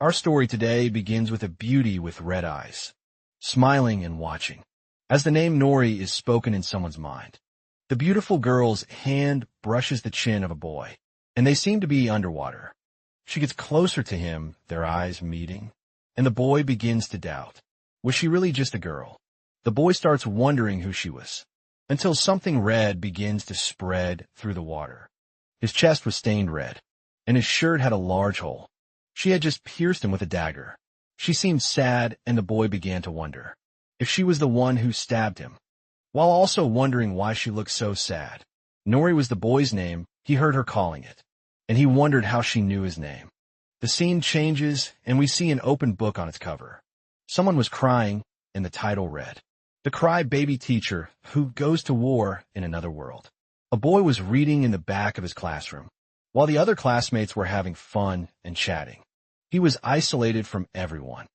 Our story today begins with a beauty with red eyes, smiling and watching, as the name Nori is spoken in someone's mind. The beautiful girl's hand brushes the chin of a boy, and they seem to be underwater. She gets closer to him, their eyes meeting, and the boy begins to doubt. Was she really just a girl? The boy starts wondering who she was, until something red begins to spread through the water. His chest was stained red, and his shirt had a large hole. She had just pierced him with a dagger. She seemed sad, and the boy began to wonder if she was the one who stabbed him, while also wondering why she looked so sad. Nori was the boy's name. He heard her calling it, and he wondered how she knew his name. The scene changes, and we see an open book on its cover. Someone was crying, and the title read, "The Cry-Baby Teacher Who Goes to War in Another World." A boy was reading in the back of his classroom, while the other classmates were having fun and chatting. He was isolated from everyone.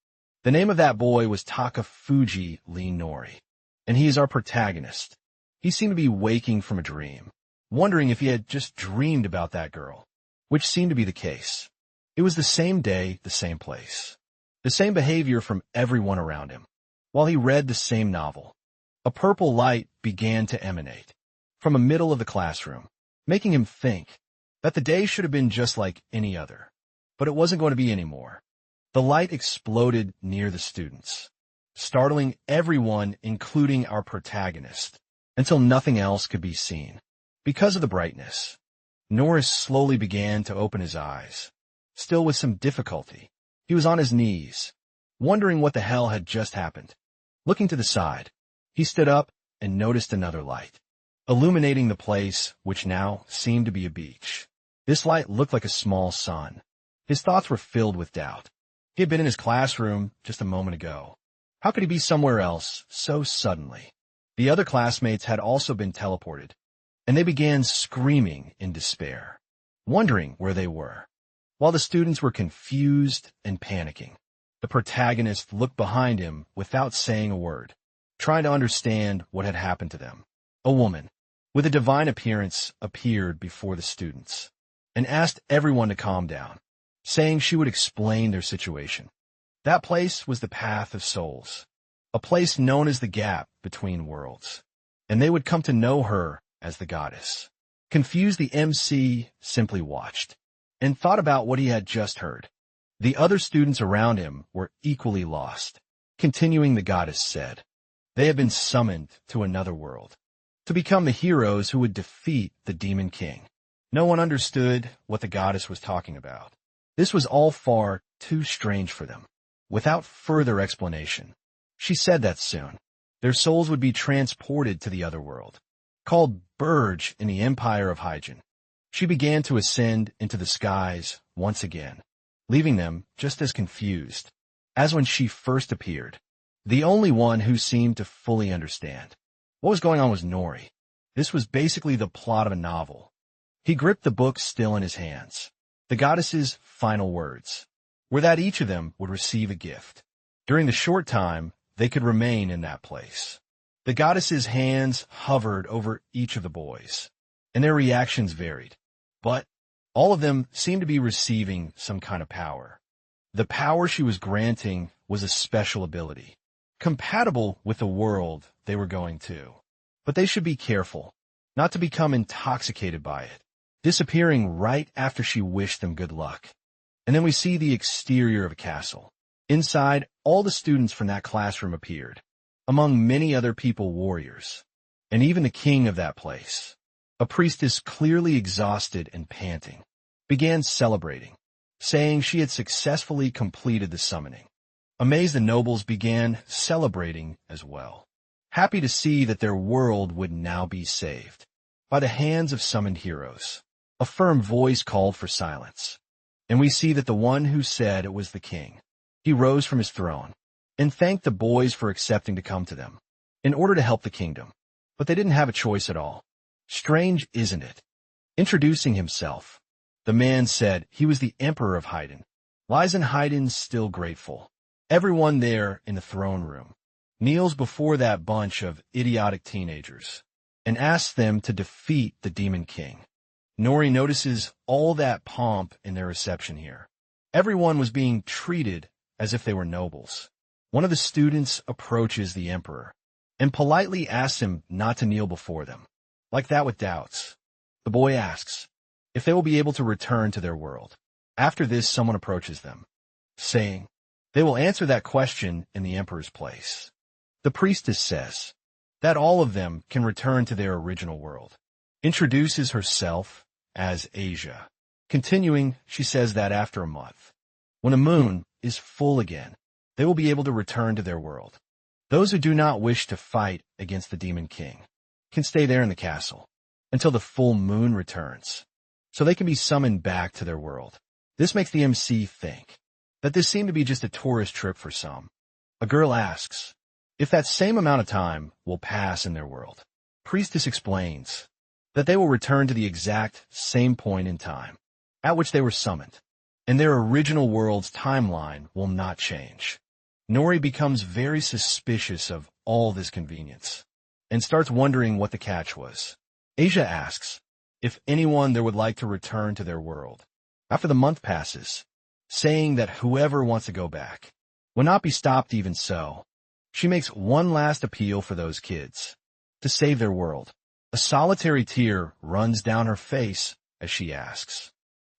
The name of that boy was Takafuji Lee Nori, and he is our protagonist. He seemed to be waking from a dream, wondering if he had just dreamed about that girl, which seemed to be the case. It was the same day, the same place, the same behavior from everyone around him. While he read the same novel, a purple light began to emanate from the middle of the classroom, making him think that the day should have been just like any other. But it wasn't going to be anymore. The light exploded near the students, startling everyone, including our protagonist, until nothing else could be seen. Because of the brightness, Norris slowly began to open his eyes, still with some difficulty. He was on his knees, wondering what the hell had just happened. Looking to the side, he stood up and noticed another light, illuminating the place, which now seemed to be a beach. This light looked like a small sun. His thoughts were filled with doubt. He had been in his classroom just a moment ago. How could he be somewhere else so suddenly? The other classmates had also been teleported, and they began screaming in despair, wondering where they were. While the students were confused and panicking, the protagonist looked behind him without saying a word, trying to understand what had happened to them. A woman with a divine appearance appeared before the students and asked everyone to calm down, saying she would explain their situation. That place was the Path of Souls, a place known as the gap between worlds, and they would come to know her as the goddess. Confused, the MC simply watched and thought about what he had just heard. The other students around him were equally lost. Continuing, the goddess said, "They have been summoned to another world to become the heroes who would defeat the Demon King." No one understood what the goddess was talking about. This was all far too strange for them. Without further explanation, she said that soon their souls would be transported to the other world, called Burge in the Empire of Hyjin. She began to ascend into the skies once again, leaving them just as confused as when she first appeared. The only one who seemed to fully understand what was going on was Nori. This was basically the plot of a novel. He gripped the book still in his hands. The goddess's final words were that each of them would receive a gift. During the short time they could remain in that place, the goddess's hands hovered over each of the boys, and their reactions varied. But all of them seemed to be receiving some kind of power. The power she was granting was a special ability, compatible with the world they were going to. But they should be careful not to become intoxicated by it, disappearing right after she wished them good luck. And then we see the exterior of a castle. Inside, all the students from that classroom appeared, among many other people, warriors, and even the king of that place. A priestess, clearly exhausted and panting, began celebrating, saying she had successfully completed the summoning. Amazed, the nobles began celebrating as well, happy to see that their world would now be saved by the hands of summoned heroes. A firm voice called for silence, and we see that the one who said it was the king. He rose from his throne and thanked the boys for accepting to come to them in order to help the kingdom. But they didn't have a choice at all. Strange, isn't it? Introducing himself, the man said he was the Emperor of Hyjin. Lies in Hyjin, still grateful. Everyone there in the throne room kneels before that bunch of idiotic teenagers and asks them to defeat the Demon King. Nori notices all that pomp in their reception here. Everyone was being treated as if they were nobles. One of the students approaches the emperor and politely asks him not to kneel before them, like that with doubts. The boy asks if they will be able to return to their world. After this, someone approaches them, saying they will answer that question in the emperor's place. The priestess says that all of them can return to their original world, introduces herself as Asia. Continuing, she says that after a month, when the moon is full again, they will be able to return to their world. Those who do not wish to fight against the Demon King can stay there in the castle until the full moon returns, so they can be summoned back to their world. This makes the MC think that this seemed to be just a tourist trip for some. A girl asks if that same amount of time will pass in their world. Priestess explains that they will return to the exact same point in time at which they were summoned, and their original world's timeline will not change. Nori becomes very suspicious of all this convenience and starts wondering what the catch was. Asia asks if anyone there would like to return to their world after the month passes, saying that whoever wants to go back will not be stopped. Even so, she makes one last appeal for those kids to save their world. A solitary tear runs down her face as she asks.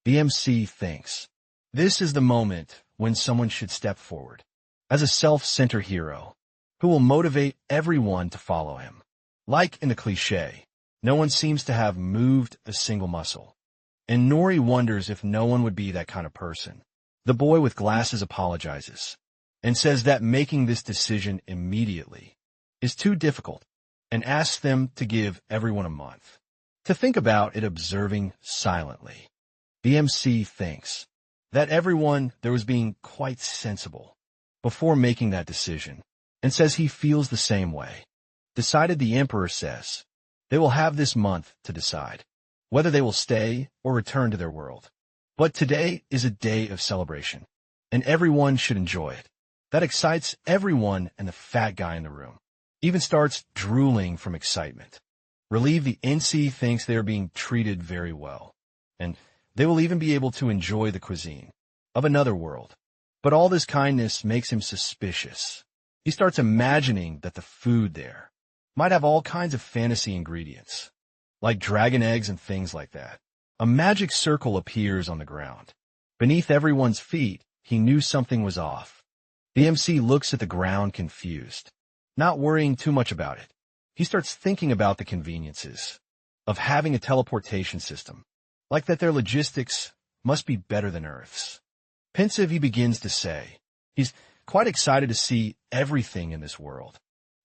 The MC thinks this is the moment when someone should step forward as a self-centered hero who will motivate everyone to follow him. Like in the cliché, no one seems to have moved a single muscle, and Nori wonders if no one would be that kind of person. The boy with glasses apologizes and says that making this decision immediately is too difficult and asks them to give everyone a month to think about it, observing silently. The MC thinks that everyone there was being quite sensible before making that decision and says he feels the same way. Decided, the emperor says they will have this month to decide whether they will stay or return to their world. But today is a day of celebration, and everyone should enjoy it. That excites everyone, and the fat guy in the room even starts drooling from excitement. Relieved, the NC thinks they are being treated very well, and they will even be able to enjoy the cuisine of another world. But all this kindness makes him suspicious. He starts imagining that the food there might have all kinds of fantasy ingredients, like dragon eggs and things like that. A magic circle appears on the ground. Beneath everyone's feet, he knew something was off. The MC looks at the ground confused, not worrying too much about it. He starts thinking about the conveniences of having a teleportation system, like that their logistics must be better than Earth's. Pensive, he begins to say he's quite excited to see everything in this world.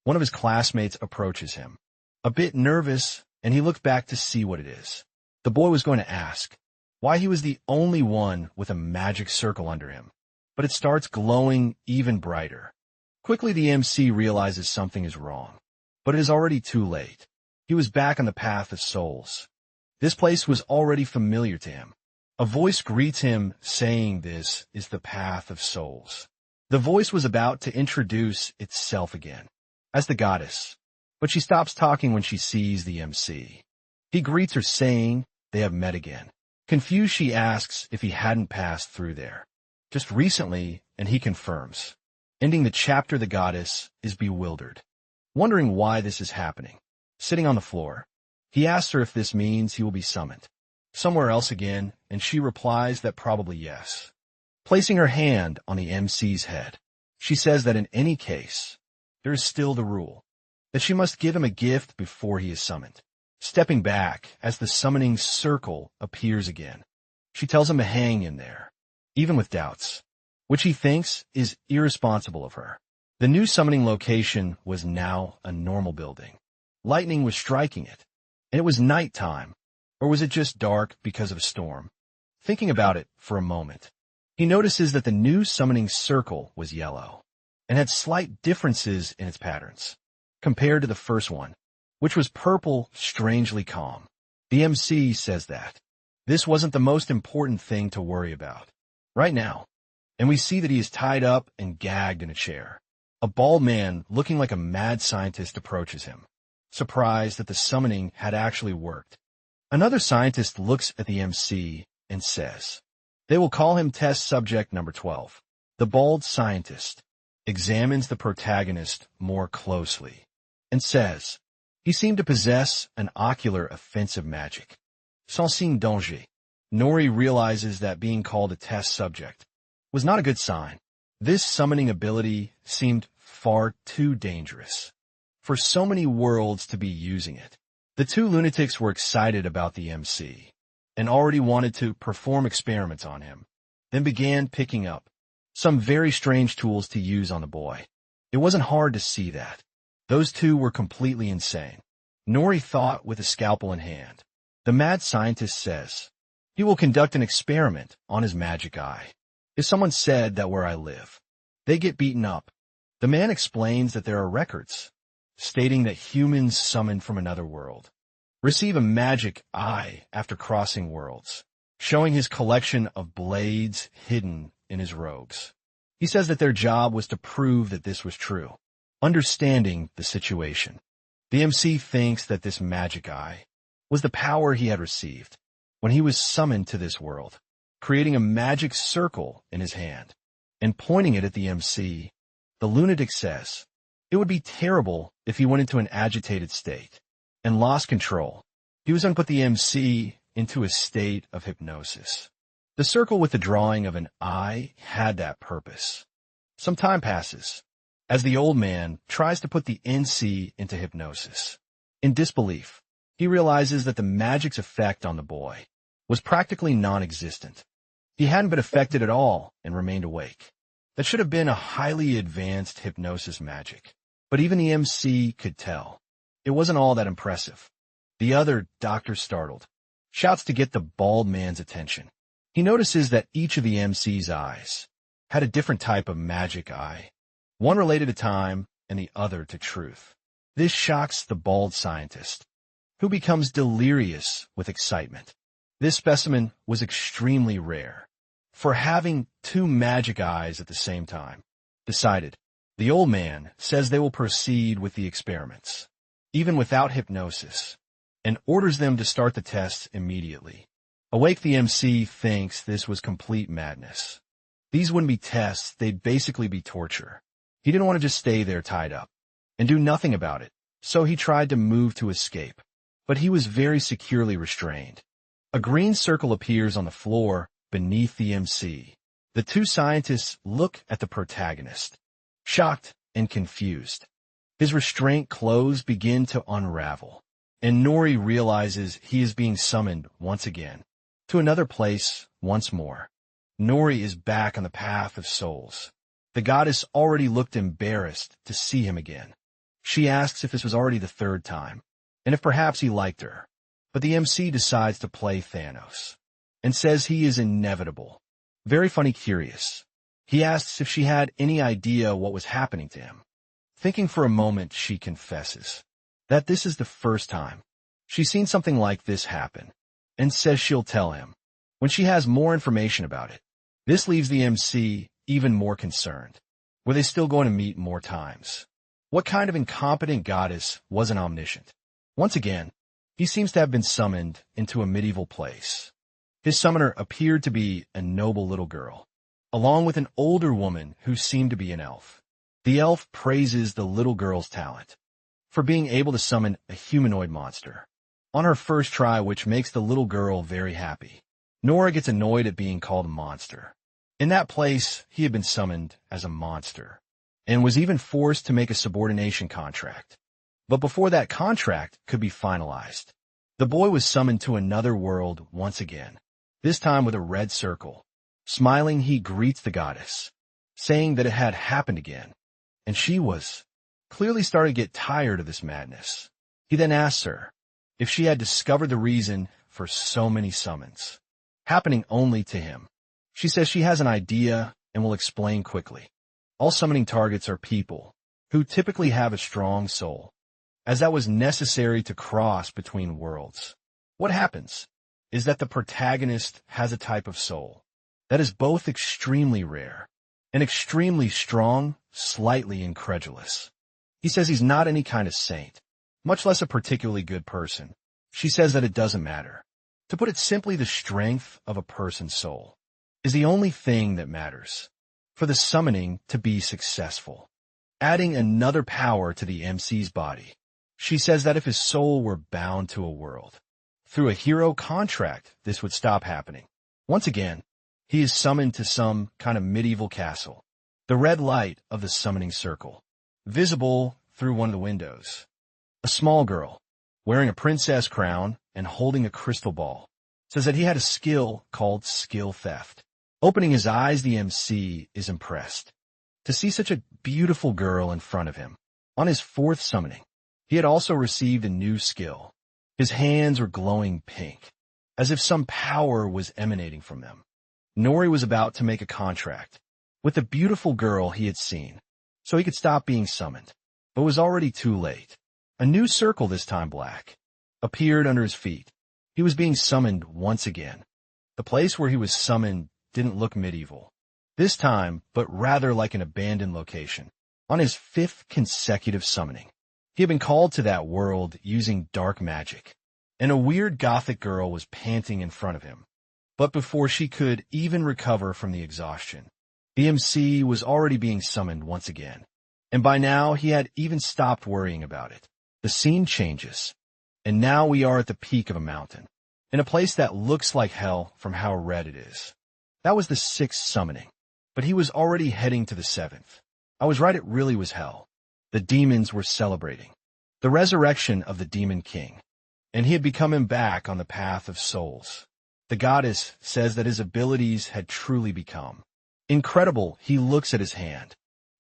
One of his classmates approaches him, a bit nervous, and he looks back to see what it is. The boy was going to ask why he was the only one with a magic circle under him, but it starts glowing even brighter. Quickly, the MC realizes something is wrong, but it is already too late. He was back on the path of souls. This place was already familiar to him. A voice greets him, saying this is the path of souls. The voice was about to introduce itself again as the goddess, but she stops talking when she sees the MC. He greets her, saying they have met again. Confused, she asks if he hadn't passed through there just recently, and he confirms. Ending the chapter, the goddess is bewildered, wondering why this is happening. Sitting on the floor, he asks her if this means he will be summoned somewhere else again, and she replies that probably yes. Placing her hand on the MC's head, she says that in any case, there is still the rule that she must give him a gift before he is summoned. Stepping back as the summoning circle appears again, she tells him to hang in there, even with doubts, which he thinks is irresponsible of her. The new summoning location was now a normal building. Lightning was striking it, and it was nighttime, or was it just dark because of a storm? Thinking about it for a moment, he notices that the new summoning circle was yellow and had slight differences in its patterns compared to the first one, which was purple, strangely calm. The MC says that this wasn't the most important thing to worry about right now, and we see that he is tied up and gagged in a chair. A bald man looking like a mad scientist approaches him, surprised that the summoning had actually worked. Another scientist looks at the MC and says They will call him test subject number 12. The bald scientist examines the protagonist more closely and says, he seemed to possess an ocular offensive magic. Sans signe danger. Nori realizes that being called a test subject was not a good sign. This summoning ability seemed far too dangerous for so many worlds to be using it. The two lunatics were excited about the MC and already wanted to perform experiments on him, then began picking up some very strange tools to use on the boy. It wasn't hard to see that those two were completely insane. Nori thought with a scalpel in hand. The mad scientist says, he will conduct an experiment on his magic eye. If someone said that where I live, they get beaten up. The man explains that there are records stating that humans summoned from another world receive a magic eye after crossing worlds, showing his collection of blades hidden in his robes. He says that their job was to prove that this was true. Understanding the situation, the MC thinks that this magic eye was the power he had received when he was summoned to this world, creating a magic circle in his hand and pointing it at the MC. The lunatic says it would be terrible if he went into an agitated state and lost control. He was going to put the MC into a state of hypnosis. The circle with the drawing of an eye had that purpose. Some time passes as the old man tries to put the NC into hypnosis. In disbelief, he realizes that the magic's effect on the boy was practically non-existent. He hadn't been affected at all and remained awake. That should have been a highly advanced hypnosis magic. But even the MC could tell it wasn't all that impressive. The other doctor, startled, shouts to get the bald man's attention. He notices that each of the MC's eyes had a different type of magic eye, one related to time and the other to truth. This shocks the bald scientist, who becomes delirious with excitement. This specimen was extremely rare for having two magic eyes at the same time. Decided, the old man says they will proceed with the experiments, even without hypnosis, and orders them to start the tests immediately. Awake, the MC thinks this was complete madness. These wouldn't be tests, they'd basically be torture. He didn't want to just stay there tied up and do nothing about it, so he tried to move to escape, but he was very securely restrained. A green circle appears on the floor beneath the MC. The two scientists look at the protagonist, shocked and confused. His restraint clothes begin to unravel, and Nori realizes he is being summoned once again to another place once more. Nori is back on the path of souls. The goddess already looked embarrassed to see him again. She asks if this was already the third time, and if perhaps he liked her. But the MC decides to play Thanos, and says he is inevitable. Very funny, curious. He asks if she had any idea what was happening to him. Thinking for a moment, she confesses that this is the first time she's seen something like this happen, and says she'll tell him when she has more information about it. This leaves the MC even more concerned. Were they still going to meet more times? What kind of incompetent goddess wasn't omniscient? Once again, he seems to have been summoned into a medieval place. His summoner appeared to be a noble little girl, along with an older woman who seemed to be an elf. The elf praises the little girl's talent for being able to summon a humanoid monster on her first try, which makes the little girl very happy. Nora gets annoyed at being called a monster. In that place, he had been summoned as a monster and was even forced to make a subordination contract. But before that contract could be finalized, the boy was summoned to another world once again, this time with a red circle. Smiling, he greets the goddess, saying that it had happened again, and she was clearly starting to get tired of this madness. He then asks her if she had discovered the reason for so many summons, happening only to him. She says she has an idea and will explain quickly. All summoning targets are people who typically have a strong soul, as that was necessary to cross between worlds. What happens is that the protagonist has a type of soul that is both extremely rare and extremely strong, slightly incredulous. He says he's not any kind of saint, much less a particularly good person. She says that it doesn't matter. To put it simply, the strength of a person's soul is the only thing that matters for the summoning to be successful. Adding another power to the MC's body. She says that if his soul were bound to a world, through a hero contract, this would stop happening. Once again, he is summoned to some kind of medieval castle. The red light of the summoning circle, visible through one of the windows. A small girl, wearing a princess crown and holding a crystal ball, says that he had a skill called skill theft. Opening his eyes, the MC is impressed to see such a beautiful girl in front of him. On his fourth summoning, he had also received a new skill. His hands were glowing pink, as if some power was emanating from them. Nori was about to make a contract with the beautiful girl he had seen, so he could stop being summoned, but was already too late. A new circle, this time black, appeared under his feet. He was being summoned once again. The place where he was summoned didn't look medieval this time, but rather like an abandoned location. On his fifth consecutive summoning, he had been called to that world using dark magic, and a weird gothic girl was panting in front of him. But before she could even recover from the exhaustion, the MC was already being summoned once again, and by now he had even stopped worrying about it. The scene changes, and now we are at the peak of a mountain, in a place that looks like hell from how red it is. That was the sixth summoning, but he was already heading to the seventh. I was right, it really was hell. The demons were celebrating the resurrection of the demon king, and he had become him back on the path of souls. The goddess says that his abilities had truly become incredible. He looks at his hand,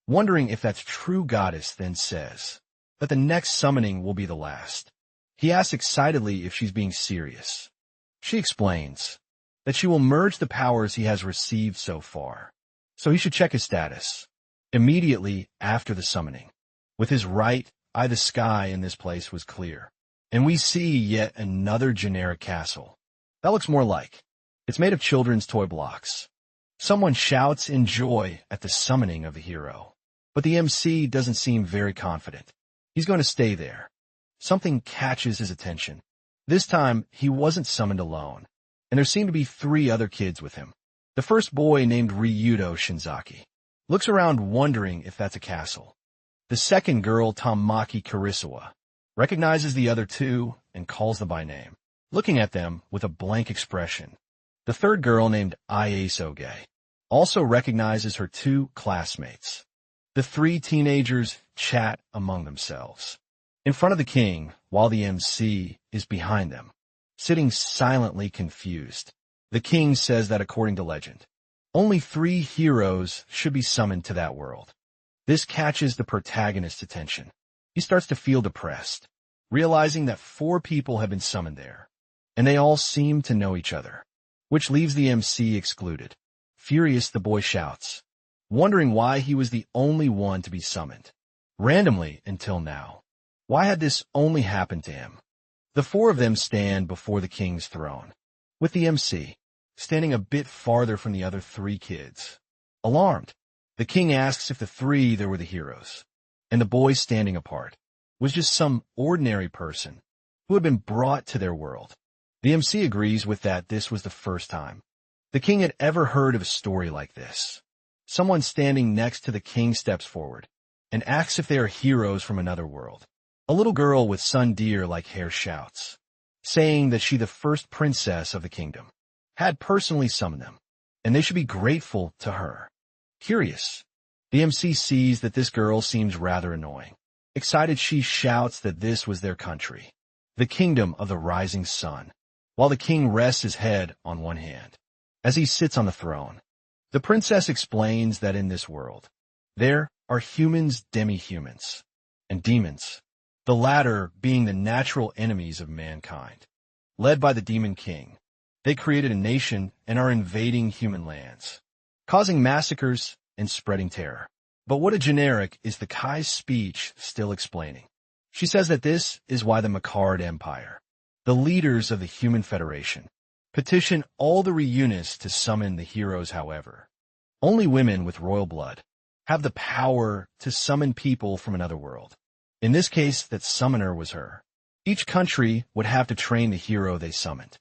wondering if that's true. Goddess then says that the next summoning will be the last. He asks excitedly if she's being serious. She explains that she will merge the powers he has received so far, so he should check his status immediately after the summoning. With his right eye, the sky in this place was clear, and we see yet another generic castle. That looks more like it's made of children's toy blocks. Someone shouts in joy at the summoning of the hero, but the MC doesn't seem very confident. He's going to stay there. Something catches his attention. This time, he wasn't summoned alone, and there seemed to be 3 other kids with him. The first boy, named Ryudo Shinzaki, looks around wondering if that's a castle. The second girl, Tamaki Karisawa, recognizes the other 2 and calls them by name, looking at them with a blank expression. The third girl, named Ie Soge, also recognizes her 2 classmates. The 3 teenagers chat among themselves in front of the king, while the MC is behind them, sitting silently confused. The king says that according to legend, only 3 heroes should be summoned to that world. This catches the protagonist's attention. He starts to feel depressed, realizing that 4 people have been summoned there, and they all seem to know each other, which leaves the MC excluded. Furious, the boy shouts, wondering why he was the only one to be summoned randomly until now. Why had this only happened to him? The 4 of them stand before the king's throne, with the MC standing a bit farther from the other 3 kids. Alarmed, the king asks if the 3 there were the heroes, and the boy standing apart was just some ordinary person who had been brought to their world. The MC agrees with that. This was the first time the king had ever heard of a story like this. Someone standing next to the king steps forward and asks if they are heroes from another world. A little girl with sun deer-like hair shouts, saying that she, the first princess of the kingdom, had personally summoned them, and they should be grateful to her. Curious, the MC sees that this girl seems rather annoying. Excited, she shouts that this was their country, the kingdom of the rising sun, while the king rests his head on one hand as he sits on the throne. The princess explains that in this world, there are humans, demi-humans, and demons, the latter being the natural enemies of mankind. Led by the demon king, they created a nation and are invading human lands, causing massacres and spreading terror. But what a generic is the Kai's speech still explaining. She says that this is why the Makard Empire, the leaders of the Human Federation, petition all the reunists to summon the heroes. However, only women with royal blood have the power to summon people from another world. In this case, that summoner was her. Each country would have to train the hero they summoned,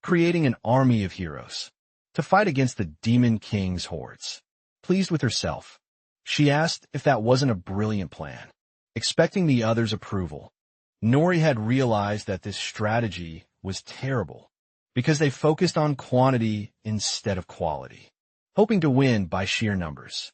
creating an army of heroes to fight against the Demon King's hordes. Pleased with herself, she asked if that wasn't a brilliant plan. Expecting the others' approval, Nori had realized that this strategy was terrible because they focused on quantity instead of quality, hoping to win by sheer numbers.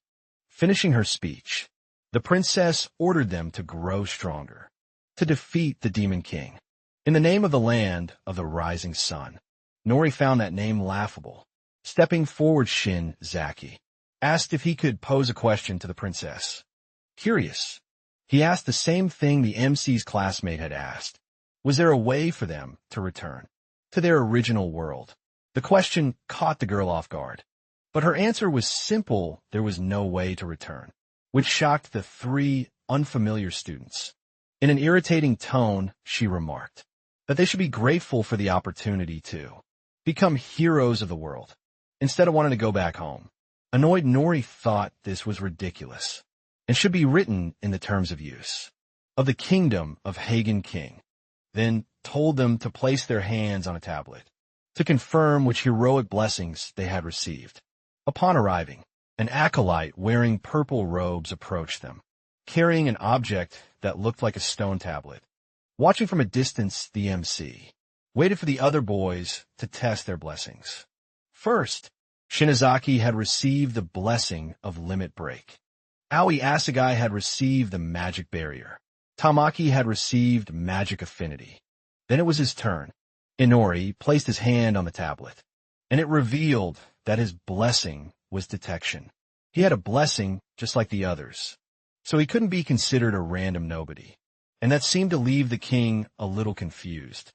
Finishing her speech, the princess ordered them to grow stronger, to defeat the Demon King. In the name of the land of the rising sun, Nori found that name laughable. Stepping forward, Shin Zaki asked if he could pose a question to the princess. Curious, he asked the same thing the MC's classmate had asked. Was there a way for them to return to their original world? The question caught the girl off guard, but her answer was simple: there was no way to return, which shocked the three unfamiliar students. In an irritating tone, she remarked that they should be grateful for the opportunity to become heroes of the world, instead of wanting to go back home. Annoyed, Nori thought this was ridiculous and should be written in the terms of use of the kingdom of Hagen King, then told them to place their hands on a tablet to confirm which heroic blessings they had received. Upon arriving, an acolyte wearing purple robes approached them, carrying an object that looked like a stone tablet. Watching from a distance, the MC waited for the other boys to test their blessings. First, Shinozaki had received the blessing of Limit Break. Aoi Asagai had received the Magic Barrier. Tamaki had received Magic Affinity. Then it was his turn. Inori placed his hand on the tablet, and it revealed that his blessing was Detection. He had a blessing just like the others, so he couldn't be considered a random nobody, and that seemed to leave the king a little confused.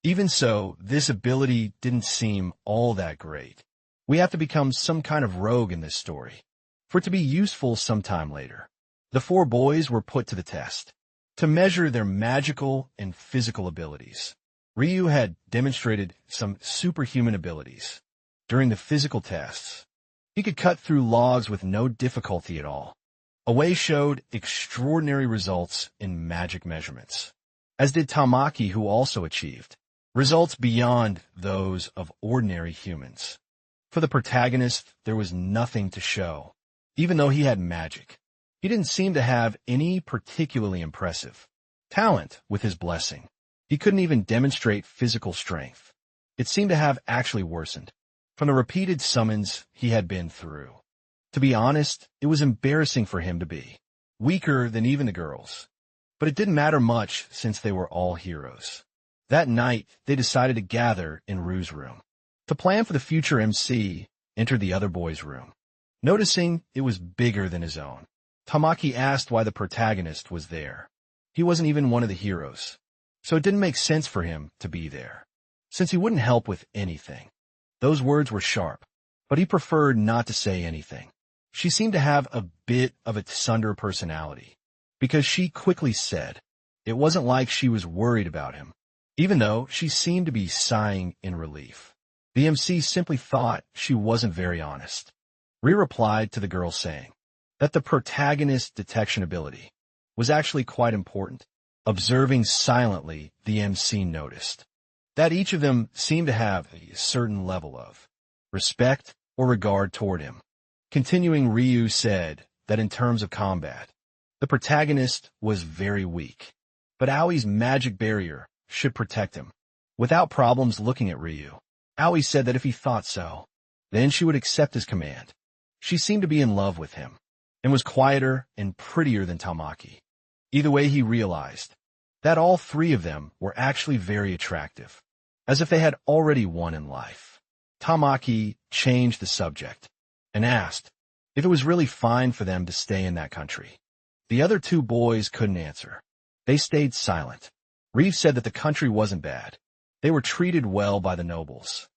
Even so, this ability didn't seem all that great. We have to become some kind of rogue in this story for it to be useful sometime later. The four boys were put to the test to measure their magical and physical abilities. Ryu had demonstrated some superhuman abilities. During the physical tests, he could cut through logs with no difficulty at all. Away showed extraordinary results in magic measurements, as did Tamaki, who also achieved results beyond those of ordinary humans. For the protagonist, there was nothing to show. Even though he had magic, he didn't seem to have any particularly impressive talent with his blessing. He couldn't even demonstrate physical strength. It seemed to have actually worsened from the repeated summons he had been through. To be honest, it was embarrassing for him to be weaker than even the girls. But it didn't matter much since they were all heroes. That night, they decided to gather in Ryu's room to plan for the future. MC entered the other boy's room, noticing it was bigger than his own. Tamaki asked why the protagonist was there. He wasn't even one of the heroes, so it didn't make sense for him to be there, since he wouldn't help with anything. Those words were sharp, but he preferred not to say anything. She seemed to have a bit of a Tsundere personality, because she quickly said it wasn't like she was worried about him, even though she seemed to be sighing in relief. The MC simply thought she wasn't very honest. Ryu replied to the girl saying that the protagonist's detection ability was actually quite important. Observing silently, the MC noticed that each of them seemed to have a certain level of respect or regard toward him. Continuing, Ryu said that in terms of combat, the protagonist was very weak, but Aoi's magic barrier should protect him. Without problems looking at Ryu, Aoi said that if he thought so, then she would accept his command. She seemed to be in love with him, and was quieter and prettier than Tamaki. Either way, he realized that all three of them were actually very attractive, as if they had already won in life. Tamaki changed the subject and asked if it was really fine for them to stay in that country. The other two boys couldn't answer. They stayed silent. Reeve said that the country wasn't bad. They were treated well by the nobles.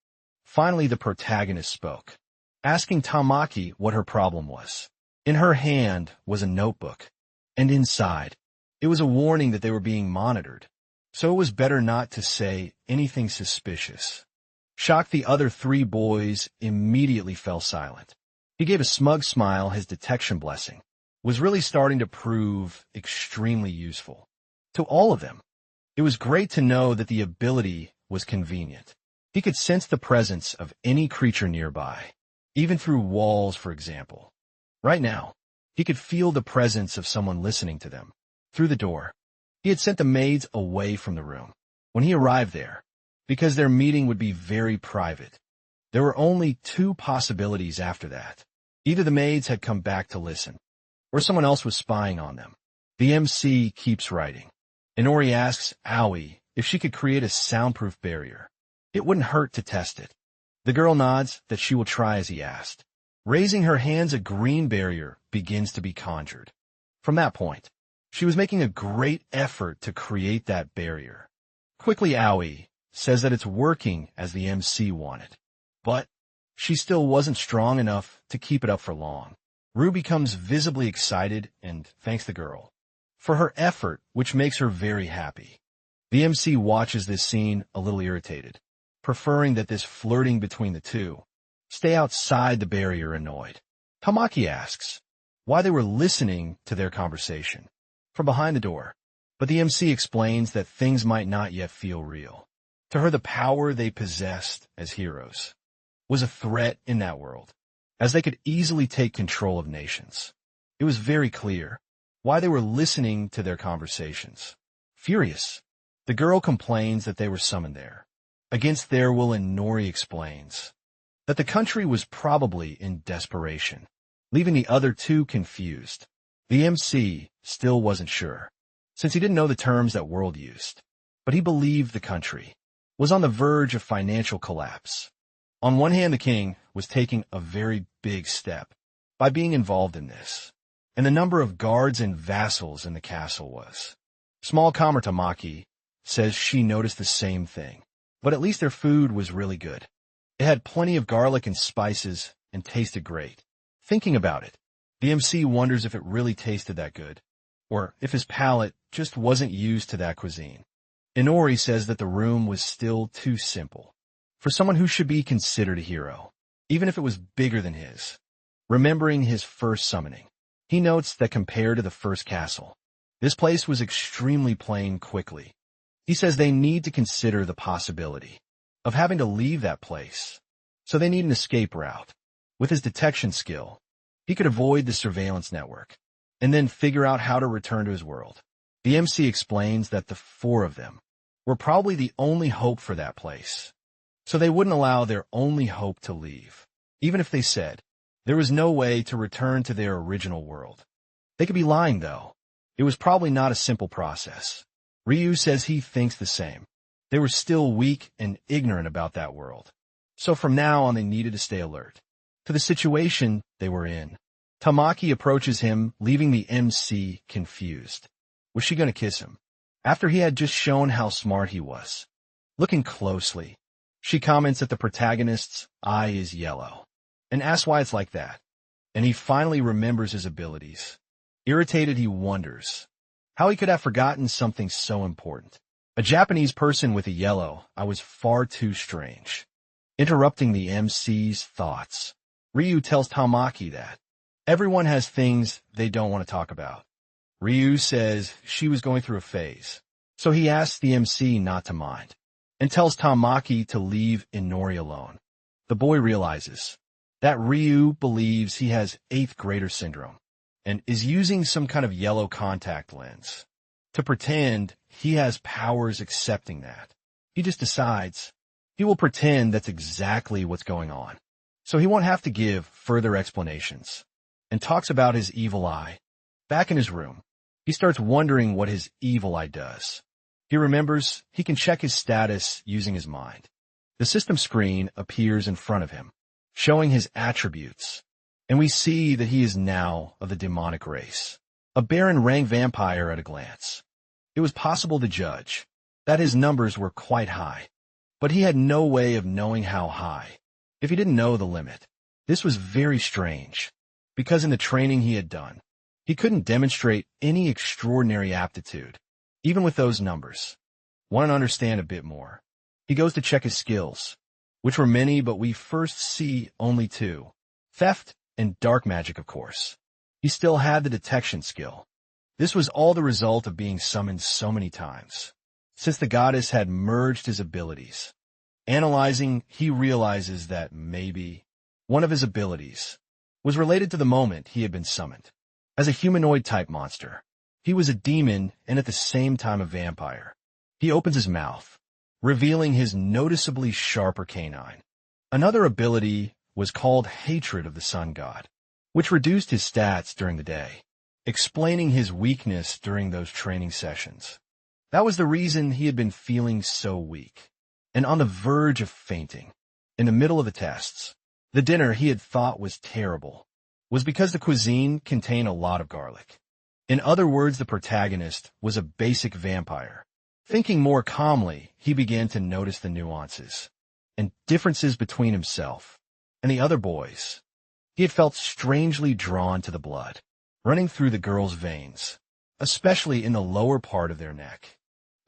Finally, the protagonist spoke, asking Tamaki what her problem was. In her hand was a notebook, and inside, it was a warning that they were being monitored, so it was better not to say anything suspicious. Shocked, the other three boys immediately fell silent. He gave a smug smile. His detection blessing was really starting to prove extremely useful to all of them. It was great to know that the ability was convenient. He could sense the presence of any creature nearby, even through walls, for example. Right now, he could feel the presence of someone listening to them. Through the door, he had sent the maids away from the room. When he arrived there, because their meeting would be very private, there were only two possibilities after that. Either the maids had come back to listen, or someone else was spying on them. The MC keeps writing. Inori asks Aoi if she could create a soundproof barrier. It wouldn't hurt to test it. The girl nods that she will try as he asked. Raising her hands, a green barrier begins to be conjured. From that point, she was making a great effort to create that barrier. Quickly, Aoi says that it's working as the MC wanted, but she still wasn't strong enough to keep it up for long. Rue becomes visibly excited and thanks the girl for her effort, which makes her very happy. The MC watches this scene a little irritated, preferring that this flirting between the two stay outside the barrier. Annoyed, Tamaki asks why they were listening to their conversation from behind the door, but the MC explains that things might not yet feel real. To her, the power they possessed as heroes was a threat in that world, as they could easily take control of nations. It was very clear why they were listening to their conversations. Furious, the girl complains that they were summoned there against their will, and Nori explains that the country was probably in desperation, leaving the other two confused. The MC still wasn't sure, since he didn't know the terms that world used, but he believed the country was on the verge of financial collapse. On one hand, the king was taking a very big step by being involved in this, and the number of guards and vassals in the castle was small. Tamaki says she noticed the same thing, but at least their food was really good. It had plenty of garlic and spices and tasted great. Thinking about it, the MC wonders if it really tasted that good, or if his palate just wasn't used to that cuisine. Inori says that the room was still too simple for someone who should be considered a hero, even if it was bigger than his. Remembering his first summoning, he notes that compared to the first castle, this place was extremely plain. Quickly, he says they need to consider the possibility of having to leave that place, so they need an escape route. With his detection skill, he could avoid the surveillance network and then figure out how to return to his world. The MC explains that the four of them were probably the only hope for that place, so they wouldn't allow their only hope to leave, even if they said there was no way to return to their original world. They could be lying, though. It was probably not a simple process. Ryu says he thinks the same. They were still weak and ignorant about that world, so from now on they needed to stay alert to the situation they were in. Tamaki approaches him, leaving the MC confused. Was she going to kiss him after he had just shown how smart he was? Looking closely, she comments that the protagonist's eye is yellow and asks why it's like that, and he finally remembers his abilities. Irritated, he wonders how he could have forgotten something so important. A Japanese person with a yellow eye was far too strange. Interrupting the MC's thoughts, Ryu tells Tamaki that everyone has things they don't want to talk about. Ryu says she was going through a phase, so he asks the MC not to mind, and tells Tamaki to leave Inori alone. The boy realizes that Ryu believes he has 8th grader syndrome, and is using some kind of yellow contact lens to pretend he has powers. Accepting that, he just decides he will pretend that's exactly what's going on, so he won't have to give further explanations, and talks about his evil eye. Back in his room, he starts wondering what his evil eye does. He remembers he can check his status using his mind. The system screen appears in front of him, showing his attributes, and we see that he is now of the demonic race, a Baron rank vampire at a glance. It was possible to judge that his numbers were quite high, but he had no way of knowing how high if he didn't know the limit. This was very strange, because in the training he had done, he couldn't demonstrate any extraordinary aptitude, even with those numbers. Want to understand a bit more? He goes to check his skills, which were many, but we first see only 2. Theft and dark magic, of course. He still had the detection skill. This was all the result of being summoned so many times, since the goddess had merged his abilities. Analyzing, he realizes that maybe one of his abilities was related to the moment he had been summoned. As a humanoid-type monster, he was a demon and at the same time a vampire. He opens his mouth, revealing his noticeably sharper canine. Another ability was called Hatred of the Sun God, which reduced his stats during the day, explaining his weakness during those training sessions. That was the reason he had been feeling so weak and on the verge of fainting. In the middle of the tests, the dinner he had thought was terrible was because the cuisine contained a lot of garlic. In other words, the protagonist was a basic vampire. Thinking more calmly, he began to notice the nuances and differences between himself and the other boys. He had felt strangely drawn to the blood running through the girls' veins, especially in the lower part of their neck.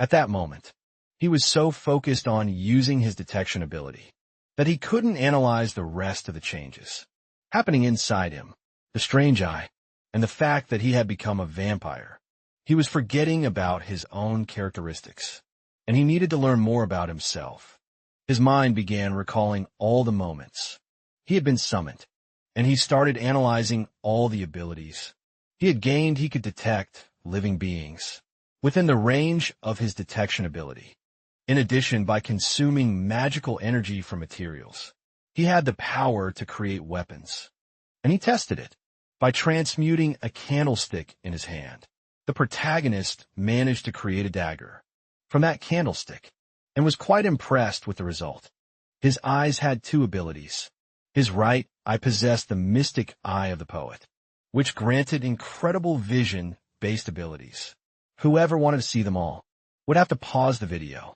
At that moment, he was so focused on using his detection ability that he couldn't analyze the rest of the changes happening inside him, the strange eye, and the fact that he had become a vampire. He was forgetting about his own characteristics, and he needed to learn more about himself. His mind began recalling all the moments he had been summoned, and he started analyzing all the abilities he had gained. He could detect living beings within the range of his detection ability. In addition, by consuming magical energy from materials, he had the power to create weapons, and he tested it by transmuting a candlestick in his hand. The protagonist managed to create a dagger from that candlestick and was quite impressed with the result. His eyes had two abilities. His right eye possessed the mystic eye of the poet, which granted incredible vision-based abilities. Whoever wanted to see them all would have to pause the video.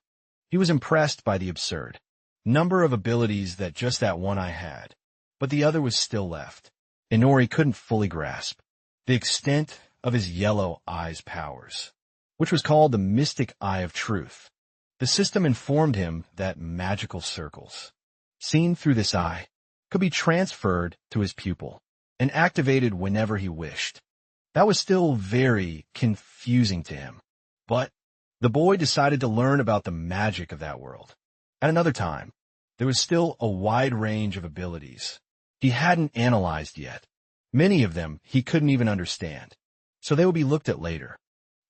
He was impressed by the absurd number of abilities that just that one eye had, but the other was still left. Inori couldn't fully grasp the extent of his yellow eye's powers, which was called the mystic eye of truth. The system informed him that magical circles, seen through this eye, could be transferred to his pupil and activated whenever he wished. That was still very confusing to him, but the boy decided to learn about the magic of that world. At another time, there was still a wide range of abilities he hadn't analyzed yet. Many of them he couldn't even understand, so they would be looked at later.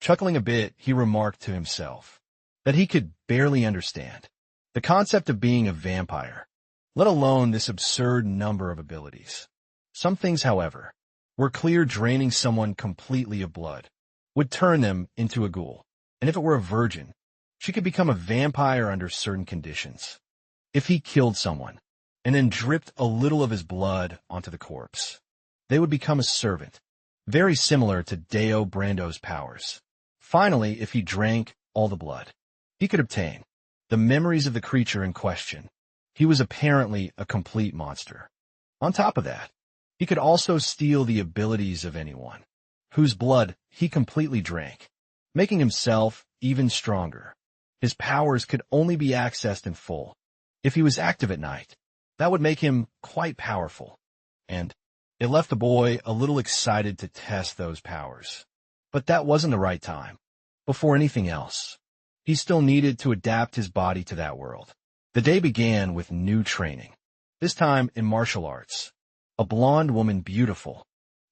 Chuckling a bit, he remarked to himself that he could barely understand the concept of being a vampire, let alone this absurd number of abilities. Some things, however, were clear. Draining someone completely of blood would turn them into a ghoul, and if it were a virgin, she could become a vampire under certain conditions. If he killed someone and then dripped a little of his blood onto the corpse, they would become a servant, very similar to Deo Brando's powers. Finally, if he drank all the blood, he could obtain the memories of the creature in question. He was apparently a complete monster. On top of that, he could also steal the abilities of anyone whose blood he completely drank, making himself even stronger. His powers could only be accessed in full if he was active at night. That would make him quite powerful, and it left the boy a little excited to test those powers. But that wasn't the right time. Before anything else, he still needed to adapt his body to that world. The day began with new training, this time in martial arts. A blonde woman, beautiful.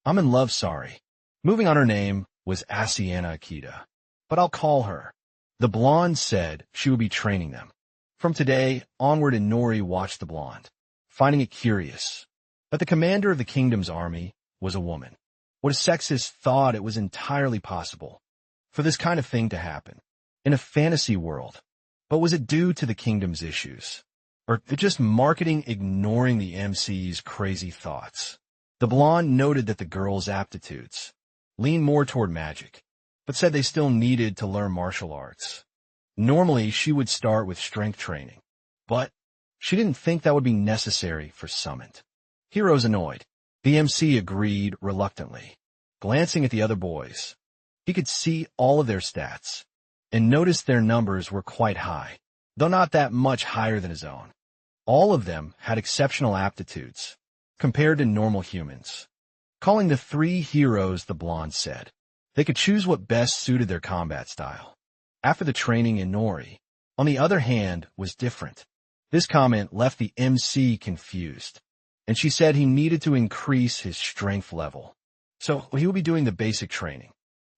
I'm in love, sorry. Moving on, her name was Asiana Akita, but I'll call her. The blonde said she would be training them. From today onward, Inori watched the blonde, finding it curious that the commander of the kingdom's army was a woman. What a sexist thought. It was entirely possible for this kind of thing to happen in a fantasy world. But was it due to the kingdom's issues, or just marketing ignoring the MC's crazy thoughts? The blonde noted that the girls' aptitudes leaned more toward magic, but said they still needed to learn martial arts. Normally, she would start with strength training, but she didn't think that would be necessary for Summit. Heroes annoyed. The MC agreed reluctantly. Glancing at the other boys, he could see all of their stats and noticed their numbers were quite high, though not that much higher than his own. All of them had exceptional aptitudes compared to normal humans. Calling the three heroes, the blonde said they could choose what best suited their combat style. After the training, Inori, on the other hand, was different. This comment left the MC confused, and she said he needed to increase his strength level. So he will be doing the basic training.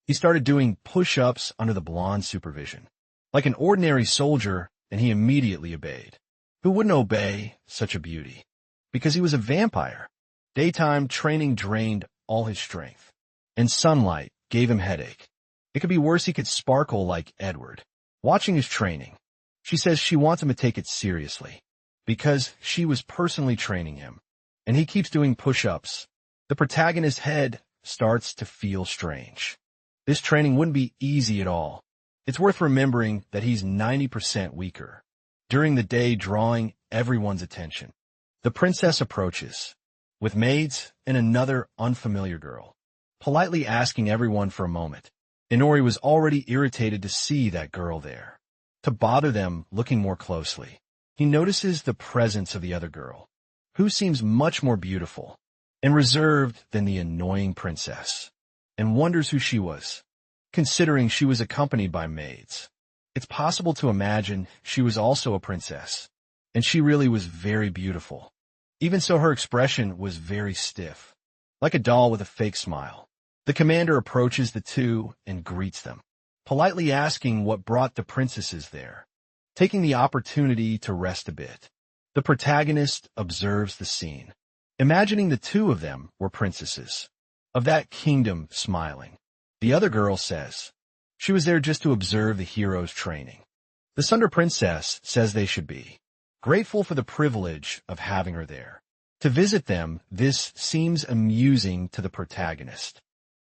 He started doing push-ups under the blonde's supervision, like an ordinary soldier, and he immediately obeyed. Who wouldn't obey such a beauty? Because he was a vampire. Daytime training drained all his strength, and sunlight gave him headache. It could be worse, he could sparkle like Edward. Watching his training, she says she wants him to take it seriously, because she was personally training him, and he keeps doing push-ups. The protagonist's head starts to feel strange. This training wouldn't be easy at all. It's worth remembering that he's 90% weaker. During the day, drawing everyone's attention, the princess approaches, with maids and another unfamiliar girl, politely asking everyone for a moment. Inori was already irritated to see that girl there. To bother them, looking more closely, he notices the presence of the other girl, who seems much more beautiful and reserved than the annoying princess, and wonders who she was, considering she was accompanied by maids. It's possible to imagine she was also a princess, and she really was very beautiful. Even so, her expression was very stiff, like a doll with a fake smile. The commander approaches the two and greets them, politely asking what brought the princesses there, taking the opportunity to rest a bit. The protagonist observes the scene, imagining the two of them were princesses of that kingdom, smiling. The other girl says she was there just to observe the hero's training. The Sunder princess says they should be grateful for the privilege of having her there. To visit them, this seems amusing to the protagonist,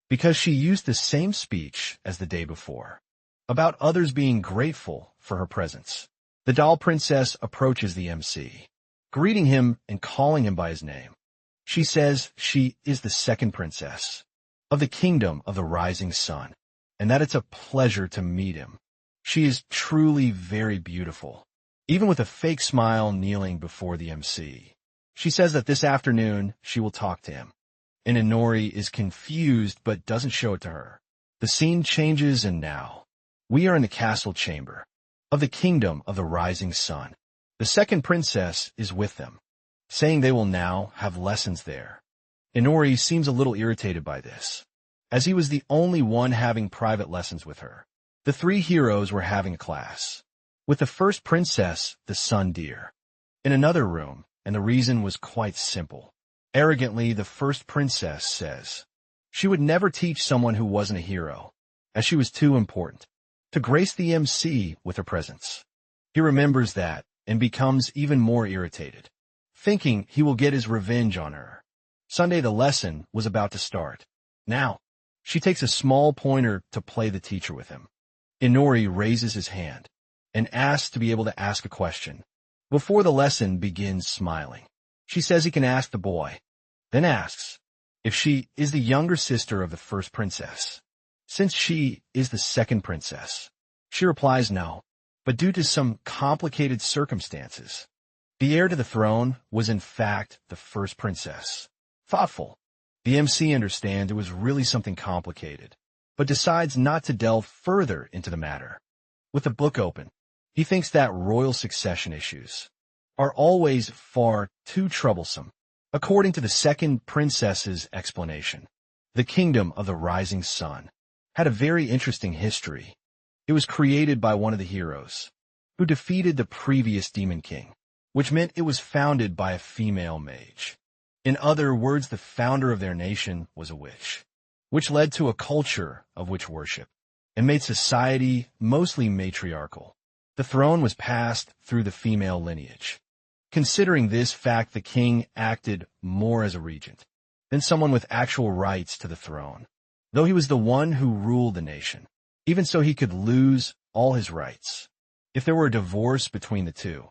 because she used the same speech as the day before, about others being grateful for her presence. The doll princess approaches the MC, greeting him and calling him by his name. She says she is the second princess of the kingdom of the rising sun, and that it's a pleasure to meet him. She is truly very beautiful, even with a fake smile, kneeling before the MC. She says that this afternoon she will talk to him, and Inori is confused but doesn't show it to her. The scene changes, and now we are in the castle chamber of the kingdom of the rising sun. The second princess is with them, saying they will now have lessons there. Inori seems a little irritated by this, as he was the only one having private lessons with her. The three heroes were having a class, with the first princess, the sun deer, in another room, and the reason was quite simple. Arrogantly, the first princess says she would never teach someone who wasn't a hero, as she was too important to grace the MC with her presence. He remembers that and becomes even more irritated, thinking he will get his revenge on her. Sunday, the lesson was about to start. Now, she takes a small pointer to play the teacher with him. Inori raises his hand and asks to be able to ask a question. Before the lesson begins, smiling, she says he can ask the boy, then asks if she is the younger sister of the first princess. Since she is the second princess, she replies no, but due to some complicated circumstances, the heir to the throne was in fact the first princess. Thoughtful, the MC understands it was really something complicated, but decides not to delve further into the matter. With the book open, he thinks that royal succession issues are always far too troublesome. According to the second princess's explanation, the kingdom of the rising sun had a very interesting history. It was created by one of the heroes, who defeated the previous demon king, which meant it was founded by a female mage. In other words, the founder of their nation was a witch, which led to a culture of witch worship, and made society mostly matriarchal. The throne was passed through the female lineage. Considering this fact, the king acted more as a regent than someone with actual rights to the throne, though he was the one who ruled the nation. Even so, he could lose all his rights if there were a divorce between the two.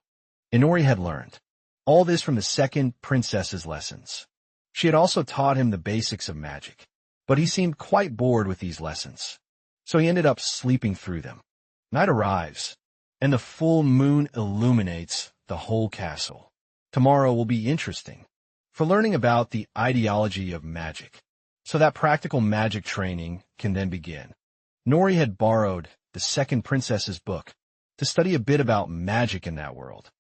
Inori had learned all this from the second princess's lessons. She had also taught him the basics of magic, but he seemed quite bored with these lessons, so he ended up sleeping through them. Night arrives, and the full moon illuminates the whole castle. Tomorrow will be interesting for learning about the ideology of magic, so that practical magic training can then begin. Nori had borrowed the second princess's book to study a bit about magic in that world.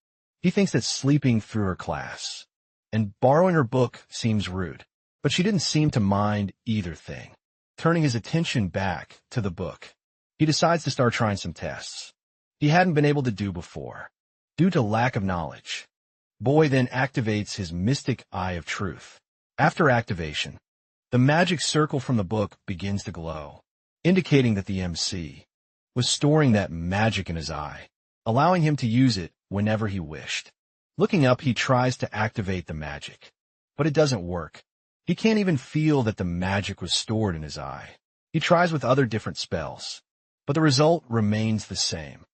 He thinks that sleeping through her class and borrowing her book seems rude, but she didn't seem to mind either thing. Turning his attention back to the book, he decides to start trying some tests he hadn't been able to do before, due to lack of knowledge. Boy then activates his mystic eye of truth. After activation, the magic circle from the book begins to glow, indicating that the MC was storing that magic in his eye, allowing him to use it whenever he wished. Looking up, he tries to activate the magic, but it doesn't work. He can't even feel that the magic was stored in his eye. He tries with other different spells, but the result remains the same.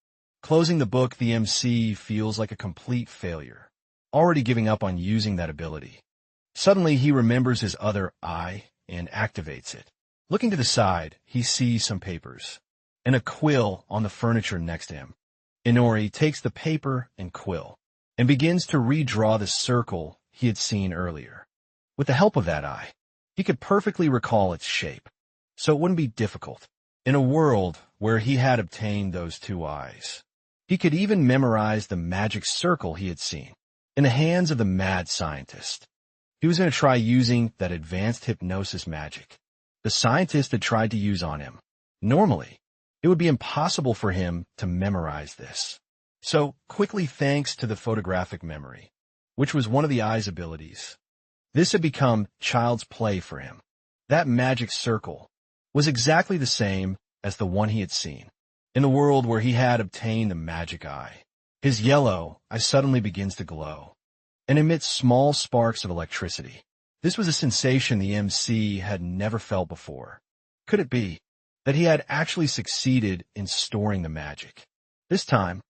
Closing the book, the MC feels like a complete failure, already giving up on using that ability. Suddenly, he remembers his other eye and activates it. Looking to the side, he sees some papers and a quill on the furniture next to him. Inori takes the paper and quill and begins to redraw the circle he had seen earlier. With the help of that eye, he could perfectly recall its shape, so it wouldn't be difficult. In a world where he had obtained those two eyes, he could even memorize the magic circle he had seen in the hands of the mad scientist. He was going to try using that advanced hypnosis magic the scientist had tried to use on him. Normally, it would be impossible for him to memorize this. So, quickly thanks to the photographic memory, which was one of the eye's abilities, this had become child's play for him. That magic circle was exactly the same as the one he had seen in the world where he had obtained the magic eye. His yellow eye suddenly begins to glow and emits small sparks of electricity. This was a sensation the MC had never felt before. Could it be that he had actually succeeded in storing the magic? This time,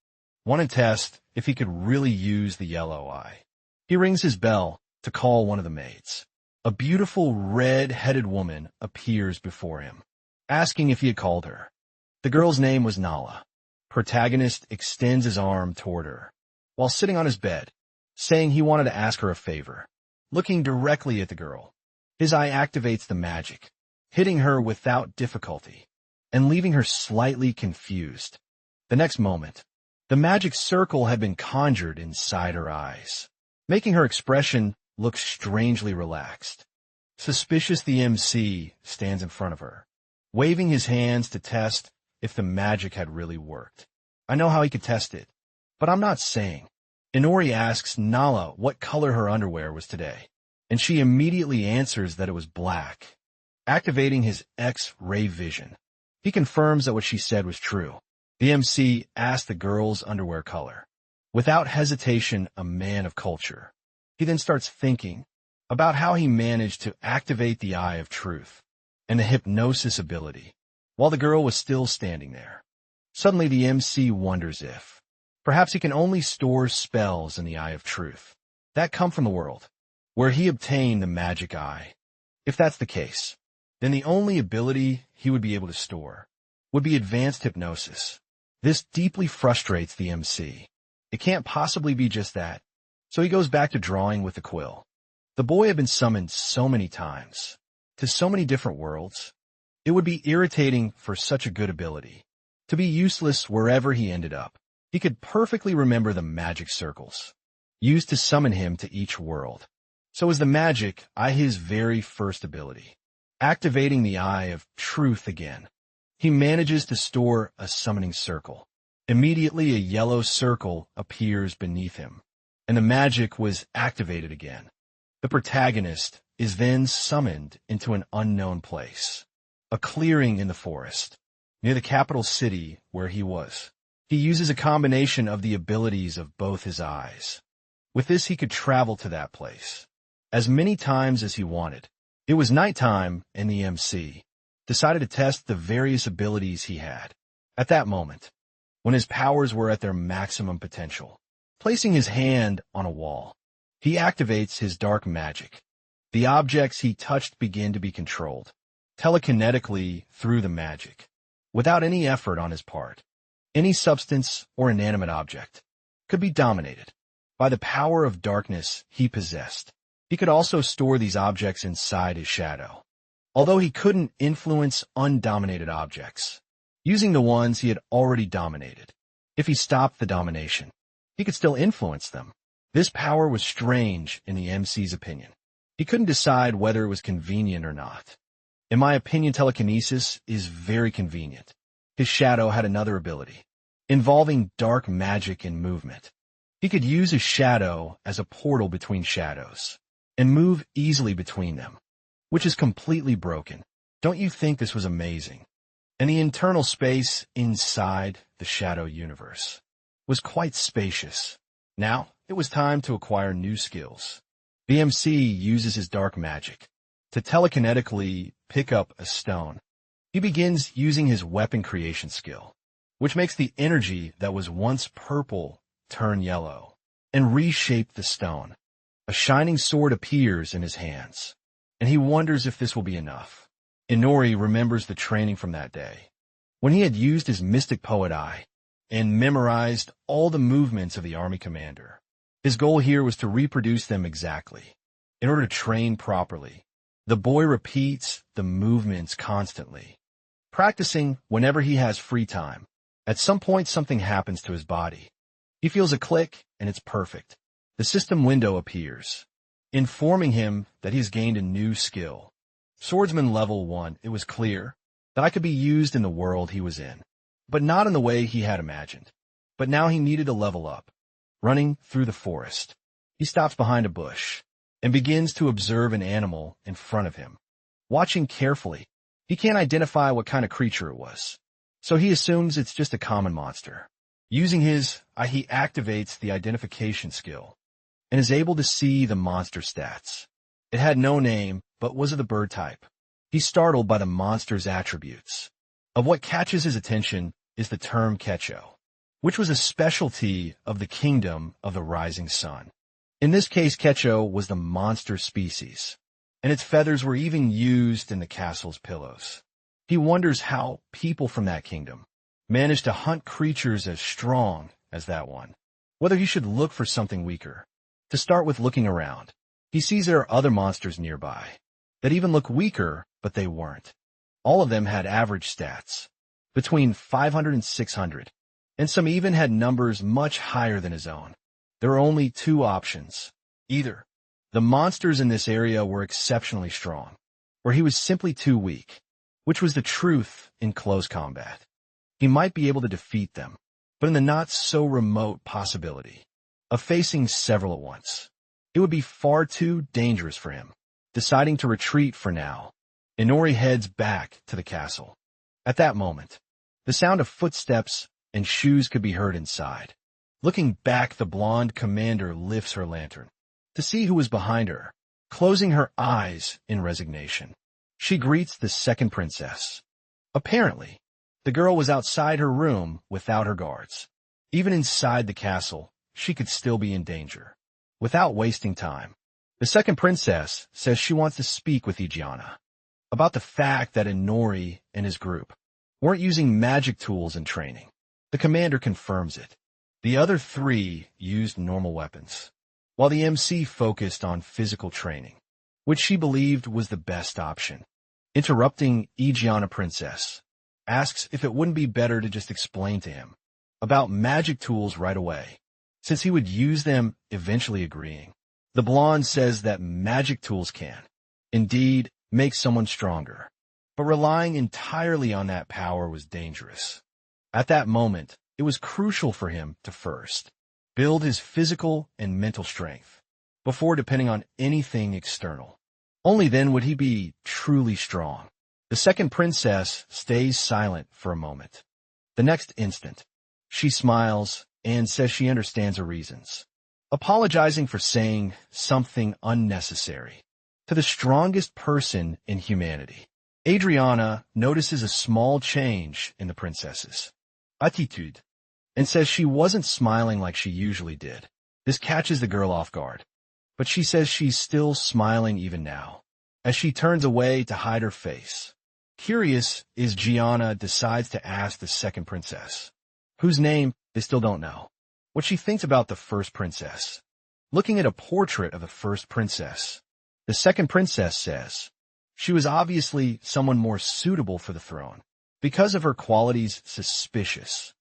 wanted to test if he could really use the yellow eye. He rings his bell to call one of the maids. A beautiful red-headed woman appears before him, asking if he had called her. The girl's name was Nala. Protagonist extends his arm toward her, while sitting on his bed, saying he wanted to ask her a favor. Looking directly at the girl, his eye activates the magic, hitting her without difficulty, and leaving her slightly confused. The next moment, the magic circle had been conjured inside her eyes, making her expression look strangely relaxed. Suspicious, the MC stands in front of her, waving his hands to test if the magic had really worked. I know how he could test it, but I'm not saying. Inori asks Nala what color her underwear was today, and she immediately answers that it was black, activating his X-ray vision. He confirms that what she said was true. The MC asked the girl's underwear color. Without hesitation, a man of culture, he then starts thinking about how he managed to activate the eye of truth and the hypnosis ability while the girl was still standing there. Suddenly, the MC wonders if perhaps he can only store spells in the eye of truth that come from the world where he obtained the magic eye. If that's the case, then the only ability he would be able to store would be advanced hypnosis. This deeply frustrates the MC. It can't possibly be just that, so he goes back to drawing with the quill. The boy had been summoned so many times, to so many different worlds. It would be irritating for such a good ability to be useless wherever he ended up. He could perfectly remember the magic circles used to summon him to each world. So is the magic eye his very first ability? Activating the eye of truth again, he manages to store a summoning circle. Immediately, a yellow circle appears beneath him, and the magic was activated again. The protagonist is then summoned into an unknown place, a clearing in the forest, near the capital city where he was. He uses a combination of the abilities of both his eyes. With this, he could travel to that place as many times as he wanted. It was nighttime, and the MC decided to test the various abilities he had. At that moment, when his powers were at their maximum potential, placing his hand on a wall, he activates his dark magic. The objects he touched begin to be controlled telekinetically through the magic, without any effort on his part. Any substance or inanimate object could be dominated by the power of darkness he possessed. He could also store these objects inside his shadow, although he couldn't influence undominated objects, using the ones he had already dominated. If he stopped the domination, he could still influence them. This power was strange in the MC's opinion. He couldn't decide whether it was convenient or not. In my opinion, telekinesis is very convenient. His shadow had another ability, involving dark magic and movement. He could use his shadow as a portal between shadows, and move easily between them, which is completely broken. Don't you think this was amazing? And the internal space inside the shadow universe was quite spacious. Now, it was time to acquire new skills. BMC uses his dark magic to telekinetically pick up a stone. He begins using his weapon creation skill, which makes the energy that was once purple turn yellow and reshape the stone. A shining sword appears in his hands, and he wonders if this will be enough. Inori remembers the training from that day, when he had used his mystic poet eye and memorized all the movements of the army commander. His goal here was to reproduce them exactly. In order to train properly, the boy repeats the movements constantly, practicing whenever he has free time. At some point, something happens to his body. He feels a click, and it's perfect. The system window appears, informing him that he has gained a new skill. Swordsman level 1, it was clear that I could be used in the world he was in, but not in the way he had imagined. But now he needed to level up. Running through the forest, he stops behind a bush and begins to observe an animal in front of him. Watching carefully, he can't identify what kind of creature it was, so he assumes it's just a common monster. Using his eye, he activates the identification skill and is able to see the monster stats. It had no name, but was of the bird type. He's startled by the monster's attributes. Of what catches his attention is the term Kecho, which was a specialty of the kingdom of the rising sun. In this case, Kecho was the monster species, and its feathers were even used in the castle's pillows. He wonders how people from that kingdom managed to hunt creatures as strong as that one, whether he should look for something weaker. To start with looking around, he sees there are other monsters nearby that even look weaker, but they weren't. All of them had average stats, between 500 and 600, and some even had numbers much higher than his own. There were only two options. Either the monsters in this area were exceptionally strong, or he was simply too weak, which was the truth in close combat. He might be able to defeat them, but in the not-so-remote possibility of facing several at once, it would be far too dangerous for him. Deciding to retreat for now, Inori heads back to the castle. At that moment, the sound of footsteps and shoes could be heard inside. Looking back, the blonde commander lifts her lantern to see who was behind her, closing her eyes in resignation. She greets the second princess. Apparently, the girl was outside her room without her guards. Even inside the castle, she could still be in danger. Without wasting time, the second princess says she wants to speak with Igiana about the fact that Inori and his group weren't using magic tools in training. The commander confirms it. The other three used normal weapons, while the MC focused on physical training, which she believed was the best option. Interrupting, Igiana Princess asks if it wouldn't be better to just explain to him about magic tools right away, since he would use them, eventually agreeing. The blonde says that magic tools can, indeed, make someone stronger, but relying entirely on that power was dangerous. At that moment, it was crucial for him to first build his physical and mental strength before depending on anything external. Only then would he be truly strong. The second princess stays silent for a moment. The next instant, she smiles and says she understands her reasons, apologizing for saying something unnecessary to the strongest person in humanity. Adriana notices a small change in the princess's attitude and says she wasn't smiling like she usually did. This catches the girl off guard, but she says she's still smiling even now, as she turns away to hide her face. Curious, Gianna decides to ask the second princess, whose name they still don't know, what she thinks about the first princess. Looking at a portrait of the first princess, the second princess says she was obviously someone more suitable for the throne because of her qualities suspicious.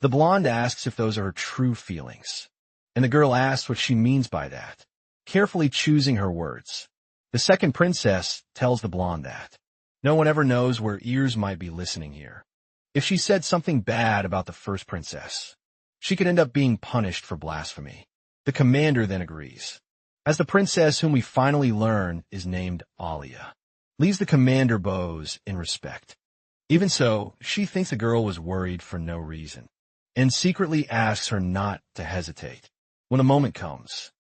The blonde asks if those are her true feelings. and the girl asks what she means by that, carefully choosing her words. The second princess tells the blonde that no one ever knows where ears might be listening here. If she said something bad about the first princess, she could end up being punished for blasphemy. The commander then agrees, as the princess whom we finally learn is named Alia leaves the commander bows in respect. Even so, she thinks the girl was worried for no reason, and secretly asks her not to hesitate. When a moment comes,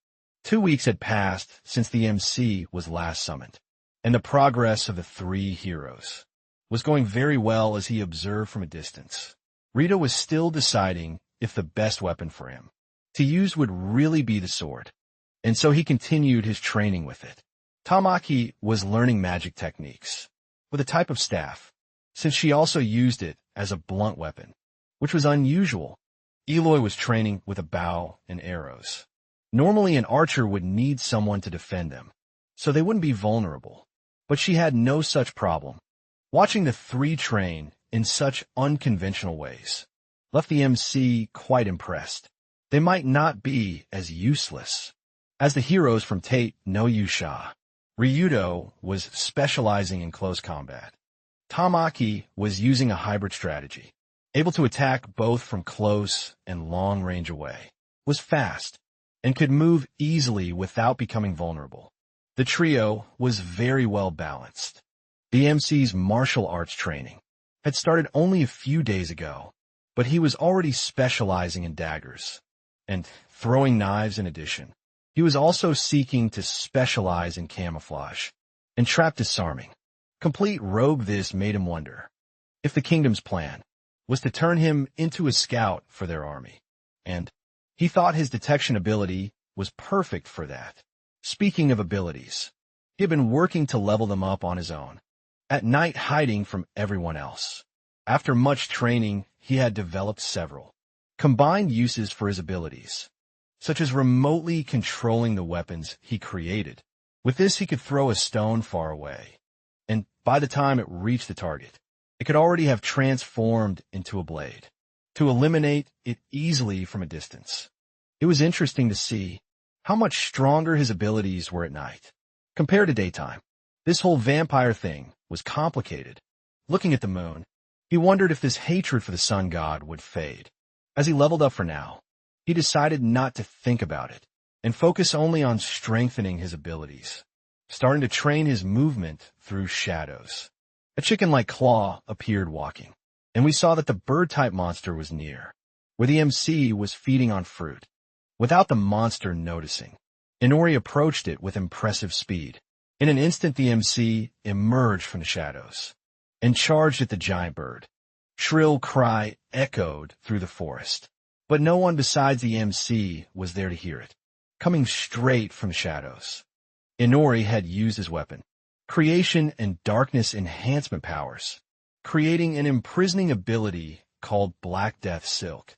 2 weeks had passed since the MC was last summoned, and the progress of the three heroes was going very well as he observed from a distance. Rito was still deciding if the best weapon for him to use would really be the sword, and so he continued his training with it. Tamaki was learning magic techniques with a type of staff, since she also used it as a blunt weapon, which was unusual. Eloy was training with a bow and arrows. Normally an archer would need someone to defend them, so they wouldn't be vulnerable, but she had no such problem. Watching the three train in such unconventional ways left the MC quite impressed. They might not be as useless as the heroes from Tate no Yusha. Ryudo was specializing in close combat. Tamaki was using a hybrid strategy, able to attack both from close and long range away, was fast, and could move easily without becoming vulnerable. The trio was very well balanced. The MC's martial arts training had started only a few days ago, but he was already specializing in daggers and throwing knives in addition. He was also seeking to specialize in camouflage and trap disarming. Complete rogue, this made him wonder if the kingdom's plan was to turn him into a scout for their army, and he thought his detection ability was perfect for that. Speaking of abilities, he had been working to level them up on his own, at night hiding from everyone else. After much training, he had developed several combined uses for his abilities, such as remotely controlling the weapons he created. With this, he could throw a stone far away, and by the time it reached the target, it could already have transformed into a blade, to eliminate it easily from a distance. It was interesting to see how much stronger his abilities were at night compared to daytime. This whole vampire thing was complicated. Looking at the moon, he wondered if this hatred for the sun god would fade. As he leveled up for now, he decided not to think about it and focus only on strengthening his abilities, starting to train his movement through shadows. A chicken-like claw appeared walking, and we saw that the bird-type monster was near, where the MC was feeding on fruit. Without the monster noticing, Inori approached it with impressive speed. In an instant, the MC emerged from the shadows and charged at the giant bird. Shrill cry echoed through the forest, but no one besides the MC was there to hear it. Coming straight from the shadows, Inori had used his weapon, creation and darkness enhancement powers, creating an imprisoning ability called Black Death Silk.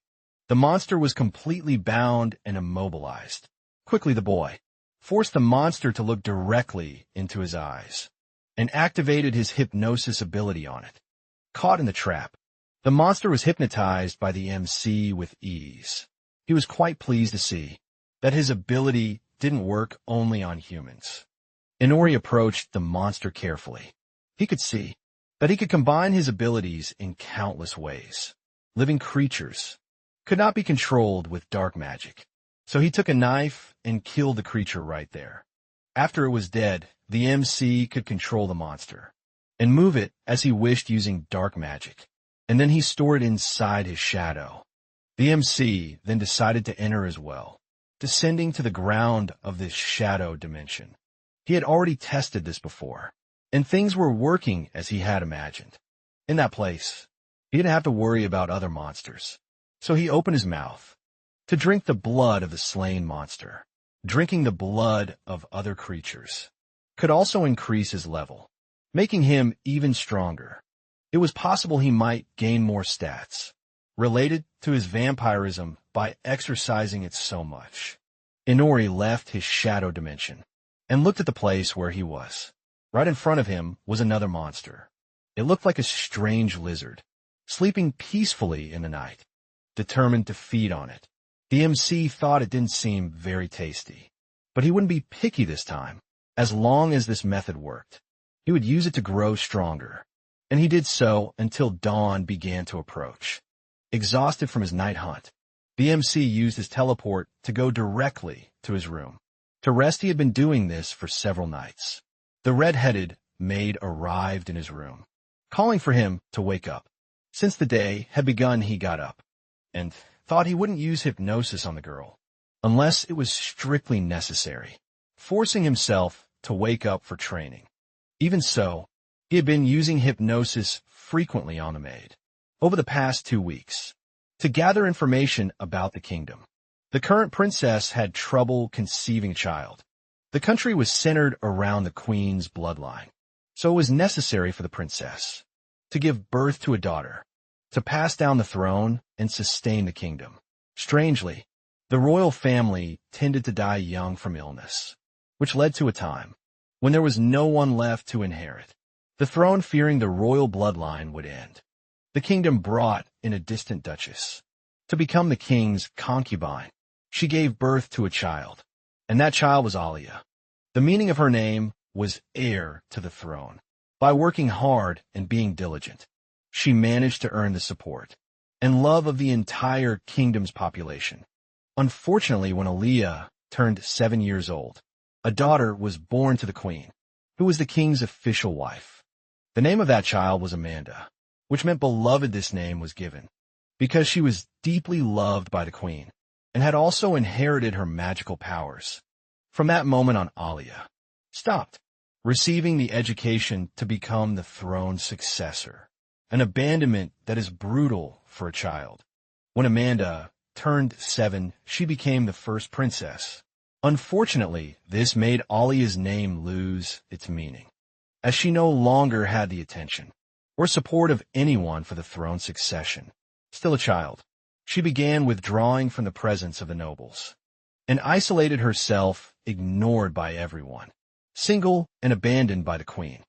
The monster was completely bound and immobilized. Quickly, the boy forced the monster to look directly into his eyes and activated his hypnosis ability on it. Caught in the trap, the monster was hypnotized by the MC with ease. He was quite pleased to see that his ability didn't work only on humans. Inori approached the monster carefully. He could see that he could combine his abilities in countless ways. Living creatures could not be controlled with dark magic, so he took a knife and killed the creature right there. After it was dead, the MC could control the monster and move it as he wished using dark magic, and then he stored it inside his shadow. The MC then decided to enter as well, descending to the ground of this shadow dimension. He had already tested this before, and things were working as he had imagined. In that place, he didn't have to worry about other monsters, so he opened his mouth to drink the blood of the slain monster. Drinking the blood of other creatures could also increase his level, making him even stronger. It was possible he might gain more stats related to his vampirism by exercising it so much. Inori left his shadow dimension and looked at the place where he was. Right in front of him was another monster. It looked like a strange lizard, sleeping peacefully in the night, determined to feed on it. The MC thought it didn't seem very tasty, but he wouldn't be picky this time. As long as this method worked, he would use it to grow stronger, and he did so until dawn began to approach. Exhausted from his night hunt, the MC used his teleport to go directly to his room. To rest, he had been doing this for several nights. The red-headed maid arrived in his room, calling for him to wake up. Since the day had begun, he got up and thought he wouldn't use hypnosis on the girl, unless it was strictly necessary, forcing himself to wake up for training. Even so, he had been using hypnosis frequently on the maid over the past 2 weeks to gather information about the kingdom. The current princess had trouble conceiving a child. The country was centered around the queen's bloodline, so it was necessary for the princess to give birth to a daughter, to pass down the throne and sustain the kingdom. Strangely, the royal family tended to die young from illness, which led to a time when there was no one left to inherit the throne. Fearing the royal bloodline would end, the kingdom brought in a distant duchess to become the king's concubine. She gave birth to a child, and that child was Alia. The meaning of her name was heir to the throne. By working hard and being diligent, she managed to earn the support and love of the entire kingdom's population. Unfortunately, when Alia turned 7 years old, a daughter was born to the queen, who was the king's official wife. The name of that child was Amanda, which meant beloved. This name was given because she was deeply loved by the queen and had also inherited her magical powers. From that moment on, Alia stopped receiving the education to become the throne's successor, an abandonment that is brutal for a child. When Amanda turned 7, she became the first princess. Unfortunately, this made Alia's name lose its meaning, as she no longer had the attention or support of anyone for the throne's succession. Still a child, she began withdrawing from the presence of the nobles and isolated herself, ignored by everyone. Single and abandoned by the queen,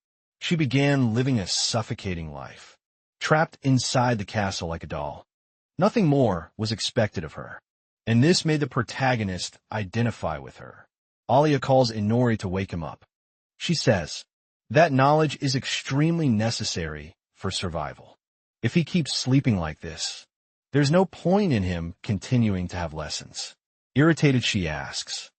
she began living a suffocating life, trapped inside the castle like a doll. Nothing more was expected of her, and this made the protagonist identify with her. Alia calls Inori to wake him up. She says that knowledge is extremely necessary for survival. If he keeps sleeping like this, there's no point in him continuing to have lessons. Irritated, she asks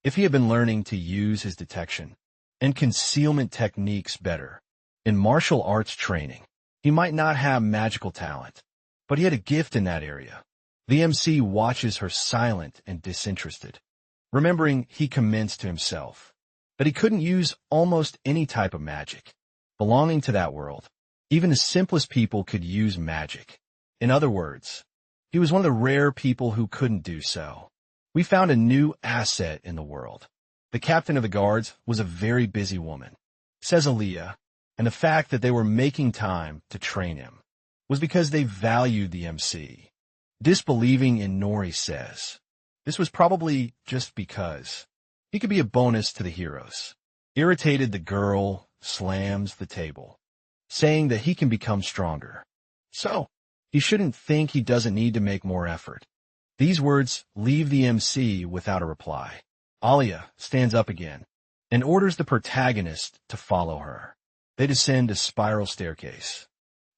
if he had been learning to use his detection and concealment techniques better. In martial arts training, he might not have magical talent, but he had a gift in that area. The MC watches her silent and disinterested, remembering he commenced to himself that he couldn't use almost any type of magic belonging to that world. Even the simplest people could use magic. In other words, he was one of the rare people who couldn't do so. We found a new asset in the world. The captain of the guards was a very busy woman, says Alia, and the fact that they were making time to train him was because they valued the MC. Disbelieving in Nori says this was probably just because he could be a bonus to the heroes. Irritated, the girl slams the table, saying that he can become stronger, so he shouldn't think he doesn't need to make more effort. These words leave the MC without a reply. Alia stands up again and orders the protagonist to follow her. They descend a spiral staircase,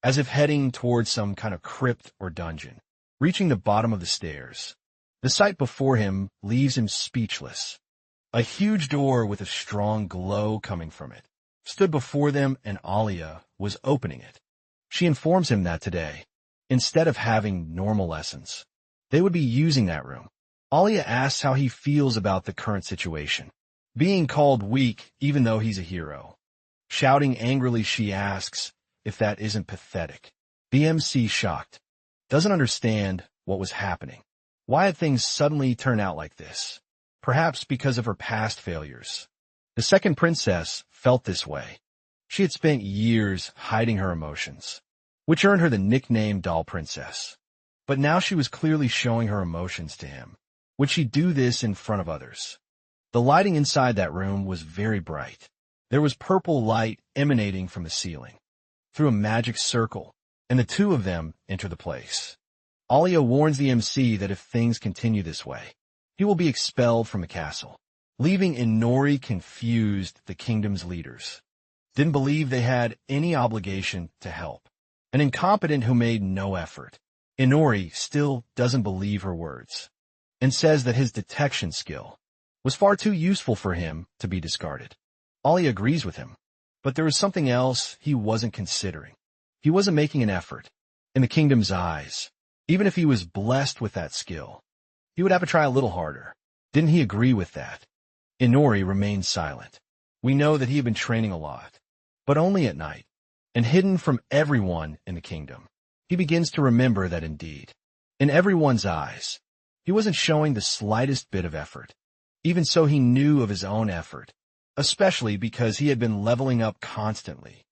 as if heading towards some kind of crypt or dungeon. Reaching the bottom of the stairs, the sight before him leaves him speechless. A huge door with a strong glow coming from it stood before them, and Alia was opening it. She informs him that today, instead of having normal lessons, they would be using that room. Alia asks how he feels about the current situation, being called weak even though he's a hero. Shouting angrily, she asks if that isn't pathetic. The MC, shocked, doesn't understand what was happening. Why had things suddenly turn out like this? Perhaps because of her past failures. The second princess felt this way. She had spent years hiding her emotions, which earned her the nickname Doll Princess. But now she was clearly showing her emotions to him. Would she do this in front of others? The lighting inside that room was very bright. There was purple light emanating from the ceiling through a magic circle, and the two of them enter the place. Alia warns the MC that if things continue this way, he will be expelled from the castle, leaving Inori confused. The kingdom's leaders didn't believe they had any obligation to help. An incompetent who made no effort. Inori still doesn't believe her words and says that his detection skill was far too useful for him to be discarded. Alia agrees with him, but there was something else he wasn't considering. He wasn't making an effort. In the kingdom's eyes, even if he was blessed with that skill, he would have to try a little harder. Didn't he agree with that? Inori remained silent. We know that he had been training a lot, but only at night, and hidden from everyone in the kingdom. He begins to remember that indeed, in everyone's eyes, he wasn't showing the slightest bit of effort. Even so, he knew of his own effort, especially because he had been leveling up constantly.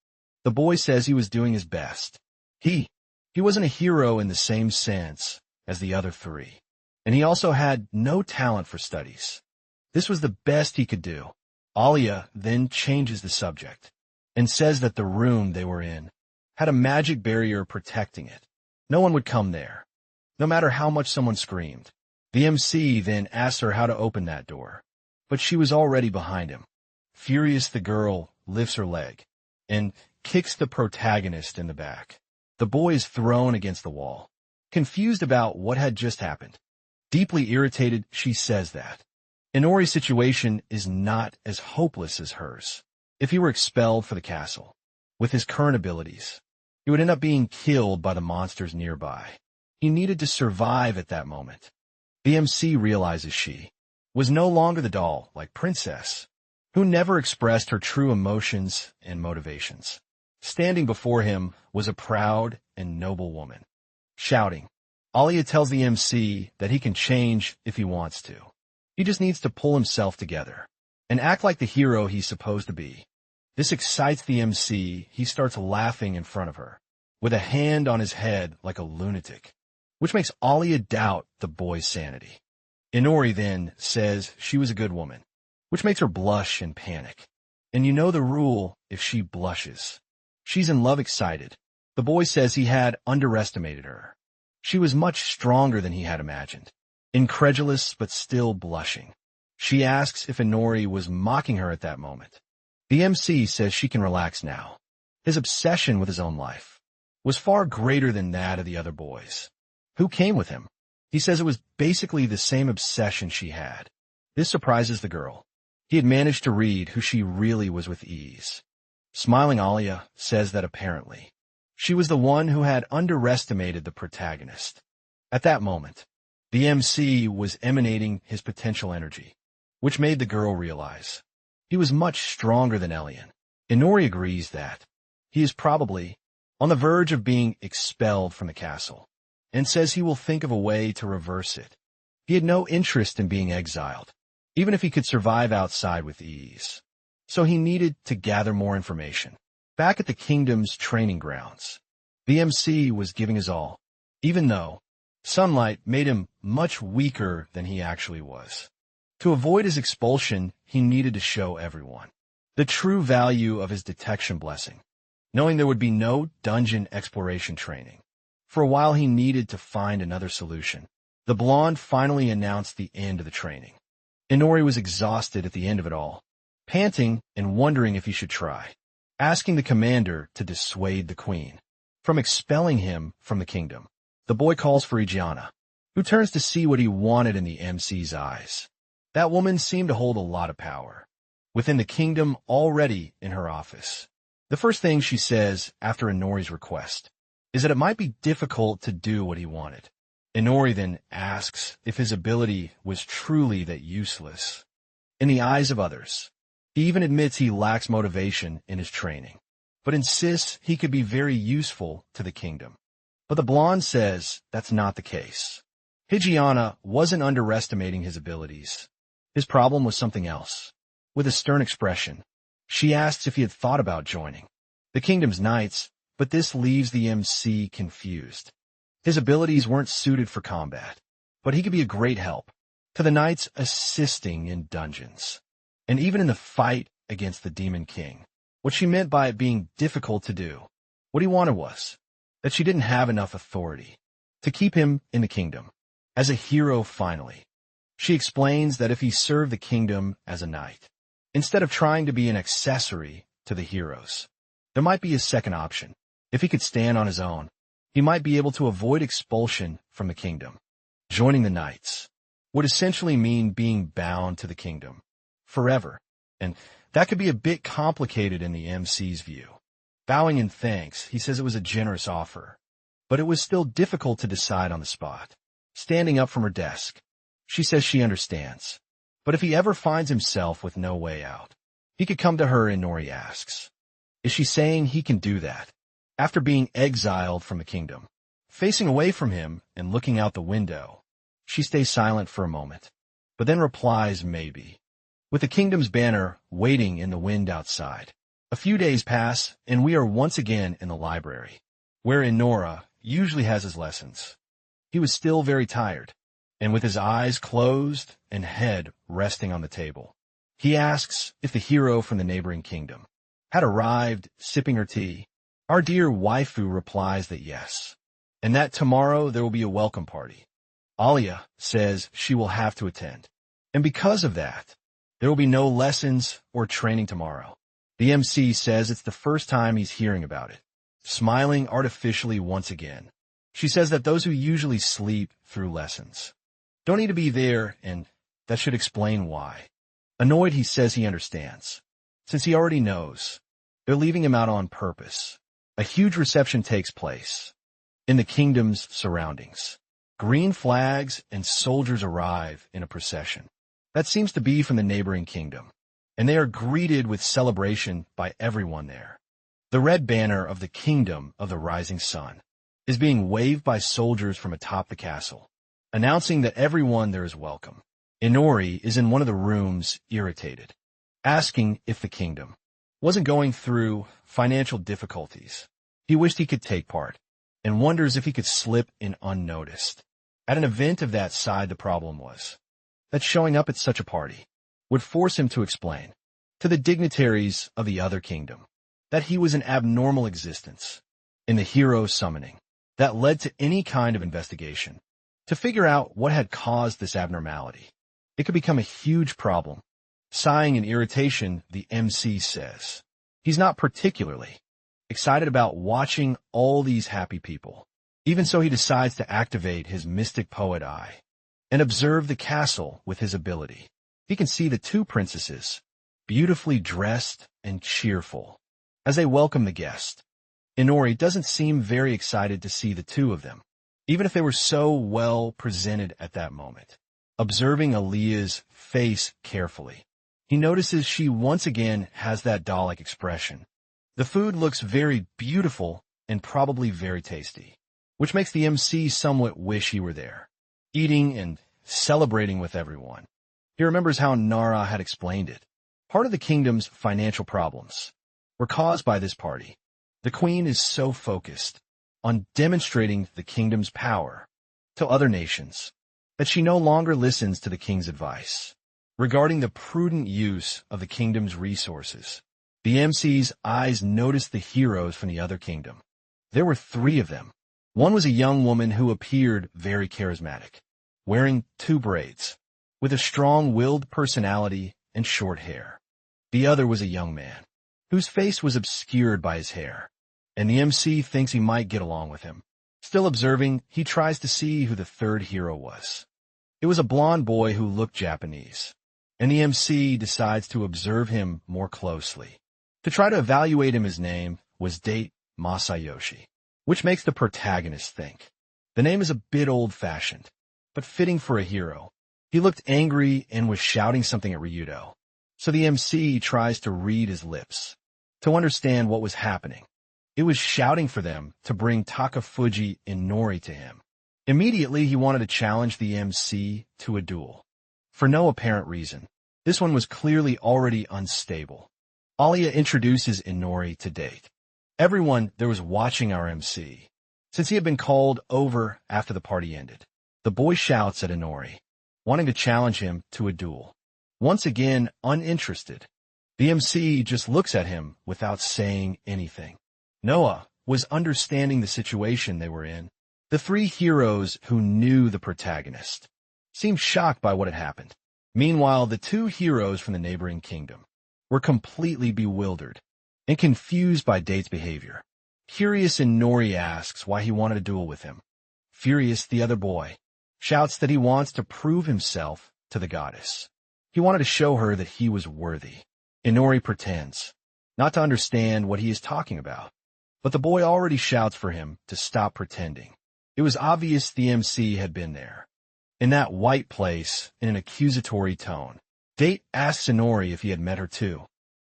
The boy says he was doing his best. He wasn't a hero in the same sense as the other three, and he also had no talent for studies. This was the best he could do. Alia then changes the subject and says that the room they were in had a magic barrier protecting it. No one would come there, no matter how much someone screamed. The MC then asked her how to open that door, but she was already behind him. Furious, the girl lifts her leg and kicks the protagonist in the back. The boy is thrown against the wall, confused about what had just happened. Deeply irritated, she says that Inori's situation is not as hopeless as hers. If he were expelled for the castle, with his current abilities, he would end up being killed by the monsters nearby. He needed to survive at that moment. The MC realizes she was no longer the doll-like princess, who never expressed her true emotions and motivations. Standing before him was a proud and noble woman. Shouting, Alia tells the MC that he can change if he wants to. He just needs to pull himself together and act like the hero he's supposed to be. This excites the MC. He starts laughing in front of her, with a hand on his head like a lunatic, which makes Alia doubt the boy's sanity. Inori then says she was a good woman, which makes her blush and panic. And you know the rule: if she blushes, she's in love. Excited, the boy says he had underestimated her. She was much stronger than he had imagined. Incredulous but still blushing, she asks if Inori was mocking her at that moment. The MC says she can relax now. His obsession with his own life was far greater than that of the other boys who came with him. He says it was basically the same obsession she had. This surprises the girl. He had managed to read who she really was with ease. Smiling, Alia says that apparently she was the one who had underestimated the protagonist. At that moment, the MC was emanating his potential energy, which made the girl realize he was much stronger than Elian. Inori agrees that he is probably on the verge of being expelled from the castle, and says he will think of a way to reverse it. He had no interest in being exiled, even if he could survive outside with ease. So he needed to gather more information. Back at the kingdom's training grounds, the MC was giving his all, even though sunlight made him much weaker than he actually was. To avoid his expulsion, he needed to show everyone the true value of his detection blessing, knowing there would be no dungeon exploration training. For a while, he needed to find another solution. The blonde finally announced the end of the training. Inori was exhausted at the end of it all, panting and wondering if he should try, asking the commander to dissuade the queen from expelling him from the kingdom. The boy calls for Igiana, who turns to see what he wanted in the MC's eyes. That woman seemed to hold a lot of power within the kingdom already in her office. The first thing she says after Inori's request is that it might be difficult to do what he wanted. Inori then asks if his ability was truly that useless. In the eyes of others, he even admits he lacks motivation in his training, but insists he could be very useful to the kingdom. But the blonde says that's not the case. Higiana wasn't underestimating his abilities. His problem was something else. With a stern expression, she asks if he had thought about joining the kingdom's knights, but this leaves the MC confused. His abilities weren't suited for combat, but he could be a great help to the knights, assisting in dungeons, and even in the fight against the Demon King. What she meant by it being difficult to do, what he wanted was that she didn't have enough authority. to keep him in the kingdom. As a hero finally. She explains that if he served the kingdom as a knight, instead of trying to be an accessory to the heroes, there might be a second option. If he could stand on his own, he might be able to avoid expulsion from the kingdom. Joining the knights would essentially mean being bound to the kingdom forever, and that could be a bit complicated in the MC's view. Bowing in thanks, he says it was a generous offer, but it was still difficult to decide on the spot. Standing up from her desk, she says she understands, but if he ever finds himself with no way out, he could come to her, and Nori asks, is she saying he can do that? After being exiled from the kingdom, facing away from him and looking out the window, she stays silent for a moment, but then replies maybe. With the kingdom's banner waiting in the wind outside, a few days pass and we are once again in the library, where Inora usually has his lessons. He was still very tired, and with his eyes closed and head resting on the table, he asks if the hero from the neighboring kingdom had arrived, sipping her tea. Our dear waifu replies that yes, and that tomorrow there will be a welcome party. Alia says she will have to attend, and because of that, there will be no lessons or training tomorrow. The MC says it's the first time he's hearing about it, smiling artificially once again. She says that those who usually sleep through lessons don't need to be there, and that should explain why. Annoyed, he says he understands, since he already knows. They're leaving him out on purpose. A huge reception takes place in the kingdom's surroundings. Green flags and soldiers arrive in a procession that seems to be from the neighboring kingdom, and they are greeted with celebration by everyone there. The red banner of the Kingdom of the Rising Sun is being waved by soldiers from atop the castle, announcing that everyone there is welcome. Inori is in one of the rooms, irritated, asking if the kingdom wasn't going through financial difficulties. He wished he could take part, and wonders if he could slip in unnoticed. At an event of that side, the problem was that showing up at such a party would force him to explain to the dignitaries of the other kingdom that he was an abnormal existence in the hero summoning that led to any kind of investigation to figure out what had caused this abnormality. It could become a huge problem. Sighing in irritation, the MC says he's not particularly excited about watching all these happy people. Even so, he decides to activate his mystic poet eye and observe the castle with his ability. He can see the two princesses, beautifully dressed and cheerful, as they welcome the guest. Inori doesn't seem very excited to see the two of them, even if they were so well presented at that moment. Observing Alia's face carefully, he notices she once again has that doll-like expression. The food looks very beautiful and probably very tasty, which makes the MC somewhat wish he were there, eating and celebrating with everyone. He remembers how Nara had explained it. Part of the kingdom's financial problems were caused by this party. The queen is so focused on demonstrating the kingdom's power to other nations that she no longer listens to the king's advice regarding the prudent use of the kingdom's resources. The MC's eyes noticed the heroes from the other kingdom. There were 3 of them. One was a young woman who appeared very charismatic, wearing 2 braids, with a strong-willed personality and short hair. The other was a young man, whose face was obscured by his hair, and the MC thinks he might get along with him. Still observing, he tries to see who the 3rd hero was. It was a blonde boy who looked Japanese, and the MC decides to observe him more closely. To try to evaluate him, his name was Date Masayoshi, which makes the protagonist think. The name is a bit old-fashioned, but fitting for a hero. He looked angry and was shouting something at Ryudo, so the MC tries to read his lips to understand what was happening. It was shouting for them to bring Takafuji and Nori to him. Immediately, he wanted to challenge the MC to a duel. For no apparent reason. This one was clearly already unstable. Alia introduces Inori to Date. Everyone there was watching our MC, since he had been called over after the party ended. The boy shouts at Inori, wanting to challenge him to a duel. Once again, uninterested. The MC just looks at him without saying anything. Noah was understanding the situation they were in, The three heroes who knew the protagonist seemed shocked by what had happened. Meanwhile, the two heroes from the neighboring kingdom were completely bewildered and confused by Date's behavior. Curious, Nori asks why he wanted a duel with him. Furious, the other boy shouts that he wants to prove himself to the goddess. He wanted to show her that he was worthy. Inori pretends not to understand what he is talking about, but the boy already shouts for him to stop pretending. It was obvious the MC had been there. In that white place, in an accusatory tone, Date asks Inori if he had met her too,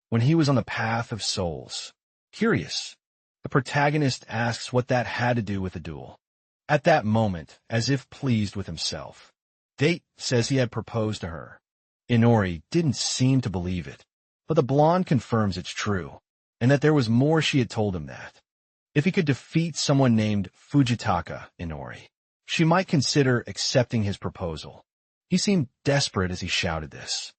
when he was on the path of souls. Curious, the protagonist asks what that had to do with the duel. At that moment, as if pleased with himself, Date says he had proposed to her. Inori didn't seem to believe it, but the blonde confirms it's true, and that there was more. She had told him that if he could defeat someone named Fujitaka Inori, she might consider accepting his proposal. He seemed desperate as he shouted this.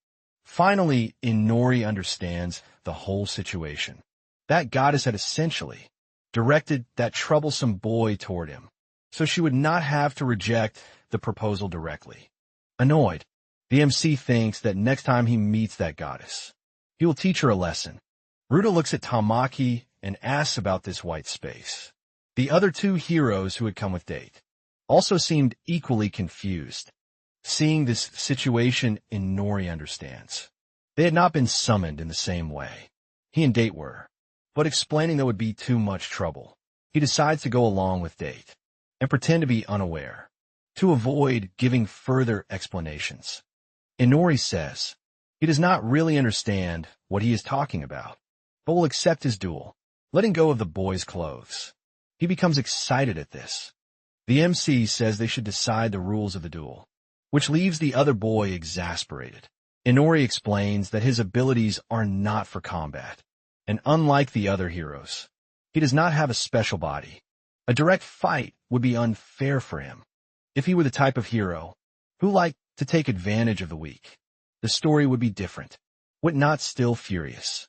Finally, Inori understands the whole situation. That goddess had essentially directed that troublesome boy toward him, so she would not have to reject the proposal directly. Annoyed, the MC thinks that next time he meets that goddess, he will teach her a lesson. Ruta looks at Tamaki and asks about this white space. The other two heroes who had come with Date also seemed equally confused. Seeing this situation, Inori understands. They had not been summoned in the same way. He and Date were, but explaining that would be too much trouble. He decides to go along with Date and pretend to be unaware, to avoid giving further explanations. Inori says he does not really understand what he is talking about, but will accept his duel, letting go of the boy's clothes. He becomes excited at this. The MC says they should decide the rules of the duel, which leaves the other boy exasperated. Inori explains that his abilities are not for combat, and unlike the other heroes, he does not have a special body. A direct fight would be unfair for him. If he were the type of hero who liked to take advantage of the weak, the story would be different. Would not still furious.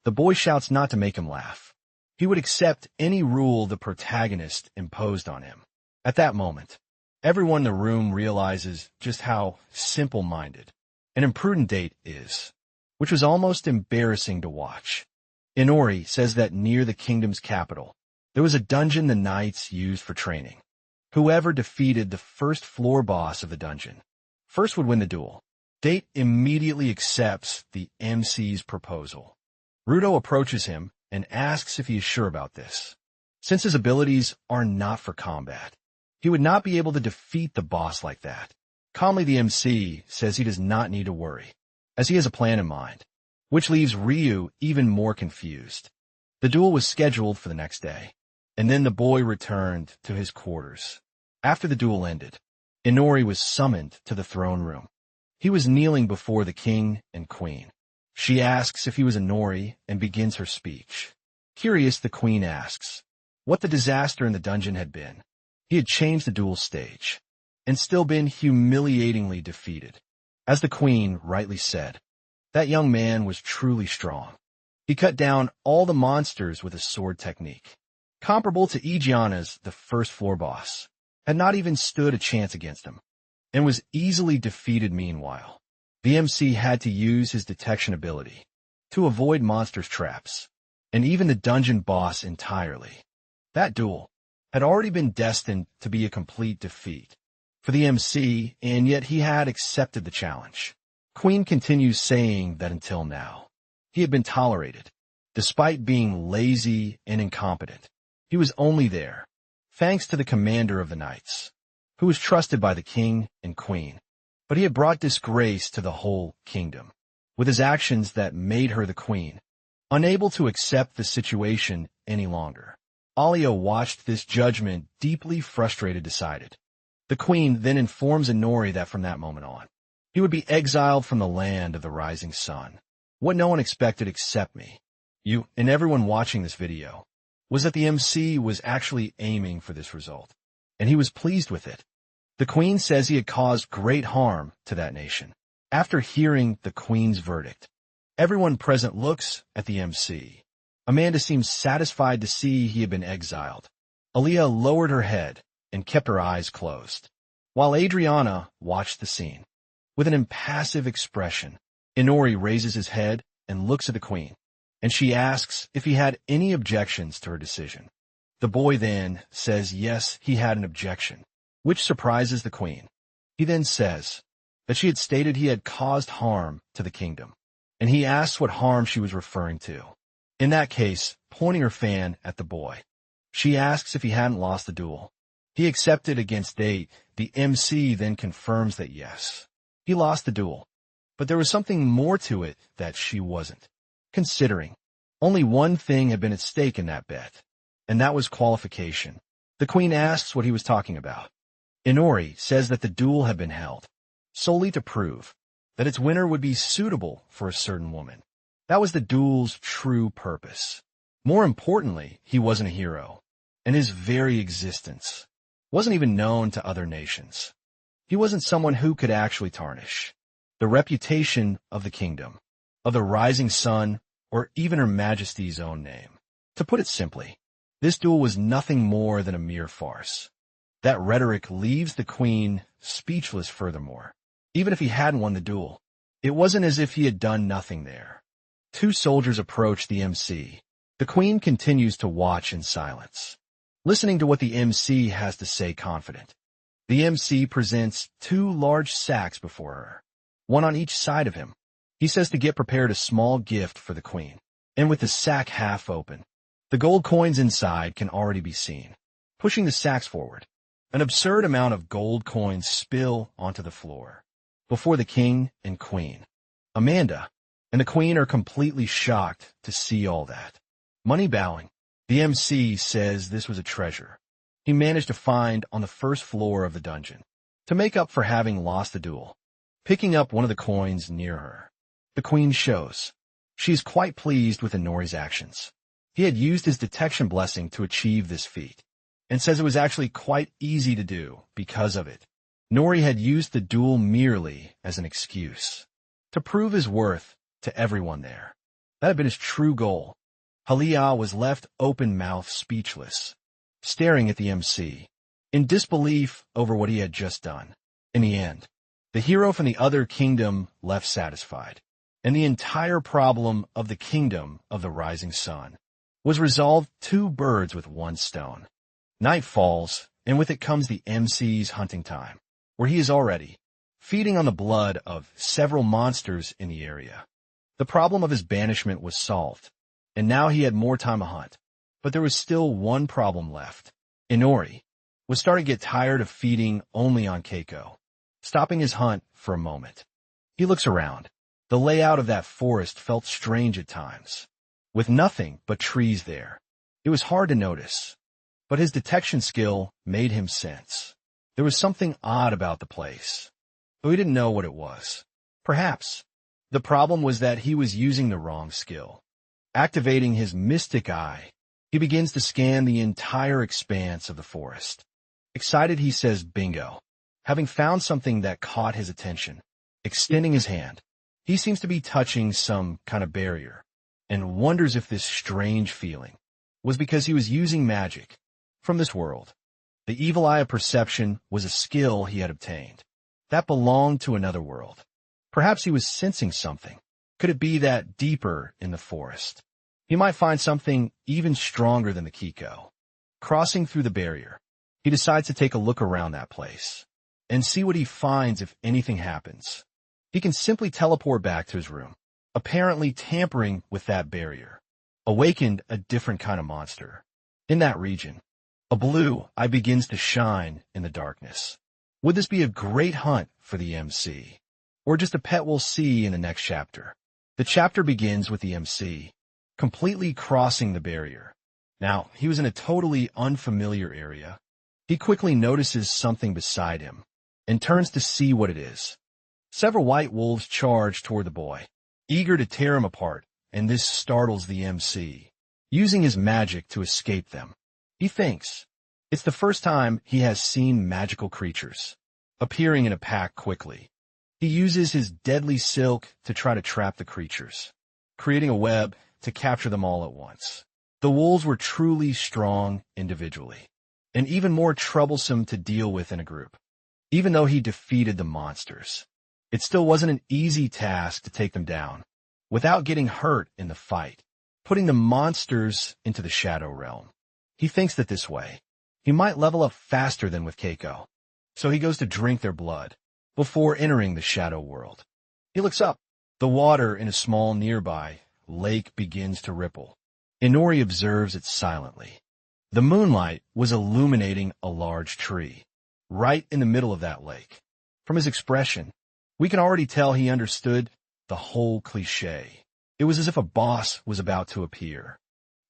The boy shouts not to make him laugh. He would accept any rule the protagonist imposed on him. At that moment, everyone in the room realizes just how simple-minded and imprudent Date is, which was almost embarrassing to watch. Inori says that near the kingdom's capital, there was a dungeon the knights used for training. Whoever defeated the first floor boss of the dungeon first would win the duel. Date immediately accepts the MC's proposal. Ruto approaches him and asks if he is sure about this. Since his abilities are not for combat, he would not be able to defeat the boss like that. Calmly, the MC says he does not need to worry, as he has a plan in mind, which leaves Ryu even more confused. The duel was scheduled for the next day, and then the boy returned to his quarters. After the duel ended, Inori was summoned to the throne room. He was kneeling before the king and queen. She asks if he was Inori and begins her speech. Curious, the queen asks what the disaster in the dungeon had been. He had changed the duel stage and still been humiliatingly defeated. As the queen rightly said, that young man was truly strong. He cut down all the monsters with a sword technique, comparable to Igiana's, the first floor boss, had not even stood a chance against him, and was easily defeated. Meanwhile, the MC had to use his detection ability to avoid monsters' traps, and even the dungeon boss entirely. That duel had already been destined to be a complete defeat for the MC, and yet he had accepted the challenge. Queen continues saying that until now, he had been tolerated, despite being lazy and incompetent. He was only there thanks to the commander of the knights, who was trusted by the king and queen. But he had brought disgrace to the whole kingdom, with his actions that made her the queen, unable to accept the situation any longer. Alia watched this judgment, deeply frustrated, decided. The queen then informs Inori that from that moment on, he would be exiled from the land of the rising sun. What no one expected except me, you, and everyone watching this video, was that the MC was actually aiming for this result, and he was pleased with it. The queen says he had caused great harm to that nation. After hearing the queen's verdict, everyone present looks at the MC. Amanda seems satisfied to see he had been exiled. Aaliyah lowered her head and kept her eyes closed, while Adriana watched the scene. With an impassive expression, Inori raises his head and looks at the queen, and she asks if he had any objections to her decision. The boy then says yes, he had an objection, which surprises the queen. He then says that she had stated he had caused harm to the kingdom, and he asks what harm she was referring to. In that case, pointing her fan at the boy, she asks if he hadn't lost the duel. He accepted against date. The MC then confirms that yes, he lost the duel, but there was something more to it that she wasn't considering. Only one thing had been at stake in that bet, and that was qualification. The queen asks what he was talking about. Inori says that the duel had been held solely to prove that its winner would be suitable for a certain woman. That was the duel's true purpose. More importantly, he wasn't a hero, and his very existence wasn't even known to other nations. He wasn't someone who could actually tarnish the reputation of the kingdom, of the rising sun, or even Her Majesty's own name. To put it simply, this duel was nothing more than a mere farce. That rhetoric leaves the queen speechless furthermore. Even if he hadn't won the duel, it wasn't as if he had done nothing there. Two soldiers approach the MC. The queen continues to watch in silence, listening to what the MC has to say confident. The MC presents two large sacks before her, one on each side of him. He says to get prepared a small gift for the queen, and with the sack half open, the gold coins inside can already be seen. Pushing the sacks forward, an absurd amount of gold coins spill onto the floor before the king and queen. Amanda and the queen are completely shocked to see all that. Money bowing, the MC says this was a treasure he managed to find on the first floor of the dungeon to make up for having lost the duel. Picking up one of the coins near her, the queen shows she is quite pleased with Inori's actions. He had used his detection blessing to achieve this feat, and says it was actually quite easy to do because of it. Nori had used the duel merely as an excuse to prove his worth to everyone there. That had been his true goal. Halia was left open-mouthed, speechless, staring at the MC, in disbelief over what he had just done. In the end, the hero from the other kingdom left satisfied, and the entire problem of the kingdom of the rising sun was resolved. Two birds with one stone. Night falls, and with it comes the MC's hunting time, where he is already feeding on the blood of several monsters in the area. The problem of his banishment was solved, and now he had more time to hunt. But there was still one problem left. Inori was starting to get tired of feeding only on Keiko. Stopping his hunt for a moment, he looks around. The layout of that forest felt strange at times, with nothing but trees there. It was hard to notice, but his detection skill made him sense there was something odd about the place, though he didn't know what it was. Perhaps the problem was that he was using the wrong skill. Activating his mystic eye, he begins to scan the entire expanse of the forest. Excited, he says bingo, having found something that caught his attention. Extending his hand, he seems to be touching some kind of barrier, and wonders if this strange feeling was because he was using magic from this world. The evil eye of perception was a skill he had obtained that belonged to another world. Perhaps he was sensing something. Could it be that deeper in the forest, he might find something even stronger than the Kiko? Crossing through the barrier, he decides to take a look around that place and see what he finds if anything happens. He can simply teleport back to his room, apparently tampering with that barrier. Awakened a different kind of monster. In that region, a blue eye begins to shine in the darkness. Would this be a great hunt for the MC, or just a pet we'll see in the next chapter? The chapter begins with the MC completely crossing the barrier. Now, he was in a totally unfamiliar area. He quickly notices something beside him and turns to see what it is. Several white wolves charge toward the boy, eager to tear him apart, and this startles the MC, using his magic to escape them. He thinks it's the first time he has seen magical creatures appearing in a pack quickly. He uses his deadly silk to try to trap the creatures, creating a web to capture them all at once. The wolves were truly strong individually, and even more troublesome to deal with in a group. Even though he defeated the monsters, it still wasn't an easy task to take them down without getting hurt in the fight, putting the monsters into the Shadow Realm. He thinks that this way, he might level up faster than with Keiko, so he goes to drink their blood before entering the Shadow World. He looks up. The water in a small nearby lake begins to ripple. Inori observes it silently. The moonlight was illuminating a large tree, right in the middle of that lake. From his expression, we can already tell he understood the whole cliché. It was as if a boss was about to appear.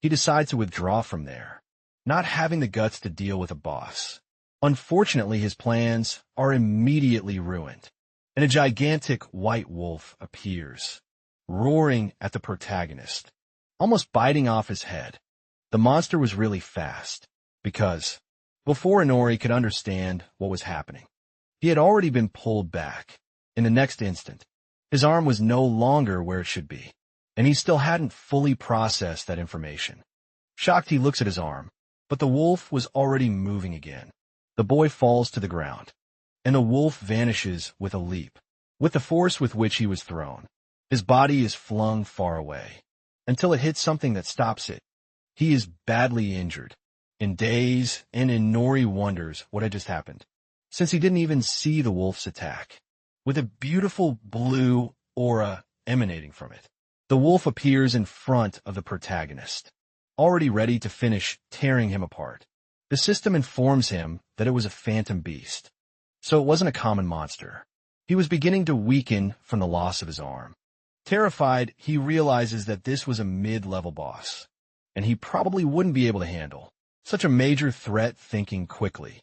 He decides to withdraw from there, not having the guts to deal with a boss. Unfortunately, his plans are immediately ruined, and a gigantic white wolf appears, roaring at the protagonist, almost biting off his head. The monster was really fast, because before Inori could understand what was happening, he had already been pulled back. In the next instant, his arm was no longer where it should be, and he still hadn't fully processed that information. Shocked, he looks at his arm, but the wolf was already moving again. The boy falls to the ground, and the wolf vanishes with a leap. With the force with which he was thrown, his body is flung far away, until it hits something that stops it. He is badly injured, in daze, and Inori wonders what had just happened, since he didn't even see the wolf's attack. With a beautiful blue aura emanating from it, the wolf appears in front of the protagonist, already ready to finish tearing him apart. The system informs him that it was a phantom beast, so it wasn't a common monster. He was beginning to weaken from the loss of his arm. Terrified, he realizes that this was a mid-level boss, and he probably wouldn't be able to handle such a major threat. Thinking quickly,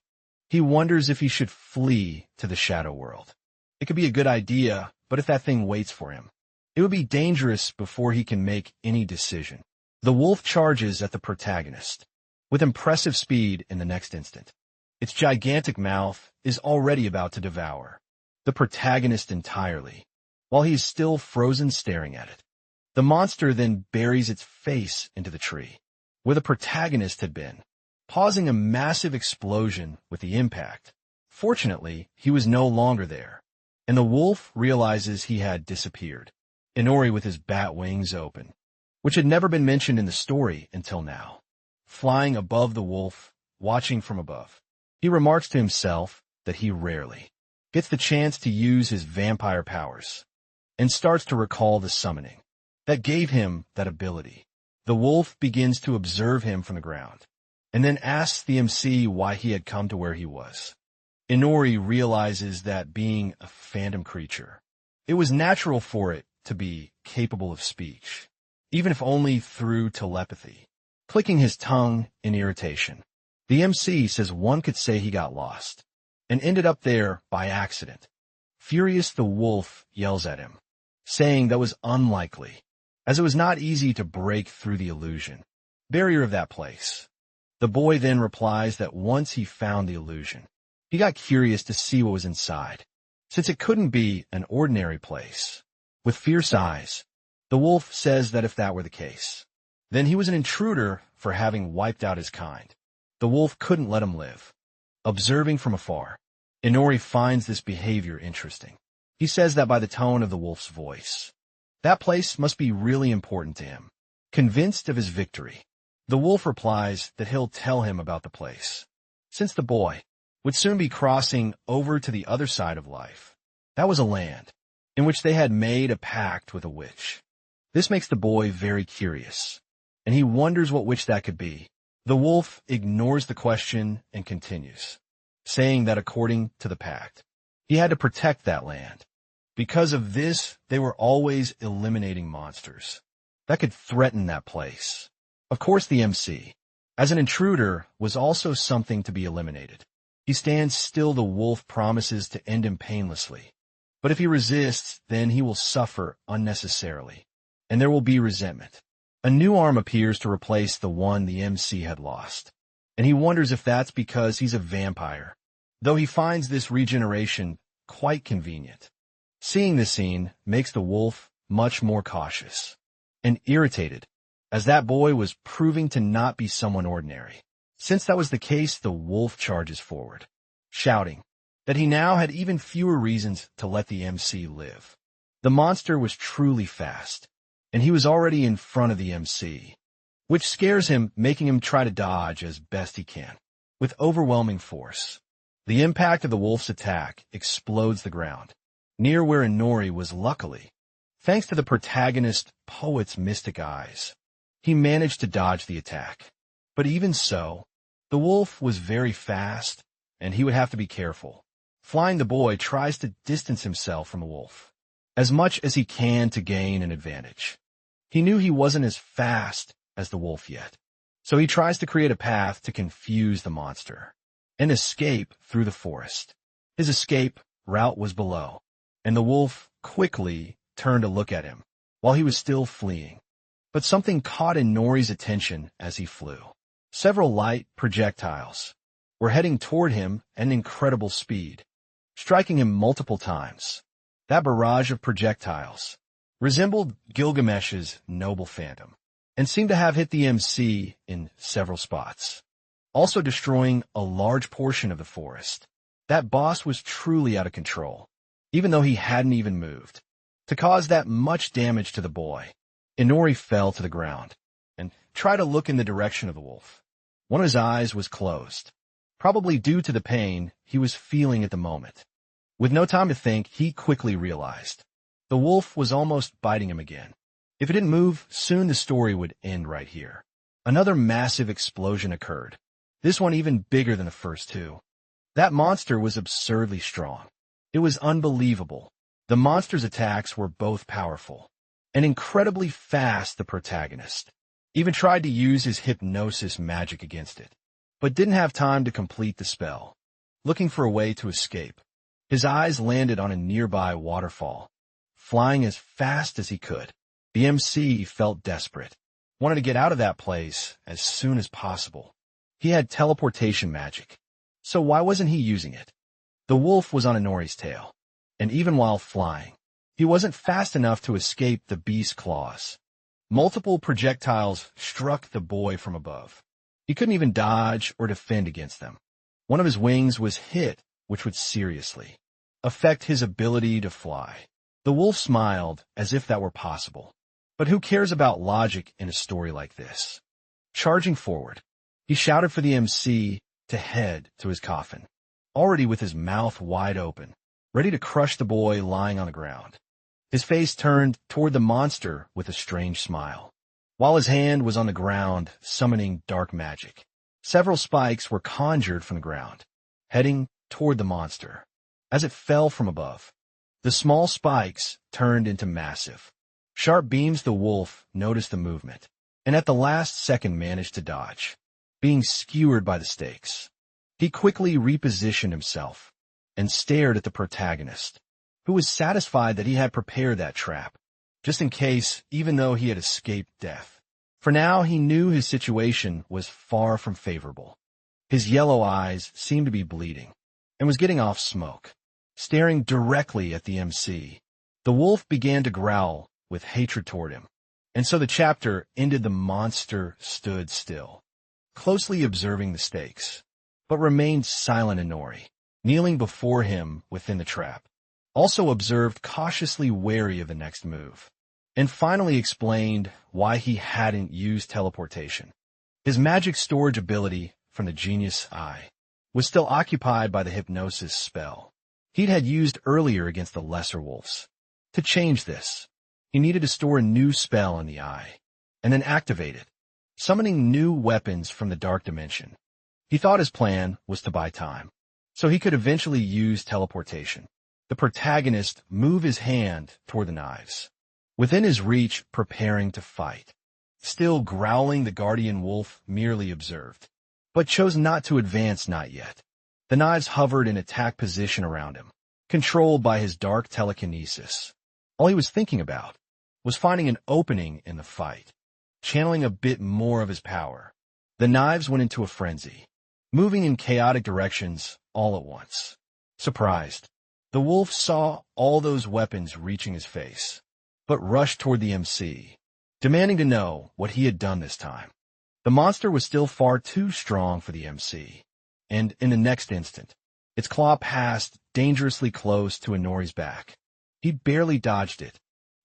he wonders if he should flee to the Shadow World. It could be a good idea, but if that thing waits for him, it would be dangerous before he can make any decision. The wolf charges at the protagonist with impressive speed in the next instant. Its gigantic mouth is already about to devour the protagonist entirely, while he is still frozen staring at it. The monster then buries its face into the tree, where the protagonist had been, causing a massive explosion with the impact. Fortunately, he was no longer there, and the wolf realizes he had disappeared. Inori with his bat wings open, which had never been mentioned in the story until now, flying above the wolf, watching from above. He remarks to himself that he rarely gets the chance to use his vampire powers, and starts to recall the summoning that gave him that ability. The wolf begins to observe him from the ground, and then asks the MC why he had come to where he was. Inori realizes that being a phantom creature, it was natural for it to be capable of speech, even if only through telepathy. Clicking his tongue in irritation, the MC says one could say he got lost and ended up there by accident. Furious, the wolf yells at him, saying that was unlikely, as it was not easy to break through the illusion barrier of that place. The boy then replies that once he found the illusion, he got curious to see what was inside, since it couldn't be an ordinary place. With fierce eyes, the wolf says that if that were the case, then he was an intruder for having wiped out his kind. The wolf couldn't let him live. Observing from afar, Inori finds this behavior interesting. He says that by the tone of the wolf's voice, that place must be really important to him. Convinced of his victory, the wolf replies that he'll tell him about the place, since the boy would soon be crossing over to the other side of life. That was a land in which they had made a pact with a witch. This makes the boy very curious, and he wonders what witch that could be. The wolf ignores the question and continues, saying that according to the pact, he had to protect that land. Because of this, they were always eliminating monsters that could threaten that place. Of course, the MC, as an intruder, was also something to be eliminated. He stands still. The wolf promises to end him painlessly, but if he resists, then he will suffer unnecessarily, and there will be resentment. A new arm appears to replace the one the MC had lost, and he wonders if that's because he's a vampire, though he finds this regeneration quite convenient. Seeing this scene makes the wolf much more cautious and irritated, as that boy was proving to not be someone ordinary. Since that was the case, the wolf charges forward, shouting that he now had even fewer reasons to let the MC live. The monster was truly fast, and he was already in front of the MC, which scares him, making him try to dodge as best he can. With overwhelming force, the impact of the wolf's attack explodes the ground, near where Inori was. Luckily, thanks to the protagonist poet's mystic eyes, he managed to dodge the attack. But even so, the wolf was very fast, and he would have to be careful. Flying the boy tries to distance himself from the wolf as much as he can to gain an advantage. He knew he wasn't as fast as the wolf yet, so he tries to create a path to confuse the monster and escape through the forest. His escape route was below, and the wolf quickly turned to look at him while he was still fleeing. But something caught Inori's attention as he flew. Several light projectiles were heading toward him at an incredible speed, striking him multiple times. That barrage of projectiles resembled Gilgamesh's noble phantom and seemed to have hit the MC in several spots, also destroying a large portion of the forest. That boss was truly out of control, even though he hadn't even moved. To cause that much damage to the boy, Inori fell to the ground and tried to look in the direction of the wolf. One of his eyes was closed, probably due to the pain he was feeling at the moment. With no time to think, he quickly realized the wolf was almost biting him again. If it didn't move, soon the story would end right here. Another massive explosion occurred, this one even bigger than the first two. That monster was absurdly strong. It was unbelievable. The monster's attacks were both powerful and incredibly fast. The protagonist even tried to use his hypnosis magic against it, but didn't have time to complete the spell. Looking for a way to escape, his eyes landed on a nearby waterfall. Flying as fast as he could, the MC felt desperate, wanted to get out of that place as soon as possible. He had teleportation magic, so why wasn't he using it? The wolf was on Inori's tail, and even while flying, he wasn't fast enough to escape the beast's claws. Multiple projectiles struck the boy from above. He couldn't even dodge or defend against them. One of his wings was hit, which would seriously affect his ability to fly. The wolf smiled as if that were possible. But who cares about logic in a story like this? Charging forward, he shouted for the MC to head to his coffin, already with his mouth wide open, ready to crush the boy lying on the ground. His face turned toward the monster with a strange smile, while his hand was on the ground, summoning dark magic. Several spikes were conjured from the ground, heading toward the monster. As it fell from above, the small spikes turned into massive, sharp beams. The wolf noticed the movement, and at the last second managed to dodge, being skewered by the stakes. He quickly repositioned himself and stared at the protagonist, who was satisfied that he had prepared that trap, just in case, even though he had escaped death. For now, he knew his situation was far from favorable. His yellow eyes seemed to be bleeding and was getting off smoke. Staring directly at the MC, the wolf began to growl with hatred toward him. And so the chapter ended. The monster stood still, closely observing the stakes, but remained silent. Inori, kneeling before him within the trap, also observed, cautiously wary of the next move, and finally explained why he hadn't used teleportation. His magic storage ability from the genius eye was still occupied by the hypnosis spell he'd had used earlier against the lesser wolves. To change this, he needed to store a new spell in the eye, and then activate it, summoning new weapons from the dark dimension. He thought his plan was to buy time, so he could eventually use teleportation. The protagonist moved his hand toward the knives, within his reach, preparing to fight. Still growling, the guardian wolf merely observed, but chose not to advance. Not yet. The knives hovered in attack position around him, controlled by his dark telekinesis. All he was thinking about was finding an opening in the fight, channeling a bit more of his power. The knives went into a frenzy, moving in chaotic directions all at once. Surprised, the wolf saw all those weapons reaching his face, but rushed toward the MC, demanding to know what he had done this time. The monster was still far too strong for the MC, and in the next instant, its claw passed dangerously close to Inori's back. He barely dodged it.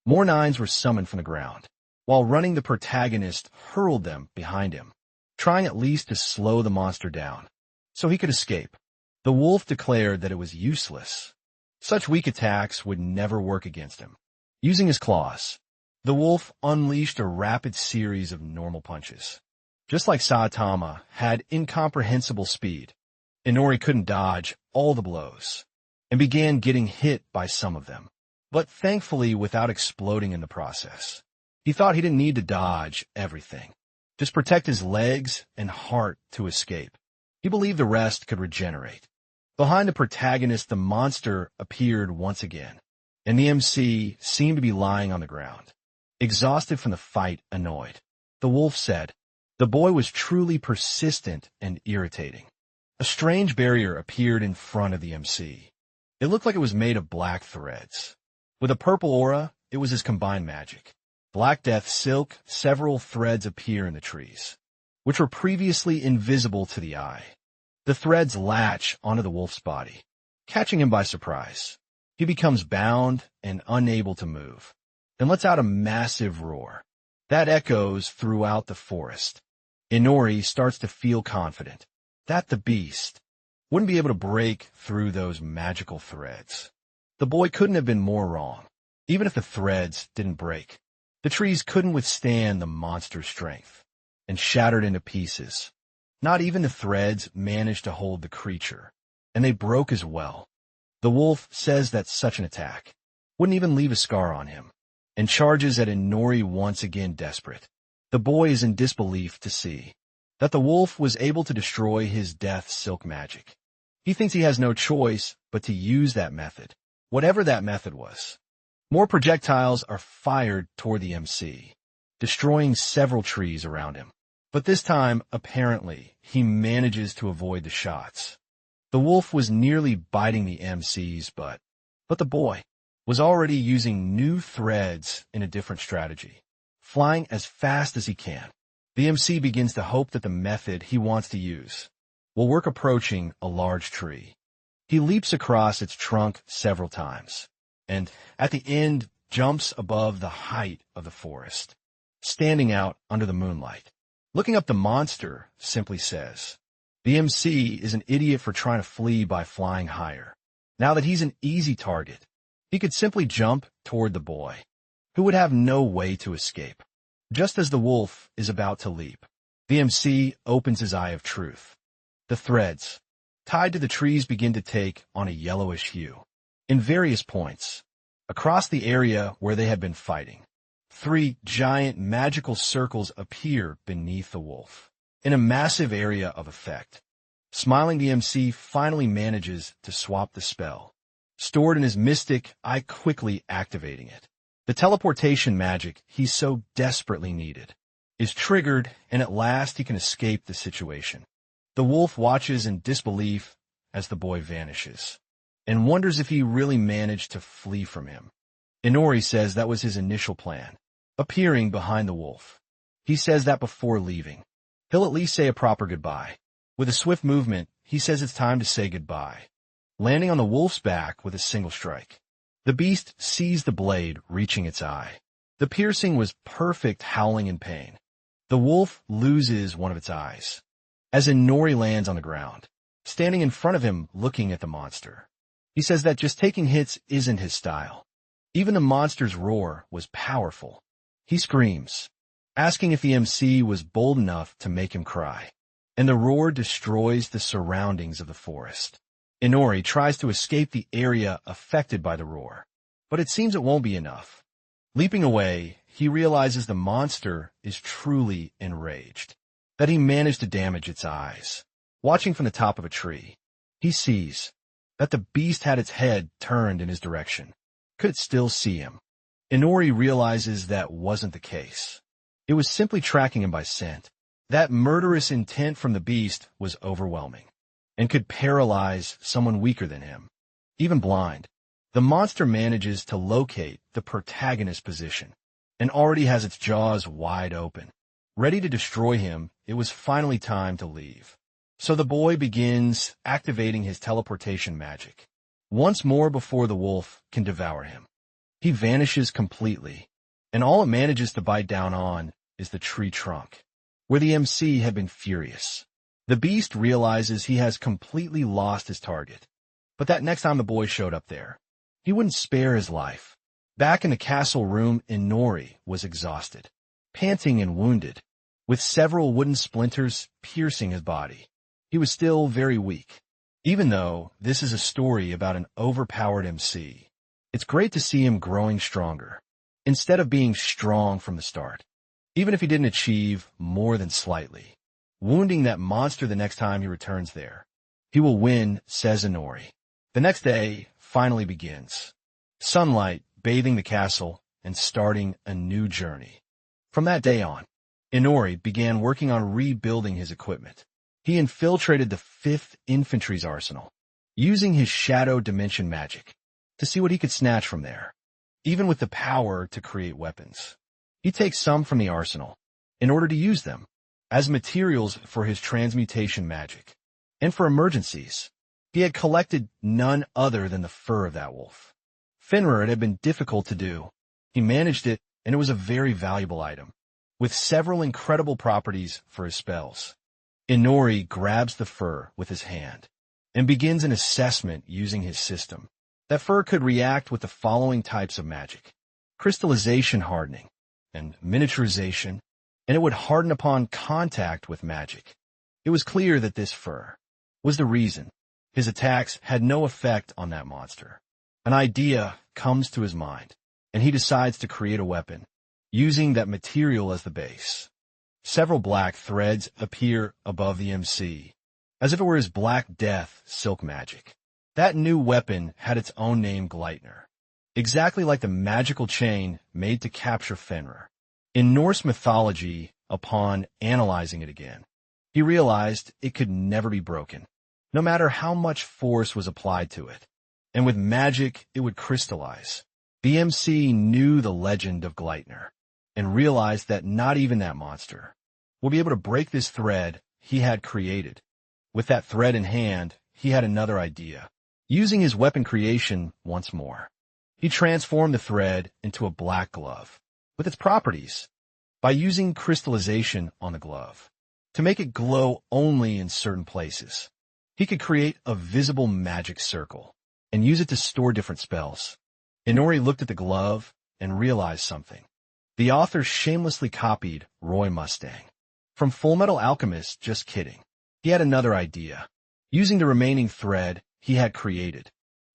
More nines were summoned from the ground. While running, the protagonist hurled them behind him, trying at least to slow the monster down, so he could escape. The wolf declared that it was useless. Such weak attacks would never work against him. Using his claws, the wolf unleashed a rapid series of normal punches. Just like Saitama had incomprehensible speed, Inori couldn't dodge all the blows, and began getting hit by some of them, but thankfully without exploding in the process. He thought he didn't need to dodge everything, just protect his legs and heart to escape. He believed the rest could regenerate. Behind the protagonist, the monster appeared once again, and the MC seemed to be lying on the ground, exhausted from the fight, annoyed. The wolf said, the boy was truly persistent and irritating. A strange barrier appeared in front of the MC. It looked like it was made of black threads. With a purple aura, it was his combined magic. Black Death Silk, several threads appear in the trees, which were previously invisible to the eye. The threads latch onto the wolf's body, catching him by surprise. He becomes bound and unable to move, and lets out a massive roar that echoes throughout the forest. Inori starts to feel confident that the beast wouldn't be able to break through those magical threads. The boy couldn't have been more wrong. Even if the threads didn't break, the trees couldn't withstand the monster's strength, and shattered into pieces. Not even the threads managed to hold the creature, and they broke as well. The wolf says that such an attack wouldn't even leave a scar on him, and charges at Inori once again desperate. The boy is in disbelief to see that the wolf was able to destroy his death silk magic. He thinks he has no choice but to use that method, whatever that method was. More projectiles are fired toward the MC, destroying several trees around him. But this time, apparently, he manages to avoid the shots. The wolf was nearly biting the MC's butt, but the boy was already using new threads in a different strategy, flying as fast as he can. The MC begins to hope that the method he wants to use will work approaching a large tree. He leaps across its trunk several times, and at the end jumps above the height of the forest, standing out under the moonlight. Looking up, the monster simply says, the MC is an idiot for trying to flee by flying higher. Now that he's an easy target, he could simply jump toward the boy, who would have no way to escape. Just as the wolf is about to leap, the MC opens his eye of truth. The threads tied to the trees begin to take on a yellowish hue. In various points, across the area where they had been fighting, 3 giant magical circles appear beneath the wolf, in a massive area of effect. Smiling, the MC finally manages to swap the spell, stored in his mystic eye, quickly activating it. The teleportation magic he so desperately needed is triggered, and at last he can escape the situation. The wolf watches in disbelief as the boy vanishes, and wonders if he really managed to flee from him. Inori says that was his initial plan, appearing behind the wolf. He says that before leaving, he'll at least say a proper goodbye. With a swift movement, he says it's time to say goodbye, landing on the wolf's back with a single strike. The beast sees the blade reaching its eye. The piercing was perfect, howling in pain. The wolf loses one of its eyes, as Inori lands on the ground, standing in front of him looking at the monster. He says that just taking hits isn't his style. Even the monster's roar was powerful. He screams, asking if the MC was bold enough to make him cry, and the roar destroys the surroundings of the forest. Inori tries to escape the area affected by the roar, but it seems it won't be enough. Leaping away, he realizes the monster is truly enraged, that he managed to damage its eyes. Watching from the top of a tree, he sees that the beast had its head turned in his direction. Could it still see him? Inori realizes that wasn't the case. It was simply tracking him by scent. That murderous intent from the beast was overwhelming, and could paralyze someone weaker than him, even blind. The monster manages to locate the protagonist's position, and already has its jaws wide open. Ready to destroy him, it was finally time to leave. So the boy begins activating his teleportation magic. Once more before the wolf can devour him. He vanishes completely, and all it manages to bite down on is the tree trunk, where the MC had been furious. The beast realizes he has completely lost his target. But that next time the boy showed up there, he wouldn't spare his life. Back in the castle room, Inori was exhausted, panting and wounded, with several wooden splinters piercing his body. He was still very weak. Even though this is a story about an overpowered MC, it's great to see him growing stronger, instead of being strong from the start. Even if he didn't achieve more than slightly, wounding that monster the next time he returns there, he will win, says Inori. The next day finally begins. Sunlight bathing the castle and starting a new journey. From that day on, Inori began working on rebuilding his equipment. He infiltrated the 5th Infantry's arsenal, using his shadow dimension magic to see what he could snatch from there. Even with the power to create weapons, he takes some from the arsenal in order to use them as materials for his transmutation magic. And for emergencies, he had collected none other than the fur of that wolf. Fenrir, it had been difficult to do. He managed it, and it was a very valuable item, with several incredible properties for his spells. Inori grabs the fur with his hand and begins an assessment using his system. That fur could react with the following types of magic: crystallization hardening and miniaturization, and it would harden upon contact with magic. It was clear that this fur was the reason his attacks had no effect on that monster. An idea comes to his mind, and he decides to create a weapon, using that material as the base. Several black threads appear above the MC, as if it were his Black Death silk magic. That new weapon had its own name, Gleitner, exactly like the magical chain made to capture Fenrir. In Norse mythology, upon analyzing it again, he realized it could never be broken, no matter how much force was applied to it. And with magic, it would crystallize. The MC knew the legend of Gleitner, and realized that not even that monster will be able to break this thread he had created. With that thread in hand, he had another idea. Using his weapon creation once more, he transformed the thread into a black glove with its properties by using crystallization on the glove to make it glow only in certain places. He could create a visible magic circle and use it to store different spells. Inori looked at the glove and realized something. The author shamelessly copied Roy Mustang from Fullmetal Alchemist. Just kidding. He had another idea. Using the remaining thread he had created,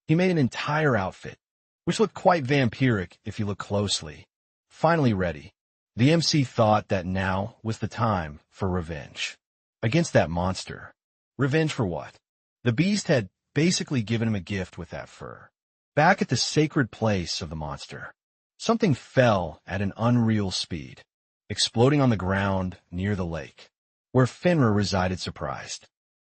he made an entire outfit, which looked quite vampiric if you look closely. Finally ready, the MC thought that now was the time for revenge against that monster. Revenge for what? The beast had basically given him a gift with that fur. Back at the sacred place of the monster, something fell at an unreal speed, exploding on the ground near the lake, where Fenrir resided surprised.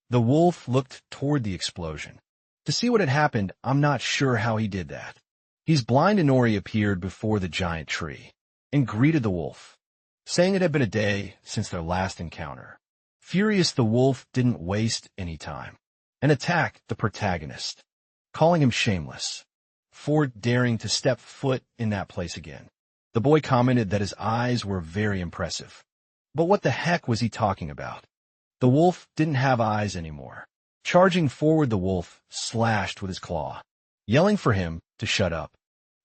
The wolf looked toward the explosion. To see what had happened, I'm not sure how he did that. His blind Inori appeared before the giant tree and greeted the wolf, saying it had been a day since their last encounter. Furious, the wolf didn't waste any time and attacked the protagonist, calling him shameless for daring to step foot in that place again. The boy commented that his eyes were very impressive. But what the heck was he talking about? The wolf didn't have eyes anymore. Charging forward, the wolf slashed with his claw, yelling for him to shut up,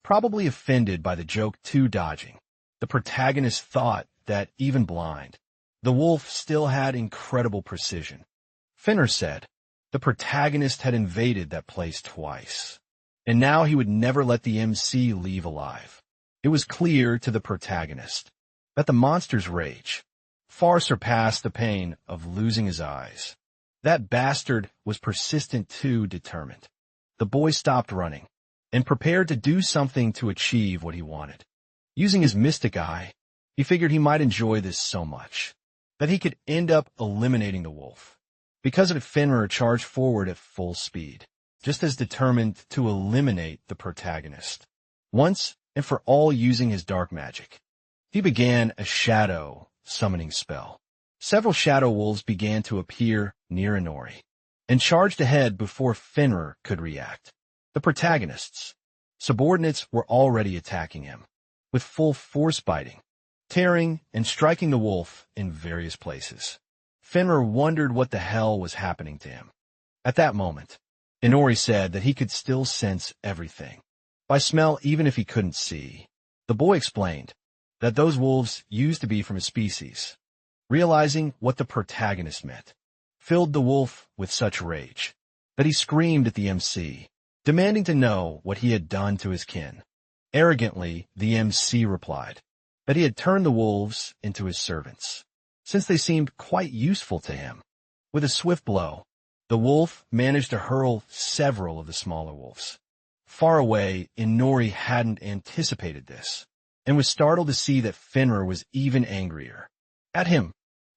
probably offended by the joke too dodging. The protagonist thought that even blind, the wolf still had incredible precision. Fenrir said the protagonist had invaded that place twice, and now he would never let the MC leave alive. It was clear to the protagonist that the monster's rage far surpassed the pain of losing his eyes. That bastard was persistent, too determined. The boy stopped running and prepared to do something to achieve what he wanted. Using his mystic eye, he figured he might enjoy this so much that he could end up eliminating the wolf. Because of it, Fenrir charged forward at full speed, just as determined to eliminate the protagonist, once and for all, using his dark magic. He began a shadow summoning spell. Several shadow wolves began to appear near Inori and charged ahead before Fenrir could react. The protagonists, subordinates, were already attacking him, with full force biting, tearing, and striking the wolf in various places. Fenrir wondered what the hell was happening to him. At that moment, Inori said that he could still sense everything, by smell even if he couldn't see. The boy explained that those wolves used to be from his species. Realizing what the protagonist meant filled the wolf with such rage that he screamed at the MC, demanding to know what he had done to his kin. Arrogantly, the MC replied that he had turned the wolves into his servants, since they seemed quite useful to him. With a swift blow, the wolf managed to hurl several of the smaller wolves. Far away, Inori hadn't anticipated this, and was startled to see that Fenrir was even angrier. At him,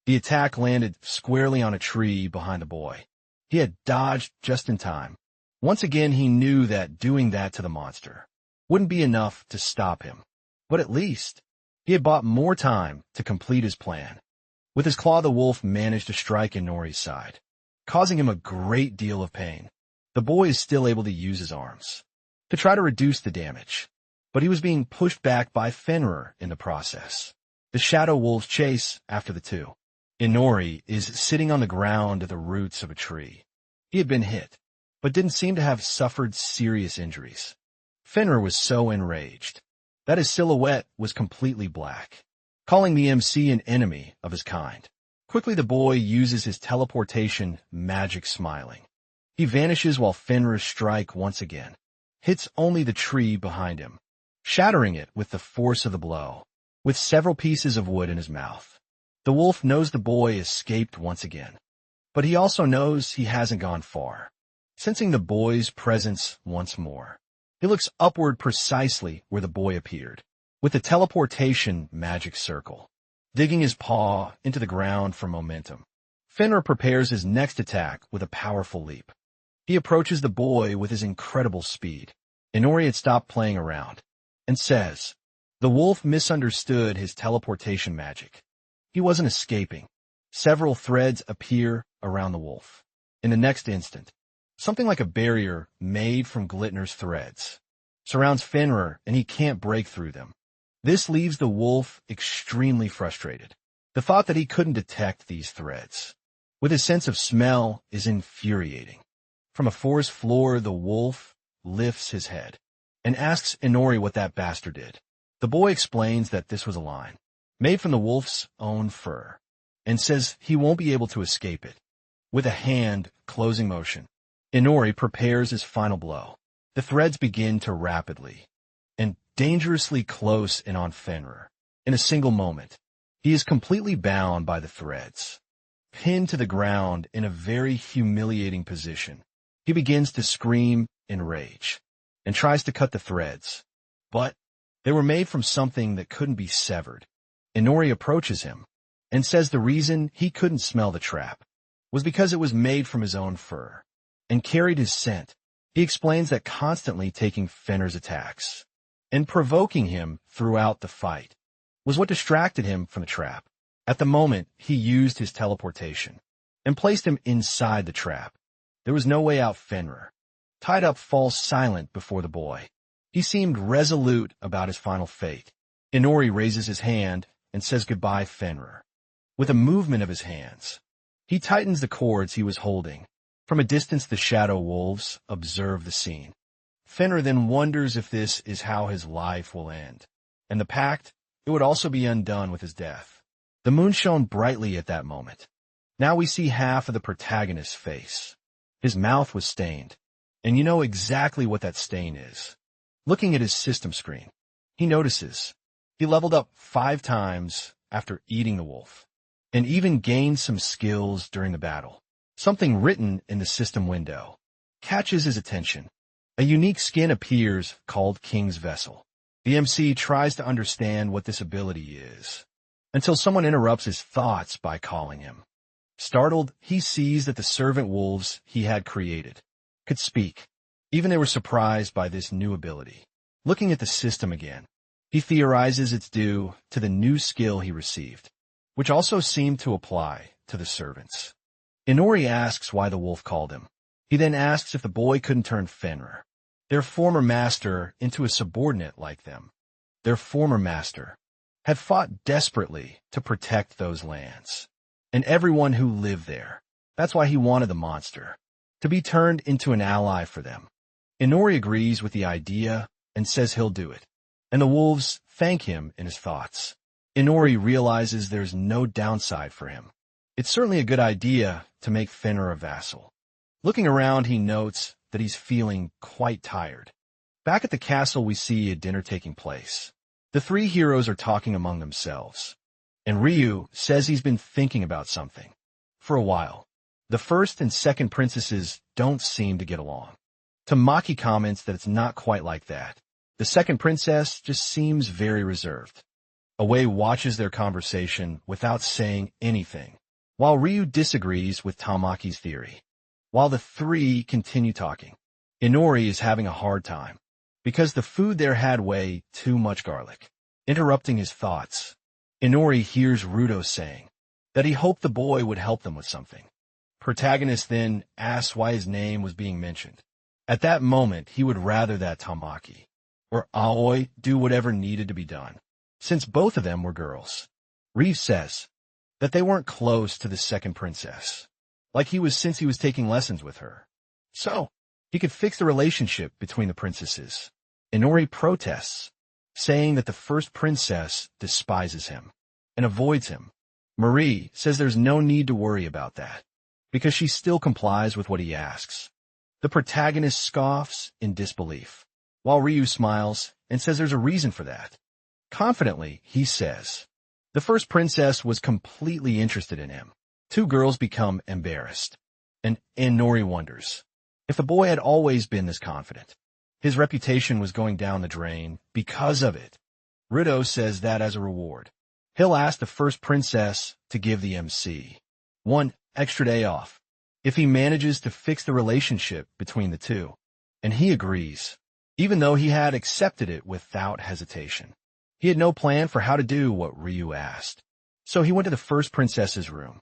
the attack landed squarely on a tree behind the boy. He had dodged just in time. Once again, he knew that doing that to the monster wouldn't be enough to stop him, but at least he had bought more time to complete his plan. With his claw, the wolf managed to strike Inori's side, causing him a great deal of pain. The boy is still able to use his arms to try to reduce the damage, but he was being pushed back by Fenrir in the process. The shadow wolves chase after the two. Inori is sitting on the ground at the roots of a tree. He had been hit, but didn't seem to have suffered serious injuries. Fenrir was so enraged that his silhouette was completely black, calling the MC an enemy of his kind. Quickly, the boy uses his teleportation magic, smiling. He vanishes while Fenrir's strike once again hits only the tree behind him, shattering it with the force of the blow. With several pieces of wood in his mouth, the wolf knows the boy escaped once again, but he also knows he hasn't gone far. Sensing the boy's presence once more, he looks upward precisely where the boy appeared, with the teleportation magic circle, digging his paw into the ground for momentum. Fenrir prepares his next attack with a powerful leap. He approaches the boy with his incredible speed. Inori had stopped playing around and says the wolf misunderstood his teleportation magic. He wasn't escaping. Several threads appear around the wolf. In the next instant, something like a barrier made from Glitner's threads surrounds Fenrir, and he can't break through them. This leaves the wolf extremely frustrated. The thought that he couldn't detect these threads with his sense of smell is infuriating. From a forest floor, the wolf lifts his head and asks Inori what that bastard did. The boy explains that this was a line made from the wolf's own fur and says he won't be able to escape it. With a hand closing motion, Inori prepares his final blow. The threads begin to rapidly and dangerously close in on Fenrir. In a single moment, he is completely bound by the threads, pinned to the ground in a very humiliating position. He begins to scream in rage and tries to cut the threads, but they were made from something that couldn't be severed. Inori approaches him and says the reason he couldn't smell the trap was because it was made from his own fur and carried his scent. He explains that constantly taking Fenrir's attacks and provoking him throughout the fight was what distracted him from the trap. At the moment, he used his teleportation and placed him inside the trap. There was no way out. Fenrir, tied up, falls silent before the boy. He seemed resolute about his final fate. Inori raises his hand and says goodbye. Fenrir, with a movement of his hands, he tightens the cords he was holding. From a distance, the shadow wolves observe the scene. Fenrir then wonders if this is how his life will end, and the pact, it would also be undone with his death. The moon shone brightly at that moment. Now we see half of the protagonist's face. His mouth was stained, and you know exactly what that stain is. Looking at his system screen, he notices he leveled up 5 times after eating the wolf, and even gained some skills during the battle. Something written in the system window catches his attention. A unique skin appears called King's Vessel. The MC tries to understand what this ability is, until someone interrupts his thoughts by calling him. Startled, he sees that the servant wolves he had created could speak. Even they were surprised by this new ability. Looking at the system again, he theorizes it's due to the new skill he received. which also seemed to apply to the servants. Inori asks why the wolf called him. He then asks if the boy couldn't turn Fenrir, their former master, into a subordinate like them. Their former master had fought desperately to protect those lands and everyone who lived there. That's why he wanted the monster to be turned into an ally for them. Inori agrees with the idea and says he'll do it, and the wolves thank him in his thoughts. Inori realizes there's no downside for him. It's certainly a good idea to make Fenrir a vassal. Looking around, he notes that he's feeling quite tired. Back at the castle, we see a dinner taking place. The three heroes are talking among themselves, and Ryu says he's been thinking about something for a while. The first and second princesses don't seem to get along. Tamaki comments that it's not quite like that. The second princess just seems very reserved. Away watches their conversation without saying anything, while Ryu disagrees with Tamaki's theory. While the three continue talking, Inori is having a hard time because the food there had way too much garlic. Interrupting his thoughts, Inori hears Rudo saying that he hoped the boy would help them with something. Protagonist then asks why his name was being mentioned. At that moment, he would rather that Tamaki or Aoi do whatever needed to be done, since both of them were girls. Reeve says that they weren't close to the second princess, like he was since he was taking lessons with her. So, he could fix the relationship between the princesses. Inori protests, saying that the first princess despises him and avoids him. Marie says there's no need to worry about that, because she still complies with what he asks. The protagonist scoffs in disbelief, while Ryu smiles and says there's a reason for that. Confidently, he says the first princess was completely interested in him. Two girls become embarrassed, and Inori wonders if the boy had always been this confident. His reputation was going down the drain because of it. Rudo says that as a reward, he'll ask the first princess to give the MC one extra day off if he manages to fix the relationship between the two, and he agrees, even though he had accepted it without hesitation. He had no plan for how to do what Ryu asked, so he went to the first princess's room.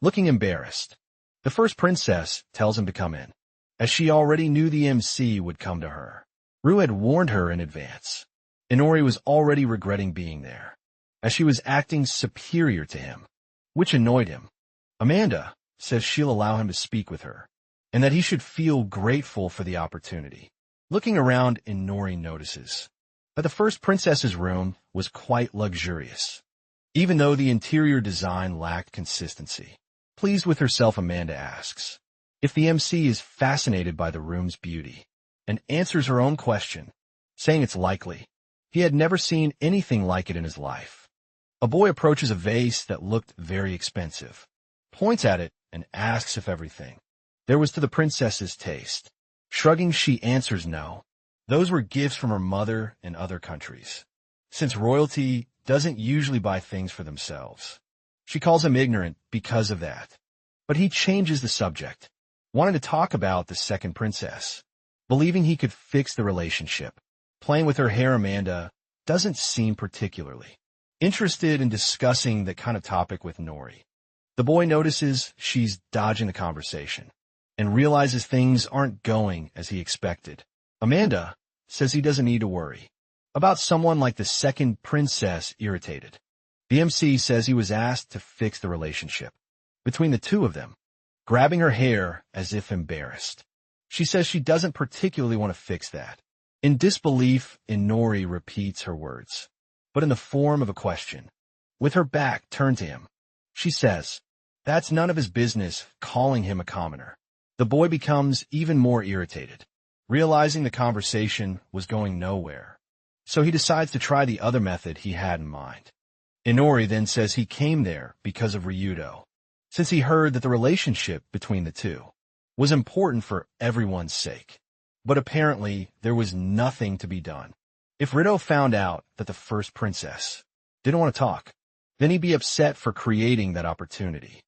Looking embarrassed, the first princess tells him to come in, as she already knew the MC would come to her. Ryu had warned her in advance. Inori was already regretting being there, as she was acting superior to him, which annoyed him. Amanda says she'll allow him to speak with her, and that he should feel grateful for the opportunity. Looking around, Inori notices that the first princess's room was quite luxurious, even though the interior design lacked consistency. Pleased with herself, Amanda asks if the MC is fascinated by the room's beauty, and answers her own question, saying it's likely. He had never seen anything like it in his life. A boy approaches a vase that looked very expensive, points at it, and asks if everything there was to the princess's taste. Shrugging, she answers no. Those were gifts from her mother in other countries, since royalty doesn't usually buy things for themselves. She calls him ignorant because of that. But he changes the subject, wanting to talk about the second princess, believing he could fix the relationship. Playing with her hair, Amanda doesn't seem particularly interested in discussing that kind of topic with Nori. The boy notices she's dodging the conversation and realizes things aren't going as he expected. Amanda says he doesn't need to worry about someone like the second princess. Irritated, the MC says he was asked to fix the relationship between the two of them, grabbing her hair as if embarrassed. She says she doesn't particularly want to fix that. In disbelief, Inori repeats her words, but in the form of a question. With her back turned to him, she says that's none of his business, calling him a commoner. The boy becomes even more irritated, realizing the conversation was going nowhere. So he decides to try the other method he had in mind. Inori then says he came there because of Ryudo, since he heard that the relationship between the two was important for everyone's sake. But apparently there was nothing to be done. If Ryudo found out that the first princess didn't want to talk, then he'd be upset for creating that opportunity.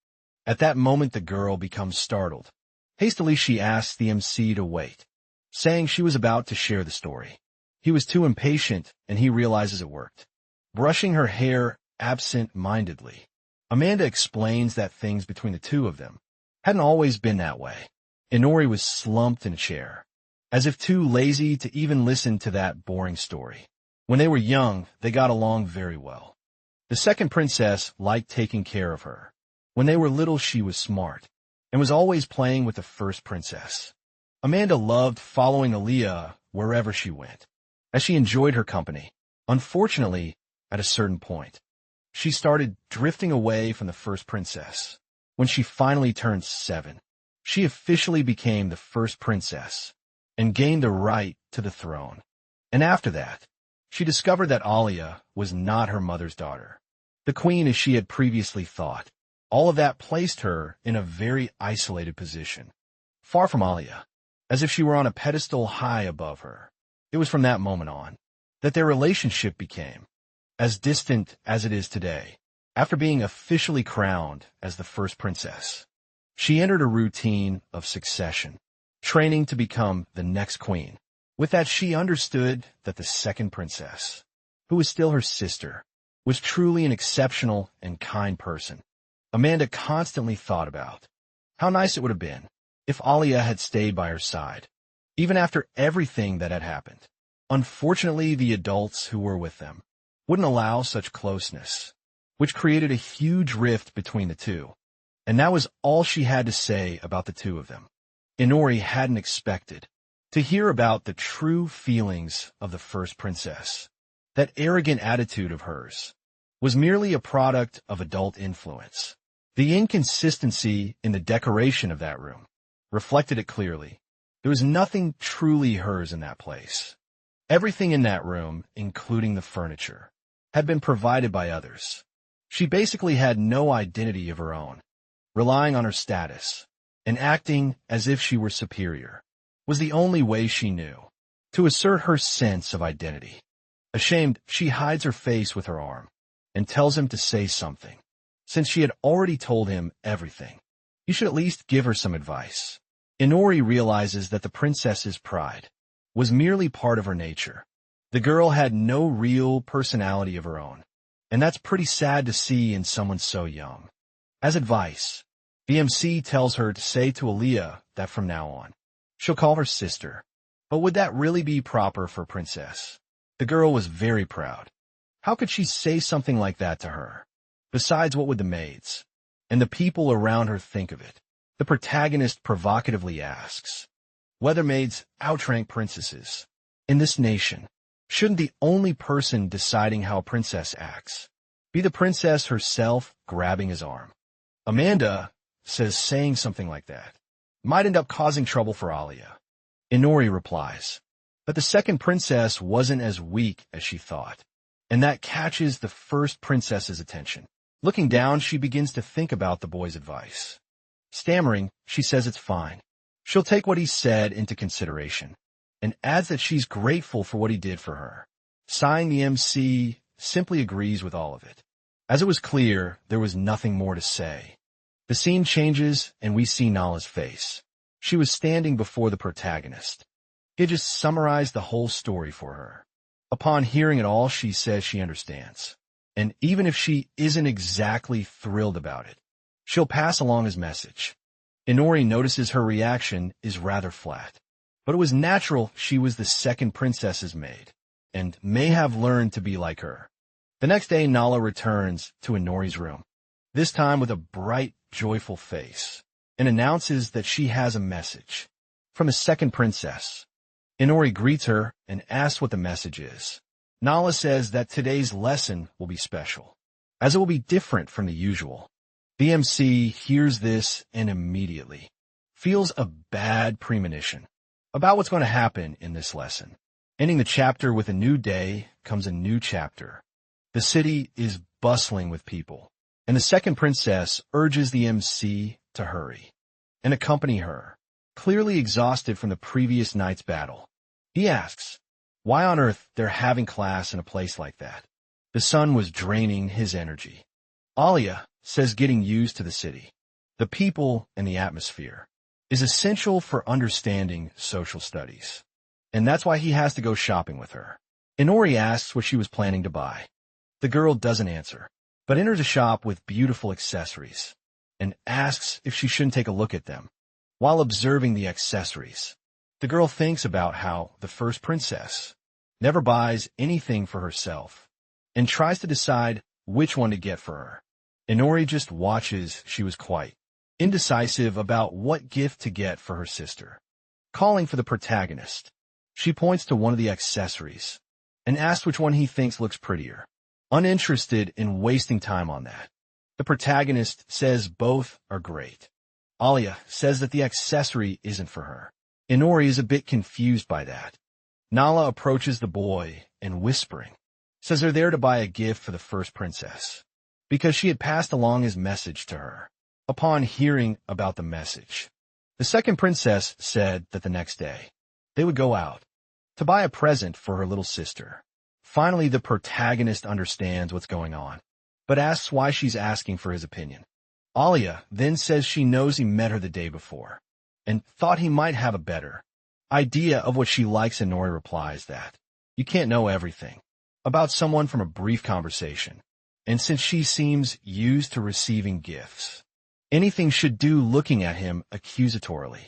At that moment, the girl becomes startled. Hastily, she asks the MC to wait, saying she was about to share the story. He was too impatient, and he realizes it worked. Brushing her hair absent-mindedly, Amanda explains that things between the two of them hadn't always been that way. Inori was slumped in a chair, as if too lazy to even listen to that boring story. When they were young, they got along very well. The second princess liked taking care of her. When they were little, she was smart, and was always playing with the first princess. Amanda loved following Aaliyah wherever she went, as she enjoyed her company. Unfortunately, at a certain point, she started drifting away from the first princess. When she finally turned 7, she officially became the first princess and gained the right to the throne. And after that, she discovered that Aaliyah was not her mother's daughter, the queen as she had previously thought. All of that placed her in a very isolated position, far from Aaliyah, as if she were on a pedestal high above her. It was from that moment on that their relationship became as distant as it is today. After being officially crowned as the first princess, she entered a routine of succession, training to become the next queen. With that, she understood that the second princess, who was still her sister, was truly an exceptional and kind person. Amanda constantly thought about how nice it would have been if Aaliyah had stayed by her side, even after everything that had happened. Unfortunately, the adults who were with them wouldn't allow such closeness, which created a huge rift between the two. And that was all she had to say about the two of them. Inori hadn't expected to hear about the true feelings of the first princess. That arrogant attitude of hers was merely a product of adult influence. The inconsistency in the decoration of that room reflected it clearly. There was nothing truly hers in that place. Everything in that room, including the furniture, had been provided by others. She basically had no identity of her own, relying on her status and acting as if she were superior was the only way she knew to assert her sense of identity. Ashamed, she hides her face with her arm and tells him to say something, since she had already told him everything. You should at least give her some advice. Inori realizes that the princess's pride was merely part of her nature. The girl had no real personality of her own, and that's pretty sad to see in someone so young. As advice, the MC tells her to say to Aaliyah that from now on, she'll call her sister. But would that really be proper for a princess? The girl was very proud. How could she say something like that to her? Besides, what would the maids and the people around her think of it? The protagonist provocatively asks whether maids outrank princesses. In this nation, shouldn't the only person deciding how a princess acts be the princess herself? Grabbing his arm, Amanda says saying something like that might end up causing trouble for Aaliyah. Inori replies that the second princess wasn't as weak as she thought, and that catches the first princess's attention. Looking down, she begins to think about the boy's advice. Stammering, she says it's fine. She'll take what he said into consideration, and adds that she's grateful for what he did for her. Sighing, the MC simply agrees with all of it. As it was clear, there was nothing more to say. The scene changes, and we see Nala's face. She was standing before the protagonist. He had just summarized the whole story for her. Upon hearing it all, she says she understands. And even if she isn't exactly thrilled about it, she'll pass along his message. Inori notices her reaction is rather flat. But it was natural. She was the second princess's maid, and may have learned to be like her. The next day, Nala returns to Inori's room, this time with a bright, joyful face, and announces that she has a message from the second princess. Inori greets her and asks what the message is. Nala says that today's lesson will be special, as it will be different from the usual. The MC hears this and immediately feels a bad premonition about what's going to happen in this lesson. Ending the chapter with a new day comes a new chapter. The city is bustling with people, and the second princess urges the MC to hurry and accompany her, clearly exhausted from the previous night's battle. He asks why on earth they're having class in a place like that. The sun was draining his energy. Aaliyah says getting used to the city, the people, and the atmosphere is essential for understanding social studies, and that's why he has to go shopping with her. Inori asks what she was planning to buy. The girl doesn't answer, but enters a shop with beautiful accessories and asks if she shouldn't take a look at them. While observing the accessories, the girl thinks about how the first princess never buys anything for herself and tries to decide which one to get for her. Inori just watches. She was quite indecisive about what gift to get for her sister. Calling for the protagonist, she points to one of the accessories and asks which one he thinks looks prettier. Uninterested in wasting time on that, the protagonist says both are great. Alia says that the accessory isn't for her. Inori is a bit confused by that. Nala approaches the boy and, whispering, says they're there to buy a gift for the first princess, because she had passed along his message to her. Upon hearing about the message, the second princess said that the next day they would go out to buy a present for her little sister. Finally, the protagonist understands what's going on, but asks why she's asking for his opinion. Alia then says she knows he met her the day before and thought he might have a better idea of what she likes, and Nori replies that you can't know everything about someone from a brief conversation, and since she seems used to receiving gifts, anything should do, looking at him accusatorily.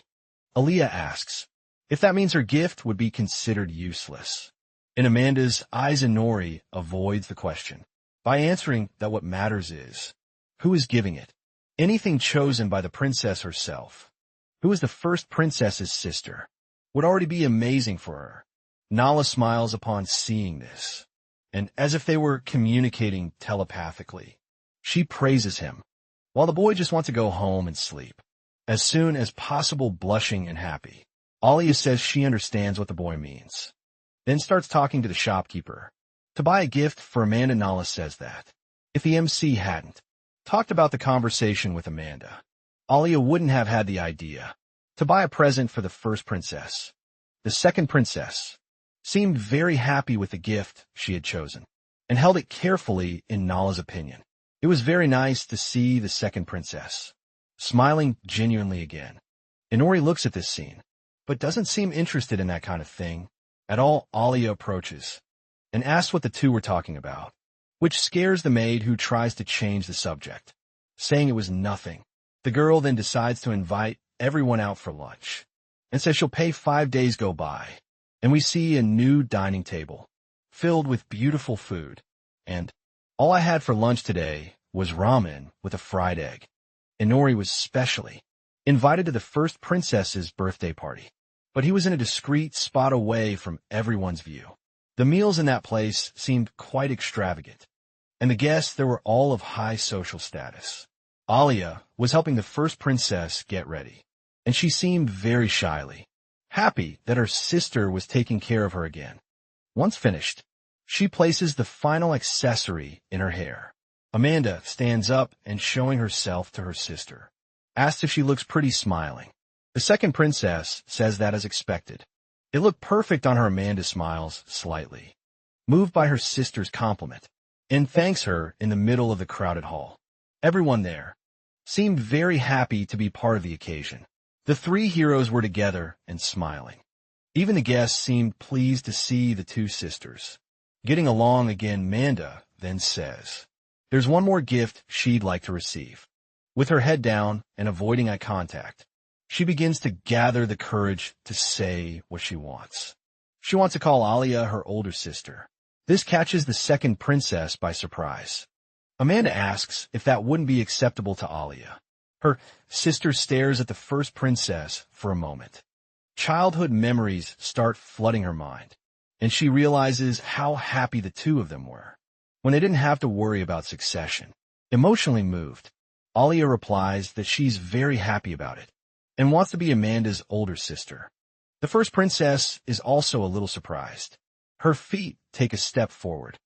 Alia asks if that means her gift would be considered useless. In Amanda's eyes, Inori avoids the question by answering that what matters is who is giving it. Anything chosen by the princess herself, who is the first princess's sister, would already be amazing for her. Nala smiles upon seeing this, and as if they were communicating telepathically, she praises him, while the boy just wants to go home and sleep. As soon as possible, blushing and happy, Alia says she understands what the boy means, then starts talking to the shopkeeper to buy a gift for Amanda. Nala says that if the MC hadn't talked about the conversation with Amanda, Alia wouldn't have had the idea to buy a present for the first princess. The second princess seemed very happy with the gift she had chosen and held it carefully. In Nala's opinion, it was very nice to see the second princess smiling genuinely again. Inori looks at this scene, but doesn't seem interested in that kind of thing at all. Alia approaches and asks what the two were talking about, which scares the maid, who tries to change the subject, saying it was nothing. The girl then decides to invite everyone out for lunch and says she'll pay. 5 days go by, and we see a new dining table filled with beautiful food, and all I had for lunch today was ramen with a fried egg. Inori was specially invited to the first princess's birthday party, but he was in a discreet spot away from everyone's view. The meals in that place seemed quite extravagant, and the guests there were all of high social status. Alia was helping the first princess get ready, and she seemed very shyly happy that her sister was taking care of her again. Once finished, she places the final accessory in her hair. Amanda stands up and, showing herself to her sister, asks if she looks pretty, smiling. The second princess says that as expected. It looked perfect on her. Amanda smiles slightly, moved by her sister's compliment, and thanks her in the middle of the crowded hall. Everyone there seemed very happy to be part of the occasion. The three heroes were together and smiling. Even the guests seemed pleased to see the two sisters getting along again. Manda then says there's one more gift she'd like to receive. With her head down and avoiding eye contact, she begins to gather the courage to say what she wants. She wants to call Alia her older sister. This catches the second princess by surprise. Amanda asks if that wouldn't be acceptable to Alia. Her sister stares at the first princess for a moment. Childhood memories start flooding her mind, and she realizes how happy the two of them were when they didn't have to worry about succession. Emotionally moved, Alia replies that she's very happy about it and wants to be Amanda's older sister. The first princess is also a little surprised. Her feet take a step forward,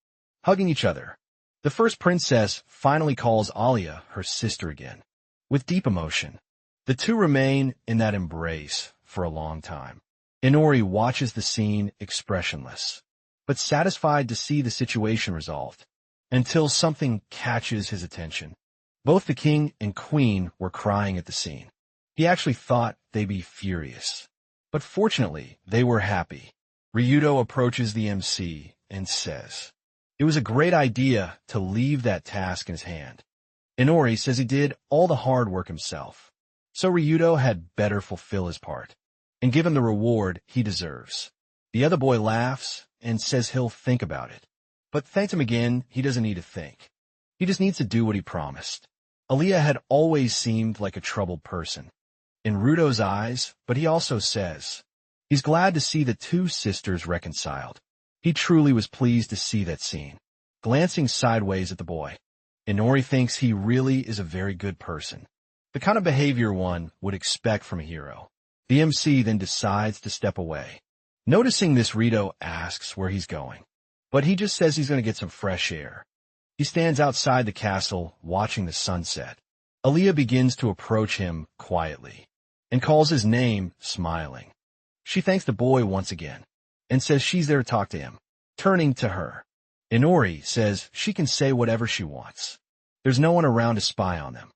hugging each other. The first princess finally calls Alia her sister again. With deep emotion, the two remain in that embrace for a long time. Inori watches the scene expressionless, but satisfied to see the situation resolved, until something catches his attention. Both the king and queen were crying at the scene. He actually thought they'd be furious, but fortunately they were happy. Ryudo approaches the MC and says, It was a great idea to leave that task in his hand. Inori says he did all the hard work himself, so Ryudo had better fulfill his part and give him the reward he deserves. The other boy laughs and says he'll think about it, but thanks him again, he doesn't need to think. He just needs to do what he promised. Aliyah had always seemed like a troubled person in Rudo's eyes, but he also says he's glad to see the two sisters reconciled. He truly was pleased to see that scene. Glancing sideways at the boy, Inori thinks he really is a very good person, the kind of behavior one would expect from a hero. The MC then decides to step away. Noticing this, Rito asks where he's going, but he just says he's going to get some fresh air. He stands outside the castle watching the sunset. Aliyah begins to approach him quietly and calls his name, smiling. She thanks the boy once again and says she's there to talk to him. Turning to her, Inori says she can say whatever she wants. There's no one around to spy on them.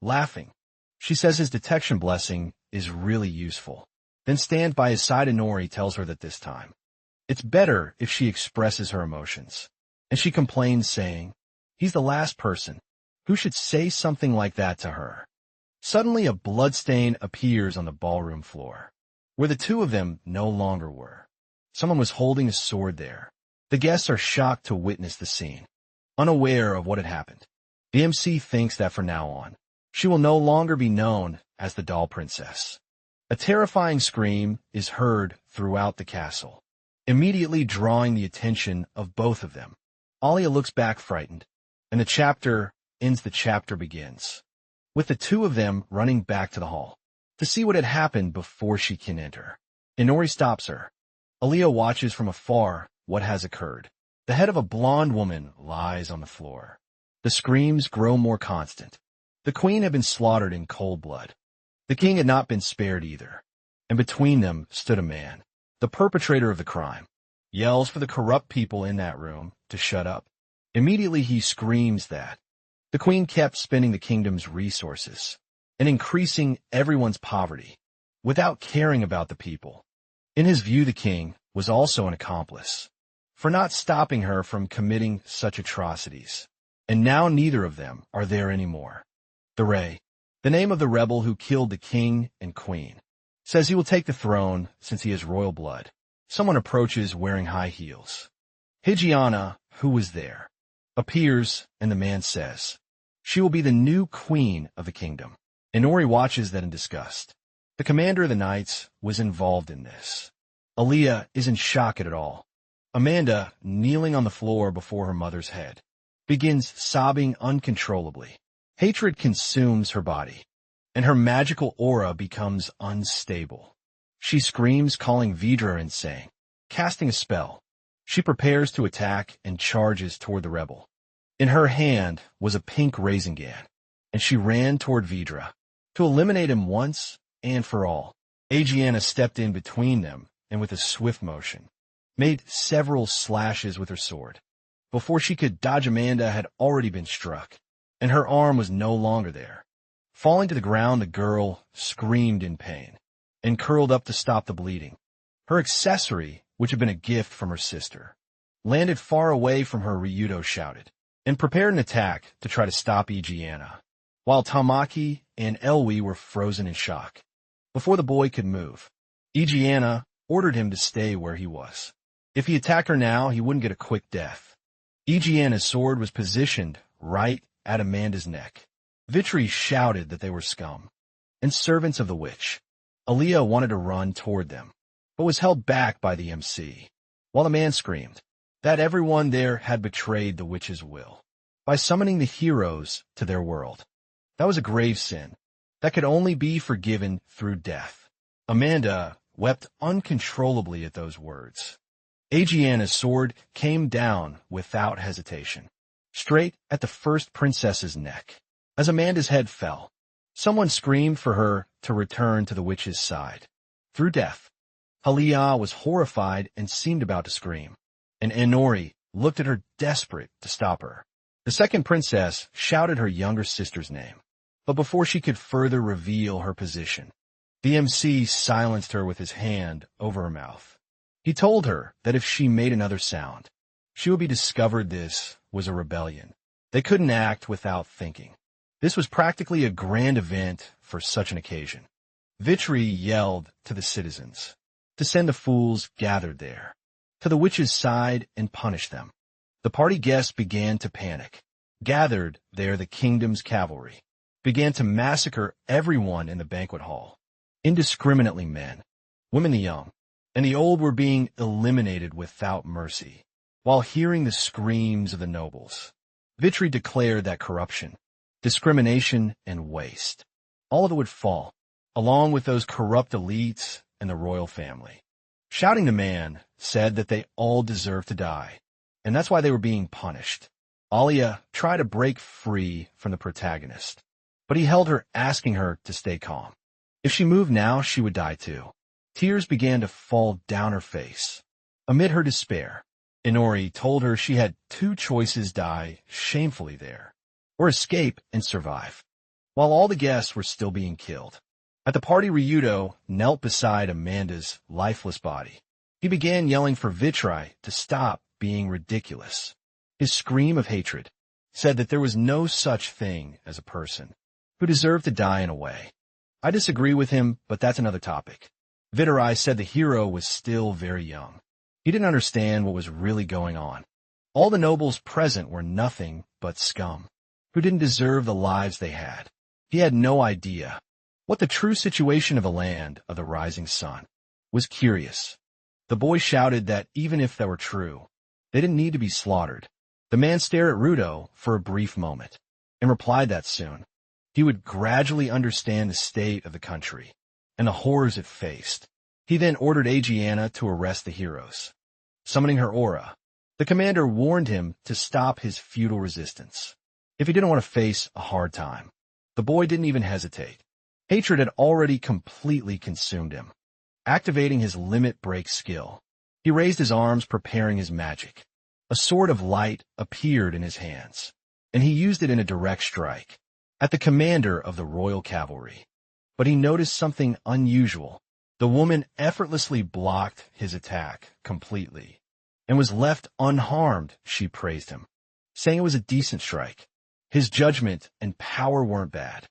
Laughing, she says his detection blessing is really useful. Then stand by his side. Inori tells her that this time, it's better if she expresses her emotions. And she complains, saying, he's the last person who should say something like that to her. Suddenly a bloodstain appears on the ballroom floor, where the two of them no longer were. Someone was holding a sword there. The guests are shocked to witness the scene, unaware of what had happened. The MC thinks that from now on, she will no longer be known as the doll princess. A terrifying scream is heard throughout the castle, immediately drawing the attention of both of them. Alia looks back frightened, and the chapter ends. The chapter begins with the two of them running back to the hall to see what had happened before she can enter. Inori stops her. Alia watches from afar what has occurred. The head of a blonde woman lies on the floor. The screams grow more constant. The queen had been slaughtered in cold blood. The king had not been spared either, and between them stood a man, the perpetrator of the crime. Yells for the corrupt people in that room to shut up. Immediately he screams that the queen kept spending the kingdom's resources and increasing everyone's poverty without caring about the people. In his view, the king was also an accomplice for not stopping her from committing such atrocities. And now neither of them are there anymore. The Rey, the name of the rebel who killed the king and queen, says he will take the throne since he has royal blood. Someone approaches wearing high heels. Higiana, who was there, appears, and the man says she will be the new queen of the kingdom. Inori watches that in disgust. The commander of the knights was involved in this. Aliyah is in shock at it all. Amanda, kneeling on the floor before her mother's head, begins sobbing uncontrollably. Hatred consumes her body, and her magical aura becomes unstable. She screams, calling Vidra and saying, casting a spell. She prepares to attack and charges toward the rebel. In her hand was a pink Rasengan, and she ran toward Vidra to eliminate him once and for all. Agiana stepped in between them and with a swift motion, made several slashes with her sword. Before she could dodge, Amanda had already been struck, and her arm was no longer there. Falling to the ground, the girl screamed in pain and curled up to stop the bleeding. Her accessory, which had been a gift from her sister, landed far away from her. Ryudo shouted and prepared an attack to try to stop Agiana, while Tamaki and Elwi were frozen in shock. Before the boy could move, Agiana ordered him to stay where he was. If he attacked her now, he wouldn't get a quick death. Agiana's sword was positioned right at Amanda's neck. Vitri shouted that they were scum and servants of the witch. Aliyah wanted to run toward them, but was held back by the MC, while the man screamed that everyone there had betrayed the witch's will by summoning the heroes to their world. That was a grave sin that could only be forgiven through death. Amanda wept uncontrollably at those words. Agiana's sword came down without hesitation, straight at the first princess's neck. As Amanda's head fell, someone screamed for her to return to the witch's side. Through death, Aliyah was horrified and seemed about to scream, and Inori looked at her, desperate to stop her. The second princess shouted her younger sister's name, but before she could further reveal her position, the MC silenced her with his hand over her mouth. He told her that if she made another sound, She would be discovered. This was a rebellion. They couldn't act without thinking. This was practically a grand event for such an occasion. Vitri yelled to the citizens to send the fools gathered there to the witch's side and punish them. The party guests began to panic. Gathered there, the kingdom's cavalry began to massacre everyone in the banquet hall. Indiscriminately, men, women, the young, and the old were being eliminated without mercy. While hearing the screams of the nobles, Vitri declared that corruption, discrimination, and waste, all of it would fall, along with those corrupt elites and the royal family. Shouting the man said that they all deserved to die, and that's why they were being punished. Alia tried to break free from the protagonist, but he held her, asking her to stay calm. If she moved now, she would die too. Tears began to fall down her face. Amid her despair, Inori told her she had two choices: die shamefully there, or escape and survive. While all the guests were still being killed, at the party, Ryudo knelt beside Amanda's lifeless body. He began yelling for Vitri to stop being ridiculous. His scream of hatred said that there was no such thing as a person who deserved to die in a way. I disagree with him, but that's another topic. Vitri said the hero was still very young. He didn't understand what was really going on. All the nobles present were nothing but scum, who didn't deserve the lives they had. He had no idea what the true situation of the land of the rising sun was. Curious, the boy shouted that even if that were true, they didn't need to be slaughtered. The man stared at Rudo for a brief moment and replied that soon he would gradually understand the state of the country and the horrors it faced. He then ordered Adriana to arrest the heroes. Summoning her aura, the commander warned him to stop his futile resistance if he didn't want to face a hard time. The boy didn't even hesitate. Hatred had already completely consumed him. Activating his limit break skill, he raised his arms, preparing his magic. A sword of light appeared in his hands, and he used it in a direct strike at the commander of the royal cavalry. But he noticed something unusual. The woman effortlessly blocked his attack completely and was left unharmed. She praised him, saying it was a decent strike. His judgment and power weren't bad.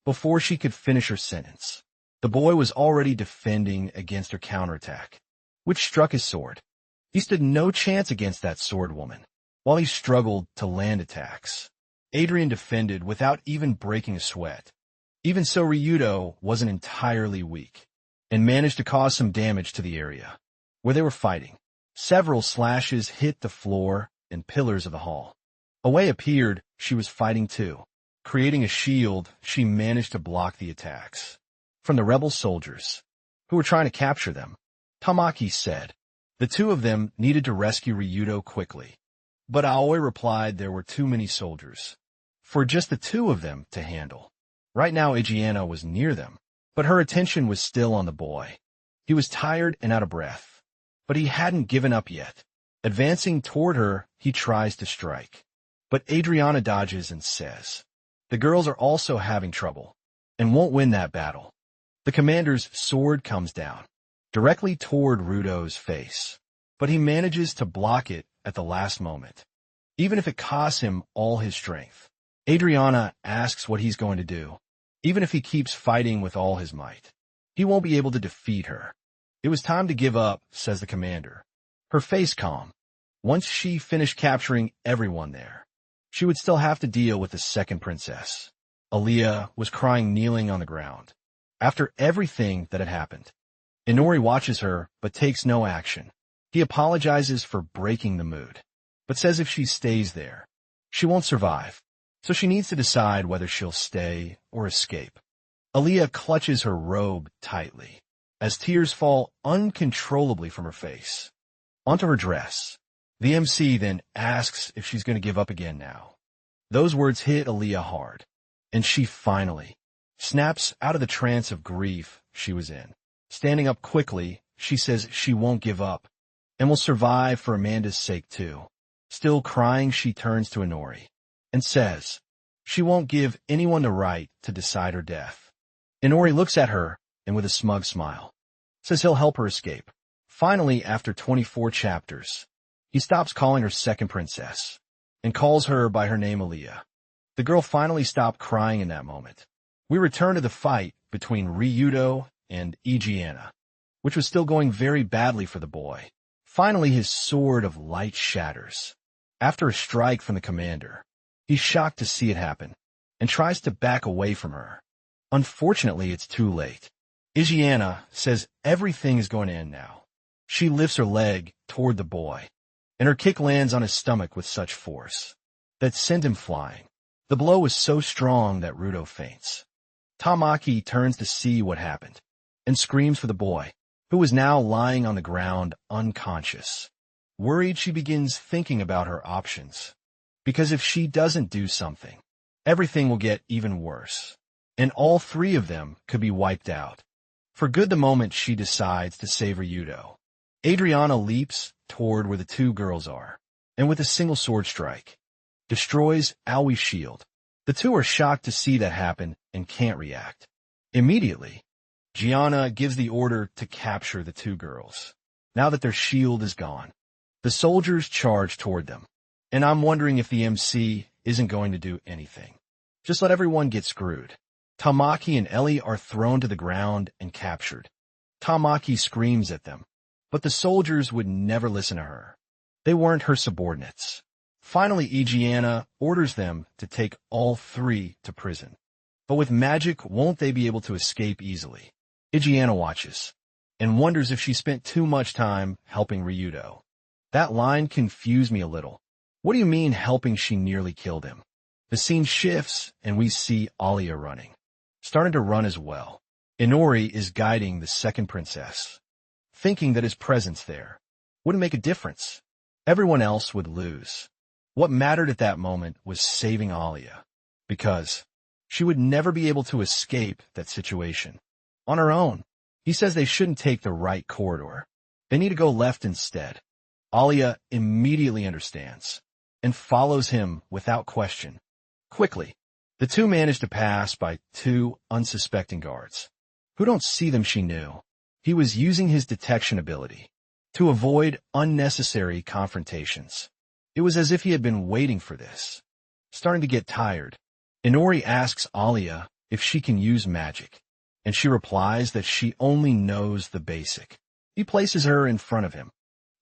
Before she could finish her sentence, the boy was already defending against her counterattack, which struck his sword. He stood no chance against that sword woman, while he struggled to land attacks. Adrian defended without even breaking a sweat. Even so, Ryudo wasn't entirely weak, and managed to cause some damage to the area where they were fighting. Several slashes hit the floor and pillars of the hall. A way appeared. She was fighting too. Creating a shield, she managed to block the attacks from the rebel soldiers who were trying to capture them. Tamaki said the two of them needed to rescue Ryudo quickly, but Aoi replied there were too many soldiers for just the two of them to handle. Right now, Aegiana was near them, but her attention was still on the boy. He was tired and out of breath, but he hadn't given up yet. Advancing toward her, he tries to strike, but Adriana dodges and says, "The girls are also having trouble and won't win that battle." The commander's sword comes down directly toward Rudo's face, but he manages to block it at the last moment, even if it costs him all his strength. Adriana asks what he's going to do. Even if he keeps fighting with all his might, he won't be able to defeat her. It was time to give up, says the commander, her face calm. Once she finished capturing everyone there, she would still have to deal with the second princess. Aaliyah was crying, kneeling on the ground. After everything that had happened, Inori watches her but takes no action. He apologizes for breaking the mood, but says if she stays there, she won't survive. So she needs to decide whether she'll stay or escape. Aaliyah clutches her robe tightly as tears fall uncontrollably from her face onto her dress. The MC then asks if she's going to give up again now. Those words hit Aaliyah hard, and she finally snaps out of the trance of grief she was in. Standing up quickly, she says she won't give up and will survive for Amanda's sake too. Still crying, she turns to Inori and says she won't give anyone the right to decide her death. Inori looks at her and with a smug smile says he'll help her escape. Finally, after 24 chapters, He stops calling her second princess and calls her by her name Aaliyah. The girl finally stopped crying in that moment. We return to the fight between Ryudo and Igiana, which was still going very badly for the boy. Finally, his sword of light shatters. After a strike from the commander, he's shocked to see it happen and tries to back away from her. Unfortunately, it's too late. Igiana says everything is going to end now. She lifts her leg toward the boy, and her kick lands on his stomach with such force that sent him flying. The blow was so strong that Rudo faints. Tamaki turns to see what happened and screams for the boy, who was now lying on the ground unconscious. Worried, she begins thinking about her options, because if she doesn't do something, everything will get even worse, and all three of them could be wiped out. For good the moment she decides to save Ryudo. Adriana leaps toward where the two girls are, and with a single sword strike, destroys Aoi's shield. The two are shocked to see that happen and can't react. Immediately, Gianna gives the order to capture the two girls, now that their shield is gone. The soldiers charge toward them, and I'm wondering if the MC isn't going to do anything. Just let everyone get screwed. Tamaki and Ellie are thrown to the ground and captured. Tamaki screams at them, but the soldiers would never listen to her. They weren't her subordinates. Finally, Igiana orders them to take all three to prison. But with magic, won't they be able to escape easily? Igiana watches and wonders if she spent too much time helping Ryudo. That line confused me a little. What do you mean helping? She nearly killed him. The scene shifts and we see Alia running, starting to run as well. Inori is guiding the second princess, thinking that his presence there wouldn't make a difference. Everyone else would lose. What mattered at that moment was saving Alia, because she would never be able to escape that situation on her own. He says they shouldn't take the right corridor. They need to go left instead. Alia immediately understands and follows him without question. Quickly, the two manage to pass by two unsuspecting guards, who don't see them. She knew he was using his detection ability to avoid unnecessary confrontations. It was as if he had been waiting for this. Starting to get tired, Inori asks Alia if she can use magic, and she replies that she only knows the basic. He places her in front of him,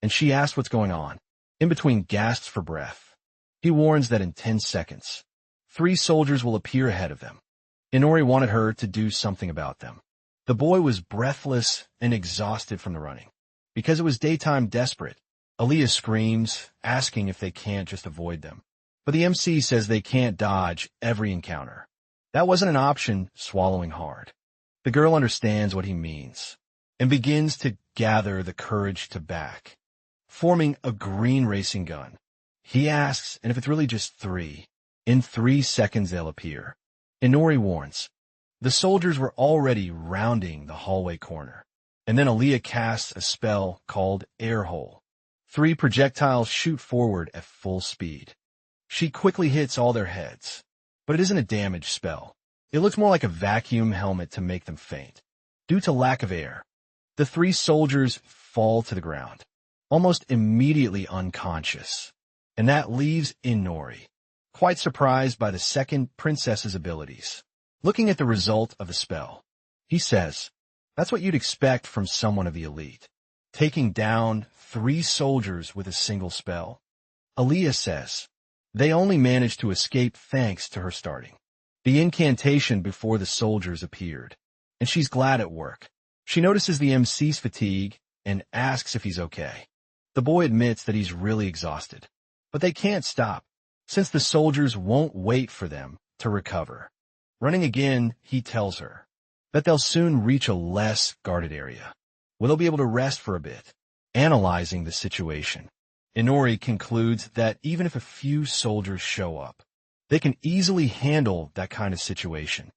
and she asks what's going on. In between gasps for breath, he warns that in 10 seconds, 3 soldiers will appear ahead of them. Inori wanted her to do something about them. The boy was breathless and exhausted from the running. Because it was daytime, desperate, Aaliyah screams, asking if they can't just avoid them. But the MC says they can't dodge every encounter. That wasn't an option, swallowing hard. The girl understands what he means and begins to gather the courage to back, forming a green racing gun. He asks, and if it's really just 3, in 3 seconds they'll appear. Inori warns. The soldiers were already rounding the hallway corner, and then Aaliyah casts a spell called Air Hole. 3 projectiles shoot forward at full speed. She quickly hits all their heads, but it isn't a damage spell. It looks more like a vacuum helmet to make them faint. Due to lack of air, the 3 soldiers fall to the ground, almost immediately unconscious, and that leaves Inori, quite surprised by the second princess's abilities. Looking at the result of the spell, he says, "That's what you'd expect from someone of the elite, taking down 3 soldiers with a single spell." Aaliyah says, "They only managed to escape thanks to her starting the incantation before the soldiers appeared, and she's glad it worked." She notices the MC's fatigue and asks if he's okay. The boy admits that he's really exhausted, but they can't stop, since the soldiers won't wait for them to recover. Running again, he tells her that they'll soon reach a less guarded area, where they'll be able to rest for a bit. Analyzing the situation, Inori concludes that even if a few soldiers show up, they can easily handle that kind of situation.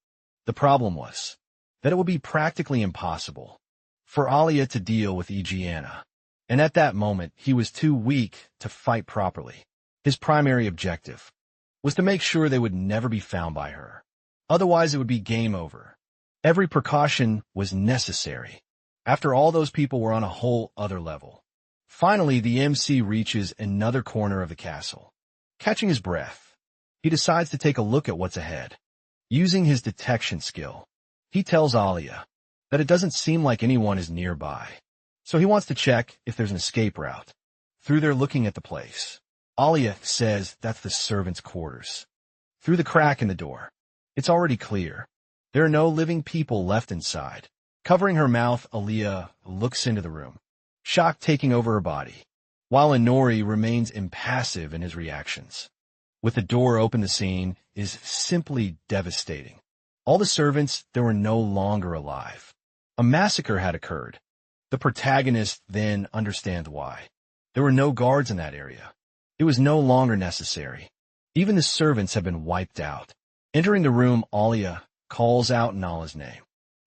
The problem was that it would be practically impossible for Alia to deal with Igiana, and at that moment he was too weak to fight properly. His primary objective was to make sure they would never be found by her. Otherwise it would be game over. Every precaution was necessary. After all, those people were on a whole other level. Finally, the MC reaches another corner of the castle. Catching his breath, he decides to take a look at what's ahead. Using his detection skill, he tells Alia that it doesn't seem like anyone is nearby, so he wants to check if there's an escape route. Through their looking at the place, Alia says that's the servants' quarters. Through the crack in the door, it's already clear. There are no living people left inside. Covering her mouth, Alia looks into the room, shock taking over her body, while Inori remains impassive in his reactions. With the door open, the scene is simply devastating. All the servants there were no longer alive. A massacre had occurred. The protagonist then understands why. There were no guards in that area. It was no longer necessary. Even the servants have been wiped out. Entering the room, Alia calls out Nala's name.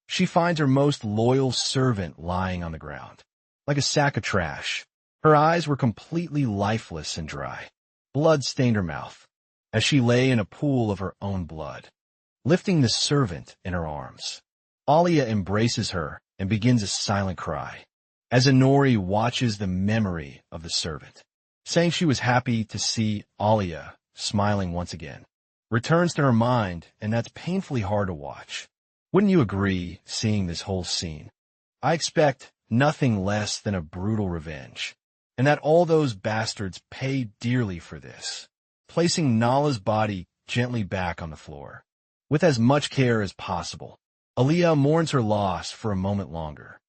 She finds her most loyal servant lying on the ground, like a sack of trash. Her eyes were completely lifeless and dry. Blood stained her mouth, as she lay in a pool of her own blood. Lifting the servant in her arms, Alia embraces her and begins a silent cry, as Inori watches the memory of the servant, saying she was happy to see Alia smiling once again. Returns to her mind, and that's painfully hard to watch. Wouldn't you agree, seeing this whole scene? I expect nothing less than a brutal revenge, and that all those bastards pay dearly for this. Placing Nala's body gently back on the floor, with as much care as possible, Alia mourns her loss for a moment longer.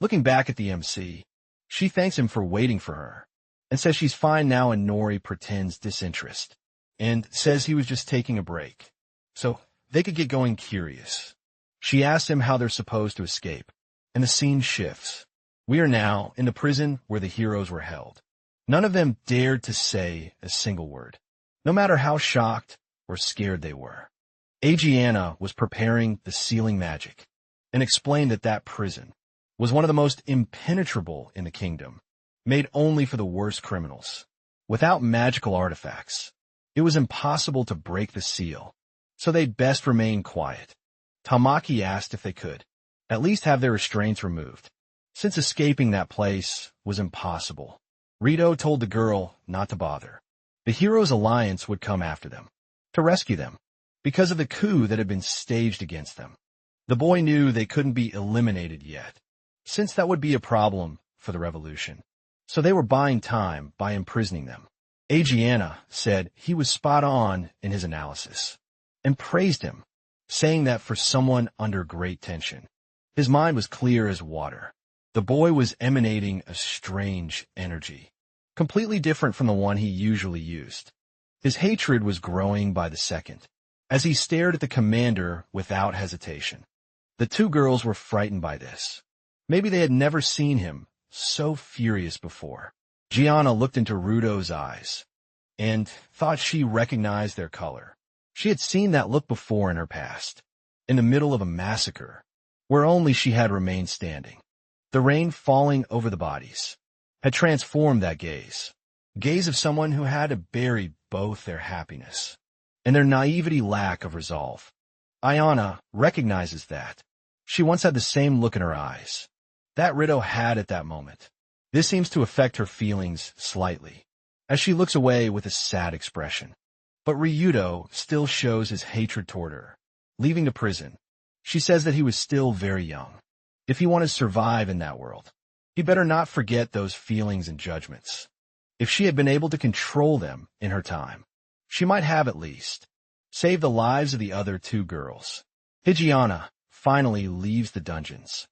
Looking back at the MC, she thanks him for waiting for her, and says she's fine now, and Nori pretends disinterest, and says he was just taking a break, so they could get going curious. She asks him how they're supposed to escape, and the scene shifts. We are now in the prison where the heroes were held. None of them dared to say a single word, no matter how shocked or scared they were. Adriana was preparing the sealing magic, and explained that that prison was one of the most impenetrable in the kingdom, made only for the worst criminals. Without magical artifacts, it was impossible to break the seal, so they'd best remain quiet. Tamaki asked if they could at least have their restraints removed, since escaping that place was impossible. Rito told the girl not to bother. The Heroes' Alliance would come after them, to rescue them, because of the coup that had been staged against them. The boy knew they couldn't be eliminated yet, since that would be a problem for the revolution. So they were buying time by imprisoning them. Adriana said he was spot on in his analysis, and praised him, saying that for someone under great tension, his mind was clear as water. The boy was emanating a strange energy, completely different from the one he usually used. His hatred was growing by the second, as he stared at the commander without hesitation. The two girls were frightened by this. Maybe they had never seen him so furious before. Gianna looked into Rudo's eyes, and thought she recognized their color. She had seen that look before in her past, in the middle of a massacre, where only she had remained standing. The rain falling over the bodies had transformed that gaze of someone who had to bury both their happiness and their naivety lack of resolve. Ayana recognizes that. She once had the same look in her eyes that Rito had at that moment. This seems to affect her feelings slightly, as she looks away with a sad expression. But Ryudo still shows his hatred toward her. Leaving the prison, she says that he was still very young. If he wanted to survive in that world, he better not forget those feelings and judgments. If she had been able to control them in her time, she might have at least saved the lives of the other two girls. Higiana finally leaves the dungeons.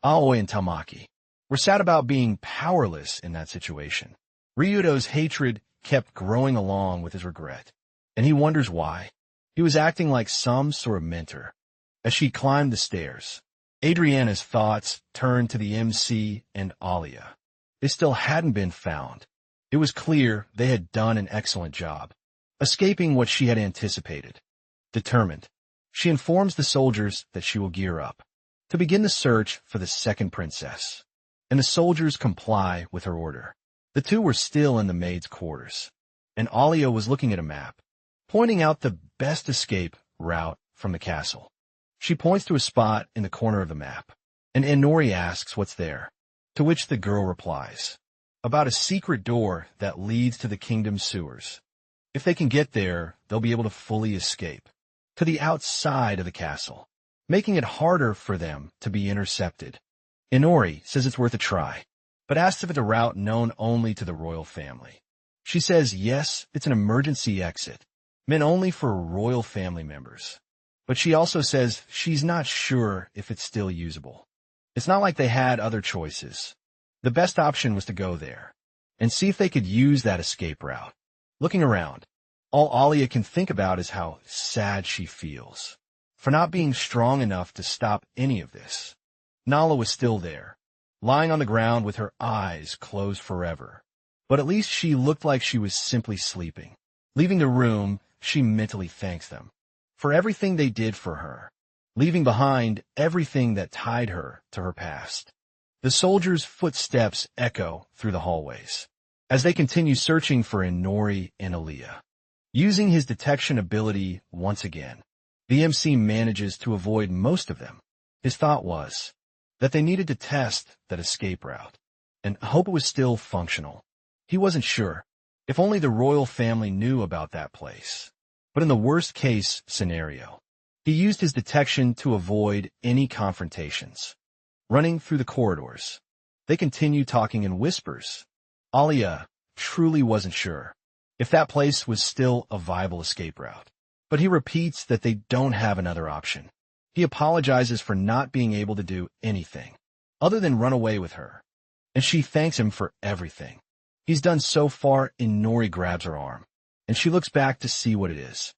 Aoi and Tamaki were sad about being powerless in that situation. Ryudo's hatred kept growing along with his regret, and he wonders why. He was acting like some sort of mentor. As she climbed the stairs, Adriana's thoughts turned to the MC and Alia. They still hadn't been found. It was clear they had done an excellent job, escaping what she had anticipated. Determined, she informs the soldiers that she will gear up to begin the search for the second princess, and the soldiers comply with her order. The two were still in the maid's quarters, and Alia was looking at a map, pointing out the best escape route from the castle. She points to a spot in the corner of the map, and Inori asks what's there, to which the girl replies, about a secret door that leads to the kingdom's sewers. If they can get there, they'll be able to fully escape to the outside of the castle, making it harder for them to be intercepted. Inori says it's worth a try, but asks if it's a route known only to the royal family. She says yes, it's an emergency exit, meant only for royal family members. But she also says she's not sure if it's still usable. It's not like they had other choices. The best option was to go there and see if they could use that escape route. Looking around, all Alia can think about is how sad she feels for not being strong enough to stop any of this. Nala was still there, lying on the ground with her eyes closed forever. But at least she looked like she was simply sleeping. Leaving the room, she mentally thanks them for everything they did for her, leaving behind everything that tied her to her past. The soldiers' footsteps echo through the hallways as they continue searching for Inori and Aaliyah. Using his detection ability once again, the MC manages to avoid most of them. His thought was that they needed to test that escape route and hope it was still functional. He wasn't sure. If only the royal family knew about that place. But in the worst-case scenario, he used his detection to avoid any confrontations. Running through the corridors, they continued talking in whispers. Alia truly wasn't sure if that place was still a viable escape route. But he repeats that they don't have another option. He apologizes for not being able to do anything other than run away with her, and she thanks him for everything he's done so far. Inori grabs her arm, and she looks back to see what it is.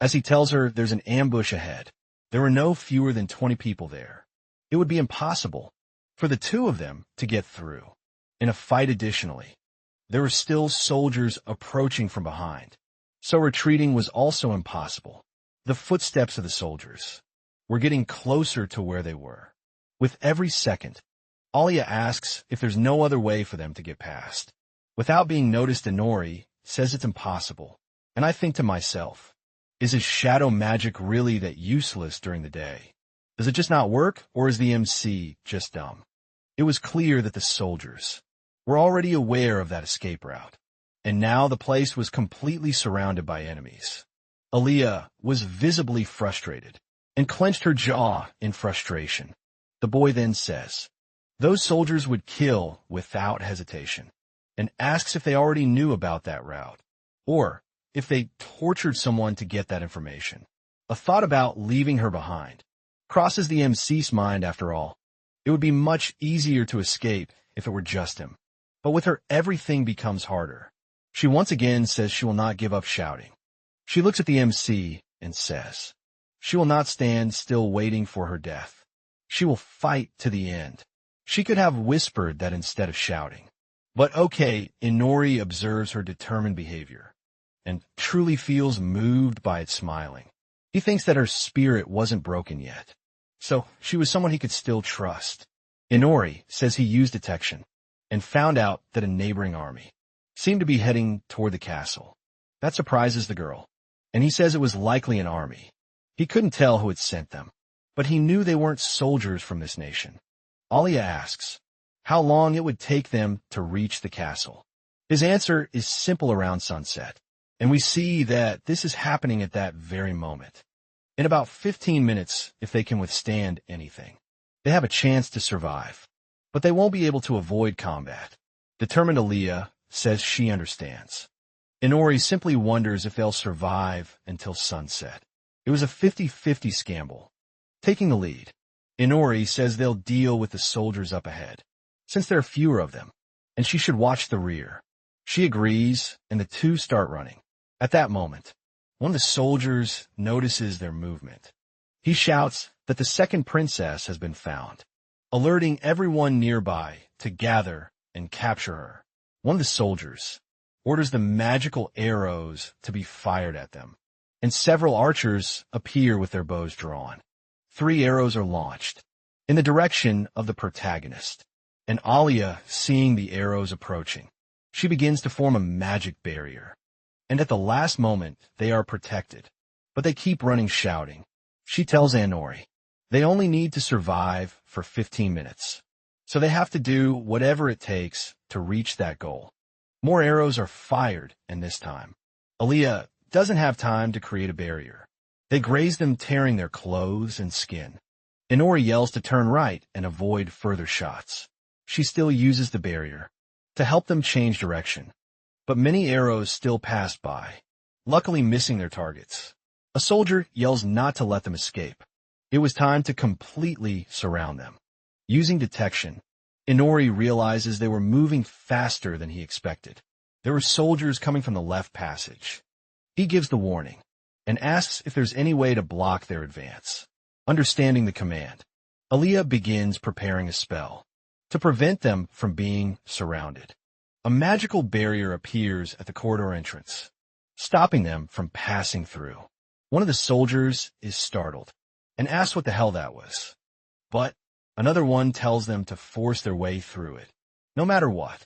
As he tells her there's an ambush ahead, there were no fewer than 20 people there. It would be impossible for the two of them to get through. In a fight additionally, there were still soldiers approaching from behind, so retreating was also impossible. The footsteps of the soldiers were getting closer to where they were. With every second, Alia asks if there's no other way for them to get past. Without being noticed, Inori says it's impossible. And I think to myself, is his shadow magic really that useless during the day? Does it just not work, or is the MC just dumb? It was clear that the soldiers were already aware of that escape route, and now the place was completely surrounded by enemies. Aaliyah was visibly frustrated and clenched her jaw in frustration. The boy then says those soldiers would kill without hesitation, and asks if they already knew about that route, or if they tortured someone to get that information. A thought about leaving her behind crosses the MC's mind. After all, it would be much easier to escape if it were just him. But with her, everything becomes harder. She once again says she will not give up shouting. She looks at the MC and says she will not stand still waiting for her death. She will fight to the end. She could have whispered that instead of shouting. But okay, Inori observes her determined behavior and truly feels moved by its smiling. He thinks that her spirit wasn't broken yet, so she was someone he could still trust. Inori says he used detection and found out that a neighboring army seemed to be heading toward the castle. That surprises the girl, and he says it was likely an army. He couldn't tell who had sent them, but he knew they weren't soldiers from this nation. Alia asks how long it would take them to reach the castle. His answer is simple: around sunset, and we see that this is happening at that very moment. In about 15 minutes, if they can withstand anything, they have a chance to survive, but they won't be able to avoid combat. Determined Aaliyah says she understands. Inori simply wonders if they'll survive until sunset. It was a 50-50 scramble. Taking the lead, Inori says they'll deal with the soldiers up ahead, since there are fewer of them, and she should watch the rear. She agrees, and the two start running. At that moment, one of the soldiers notices their movement. He shouts that the second princess has been found, alerting everyone nearby to gather and capture her. One of the soldiers orders the magical arrows to be fired at them, and several archers appear with their bows drawn. 3 arrows are launched in the direction of the protagonist, and Alia, seeing the arrows approaching, she begins to form a magic barrier. And at the last moment, they are protected, but they keep running shouting. She tells Inori they only need to survive for 15 minutes, so they have to do whatever it takes to reach that goal. More arrows are fired, and this time, Aaliyah doesn't have time to create a barrier. They graze them, tearing their clothes and skin. Inori yells to turn right and avoid further shots. She still uses the barrier to help them change direction. But many arrows still pass by, luckily missing their targets. A soldier yells not to let them escape. It was time to completely surround them. Using detection, Inori realizes they were moving faster than he expected. There were soldiers coming from the left passage. He gives the warning and asks if there's any way to block their advance. Understanding the command, Aaliyah begins preparing a spell to prevent them from being surrounded. A magical barrier appears at the corridor entrance, stopping them from passing through. One of the soldiers is startled and asks what the hell that was. But another one tells them to force their way through it, no matter what.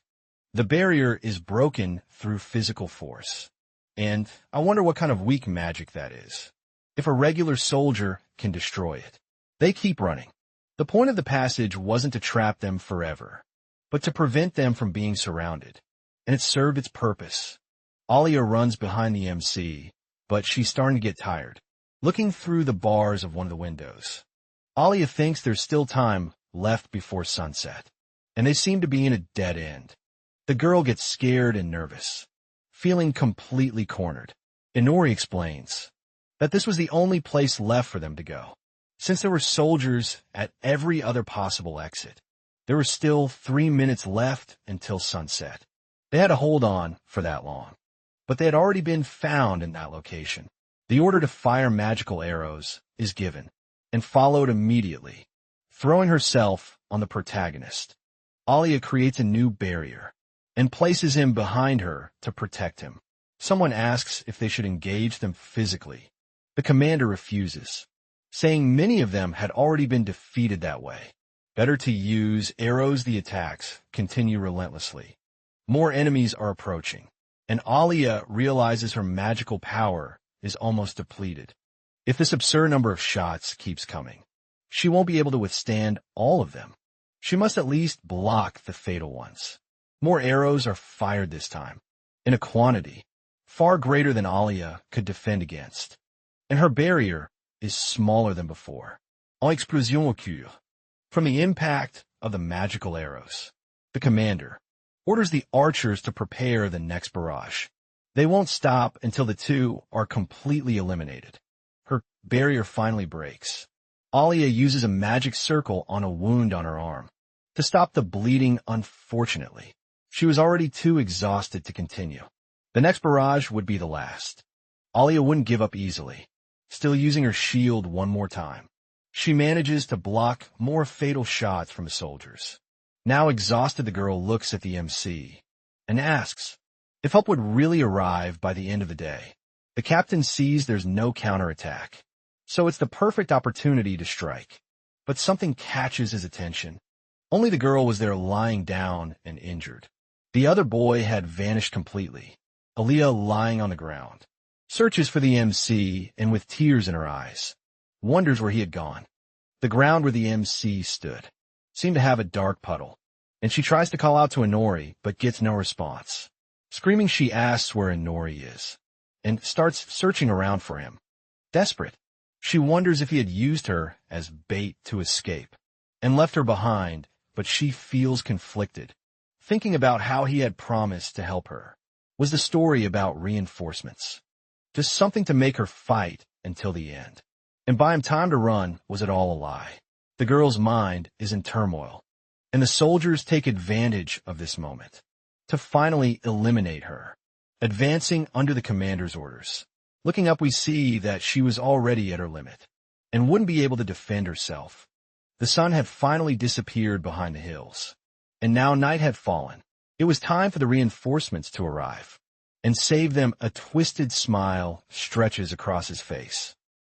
The barrier is broken through physical force. And I wonder what kind of weak magic that is. If a regular soldier can destroy it. They keep running. The point of the passage wasn't to trap them forever, but to prevent them from being surrounded. And it served its purpose. Alia runs behind the MC, but she's starting to get tired, looking through the bars of one of the windows. Alia thinks there's still time left before sunset, and they seem to be in a dead end. The girl gets scared and nervous, feeling completely cornered. Inori explains that this was the only place left for them to go. Since there were soldiers at every other possible exit, there were still 3 minutes left until sunset. They had to hold on for that long, but they had already been found in that location. The order to fire magical arrows is given and followed immediately. Throwing herself on the protagonist, Alia creates a new barrier and places him behind her to protect him. Someone asks if they should engage them physically. The commander refuses, saying many of them had already been defeated that way. Better to use arrows. The attacks continue relentlessly. More enemies are approaching, and Alia realizes her magical power is almost depleted. If this absurd number of shots keeps coming, she won't be able to withstand all of them. She must at least block the fatal ones. More arrows are fired this time, in a quantity far greater than Alia could defend against. And her barrier is smaller than before. En explosion occure. From the impact of the magical arrows, the commander orders the archers to prepare the next barrage. They won't stop until the two are completely eliminated. Her barrier finally breaks. Alia uses a magic circle on a wound on her arm to stop the bleeding. Unfortunately, she was already too exhausted to continue. The next barrage would be the last. Alia wouldn't give up easily. Still using her shield one more time, she manages to block more fatal shots from the soldiers. Now exhausted, the girl looks at the MC and asks if help would really arrive by the end of the day. The captain sees there's no counterattack, so it's the perfect opportunity to strike. But something catches his attention. Only the girl was there, lying down and injured. The other boy had vanished completely. Alia, lying on the ground, searches for the MC and, with tears in her eyes, wonders where he had gone. The ground where the MC stood seemed to have a dark puddle, and she tries to call out to Inori but gets no response. Screaming, she asks where Inori is and starts searching around for him. Desperate, she wonders if he had used her as bait to escape and left her behind, but she feels conflicted, thinking about how he had promised to help her. Was the story about reinforcements? Just something to make her fight until the end, and buy him time to run? Was it all a lie? The girl's mind is in turmoil, and the soldiers take advantage of this moment to finally eliminate her, advancing under the commander's orders. Looking up, we see that she was already at her limit and wouldn't be able to defend herself. The sun had finally disappeared behind the hills, and now night had fallen. It was time for the reinforcements to arrive and save them. A twisted smile stretches across his face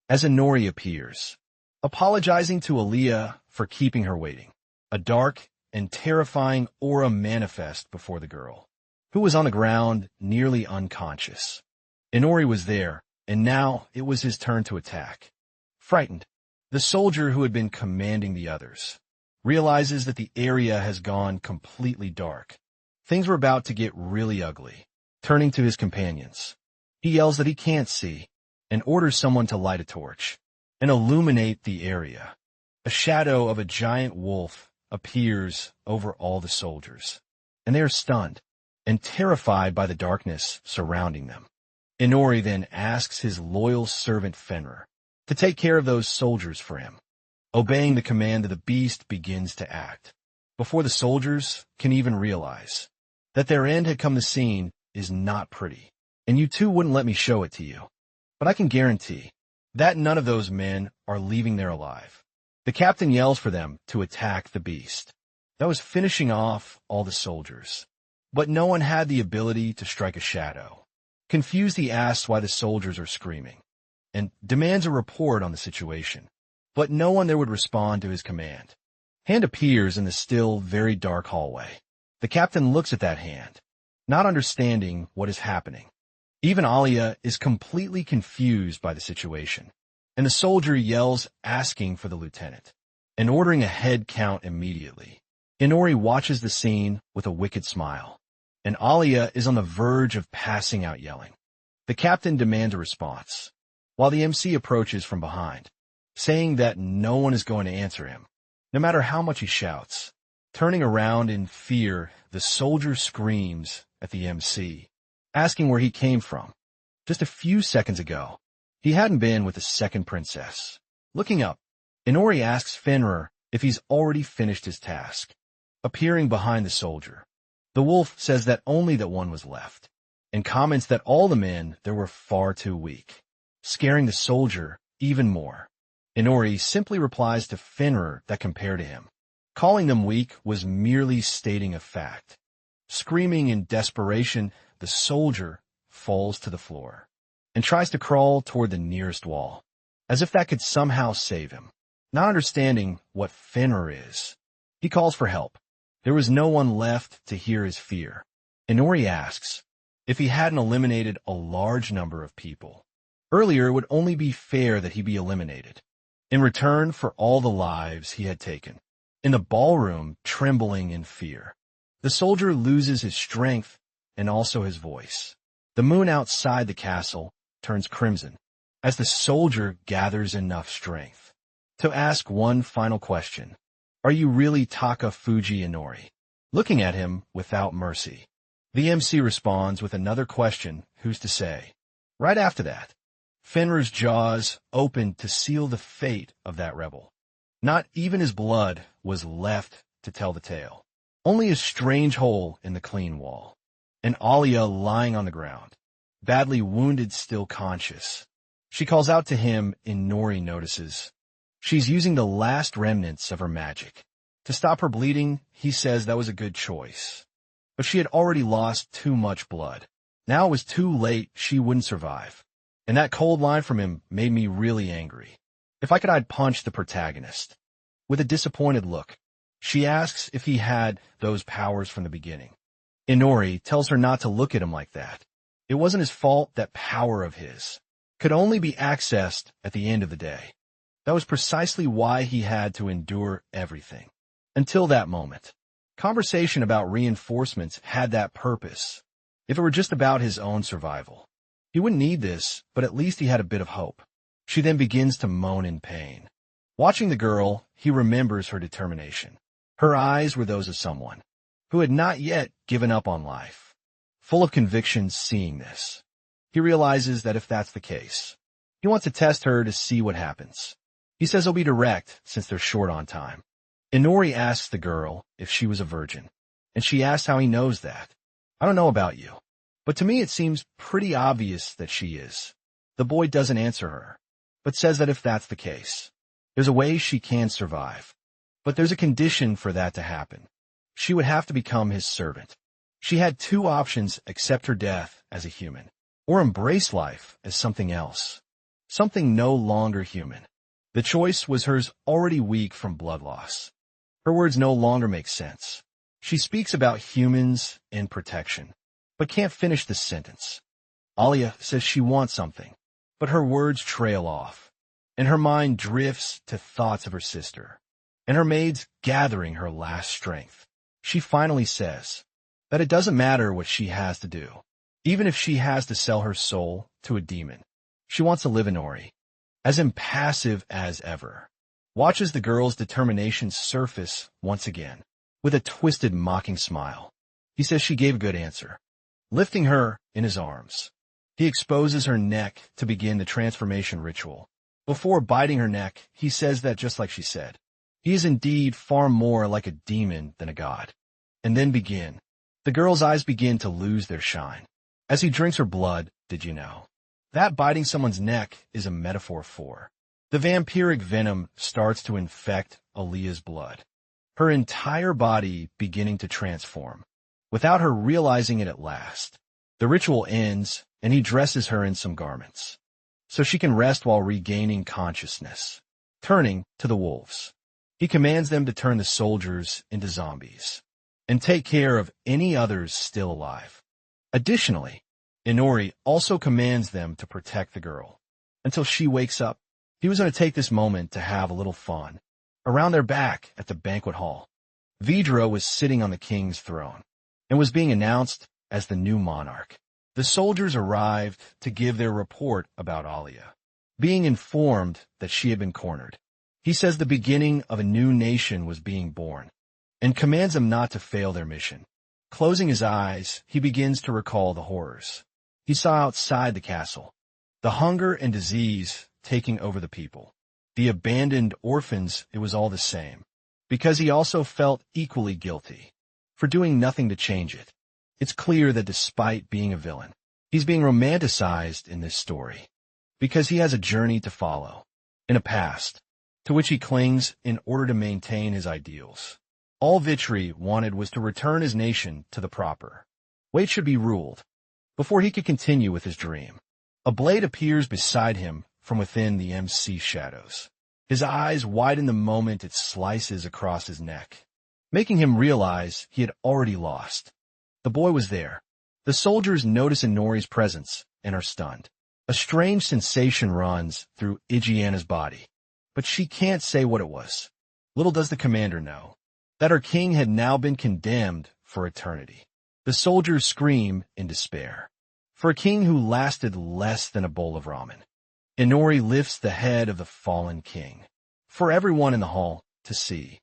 as Inori appears, apologizing to Alia for keeping her waiting. A dark and terrifying aura manifests before the girl, who was on the ground, nearly unconscious. Inori was there, and now it was his turn to attack. Frightened, the soldier who had been commanding the others realizes that the area has gone completely dark. Things were about to get really ugly. Turning to his companions, he yells that he can't see and orders someone to light a torch and illuminate the area. A shadow of a giant wolf appears over all the soldiers, and they are stunned and terrified by the darkness surrounding them. Inori then asks his loyal servant Fenrir to take care of those soldiers for him. Obeying the command of the beast begins to act. Before the soldiers can even realize that their end had come, the scene is not pretty, and you two wouldn't let me show it to you. But I can guarantee that none of those men are leaving there alive. The captain yells for them to attack the beast that was finishing off all the soldiers. But no one had the ability to strike a shadow. Confused, he asks why the soldiers are screaming and demands a report on the situation. But no one there would respond to his command. Hand appears in the still very dark hallway. The captain looks at that hand, not understanding what is happening. Even Alia is completely confused by the situation, and the soldier yells asking for the lieutenant and ordering a head count immediately. Inori watches the scene with a wicked smile, and Alia is on the verge of passing out yelling. The captain demands a response, while the MC approaches from behind, saying that no one is going to answer him, no matter how much he shouts. Turning around in fear, the soldier screams at the MC, asking where he came from. Just a few seconds ago, he hadn't been with the second princess. Looking up, Inori asks Fenrir if he's already finished his task. Appearing behind the soldier, the wolf says that only that one was left, and comments that all the men there were far too weak, scaring the soldier even more. Inori simply replies to Fenrir that compared to him, calling them weak was merely stating a fact. Screaming in desperation, the soldier falls to the floor and tries to crawl toward the nearest wall, as if that could somehow save him. Not understanding what Fenrir is, he calls for help. There was no one left to hear his fear. Inori asks if he hadn't eliminated a large number of people. Earlier, it would only be fair that he be eliminated, in return for all the lives he had taken. In the ballroom, trembling in fear, the soldier loses his strength and also his voice. The moon outside the castle turns crimson as the soldier gathers enough strength to ask one final question. Are you really Taka Fuji Inori? Looking at him without mercy, the MC responds with another question, who's to say? Right after that, Fenrir's jaws opened to seal the fate of that rebel. Not even his blood was left to tell the tale. Only a strange hole in the clean wall, and Alia lying on the ground, badly wounded, still conscious. She calls out to him, and Inori notices. She's using the last remnants of her magic. To stop her bleeding, he says that was a good choice. But she had already lost too much blood. Now it was too late, she wouldn't survive. And that cold line from him made me really angry. If I could, I'd punch the protagonist. With a disappointed look, she asks if he had those powers from the beginning. Inori tells her not to look at him like that. It wasn't his fault. That power of his could only be accessed at the end of the day. That was precisely why he had to endure everything. Until that moment. Conversation about reinforcements had that purpose. If it were just about his own survival, he wouldn't need this, but at least he had a bit of hope. She then begins to moan in pain. Watching the girl, he remembers her determination. Her eyes were those of someone who had not yet given up on life. Full of conviction seeing this, he realizes that if that's the case, he wants to test her to see what happens. He says he'll be direct since they're short on time. Inori asks the girl if she was a virgin, and she asks how he knows that. I don't know about you, but to me it seems pretty obvious that she is. The boy doesn't answer her, but says that if that's the case, there's a way she can survive. But there's a condition for that to happen. She would have to become his servant. She had two options: accept her death as a human, or embrace life as something else, something no longer human. The choice was hers, already weak from blood loss. Her words no longer make sense. She speaks about humans and protection, but can't finish the sentence. Alia says she wants something, but her words trail off, and her mind drifts to thoughts of her sister, and her maids gathering her last strength. She finally says, that it doesn't matter what she has to do. Even if she has to sell her soul to a demon, she wants to live. Inori, as impassive as ever, watches the girl's determination surface once again. With a twisted, mocking smile, he says she gave a good answer. Lifting her in his arms, he exposes her neck to begin the transformation ritual. Before biting her neck, he says that just like she said, he is indeed far more like a demon than a god. And then begin. The girl's eyes begin to lose their shine. As he drinks her blood, did you know that biting someone's neck is a metaphor for the vampiric venom starts to infect Aaliyah's blood, her entire body beginning to transform, without her realizing it at last. The ritual ends, and he dresses her in some garments, so she can rest while regaining consciousness. Turning to the wolves, he commands them to turn the soldiers into zombies and take care of any others still alive. Additionally, Inori also commands them to protect the girl until she wakes up. He was going to take this moment to have a little fun. Around their back at the banquet hall, Vidra was sitting on the king's throne and was being announced as the new monarch. The soldiers arrived to give their report about Alia, being informed that she had been cornered. He says the beginning of a new nation was being born and commands them not to fail their mission. Closing his eyes, he begins to recall the horrors he saw outside the castle, the hunger and disease taking over the people, the abandoned orphans. It was all the same, because he also felt equally guilty for doing nothing to change it. It's clear that despite being a villain, he's being romanticized in this story, because he has a journey to follow, in a past to which he clings in order to maintain his ideals. All Vitri wanted was to return his nation to the proper way it should be ruled, before he could continue with his dream. A blade appears beside him from within the MC shadows. His eyes widen the moment it slices across his neck, making him realize he had already lost. The boy was there. The soldiers notice Inori's presence and are stunned. A strange sensation runs through Igiana's body, but she can't say what it was. Little does the commander know that her king had now been condemned for eternity. The soldiers scream in despair. For a king who lasted less than a bowl of ramen, Inori lifts the head of the fallen king for everyone in the hall to see.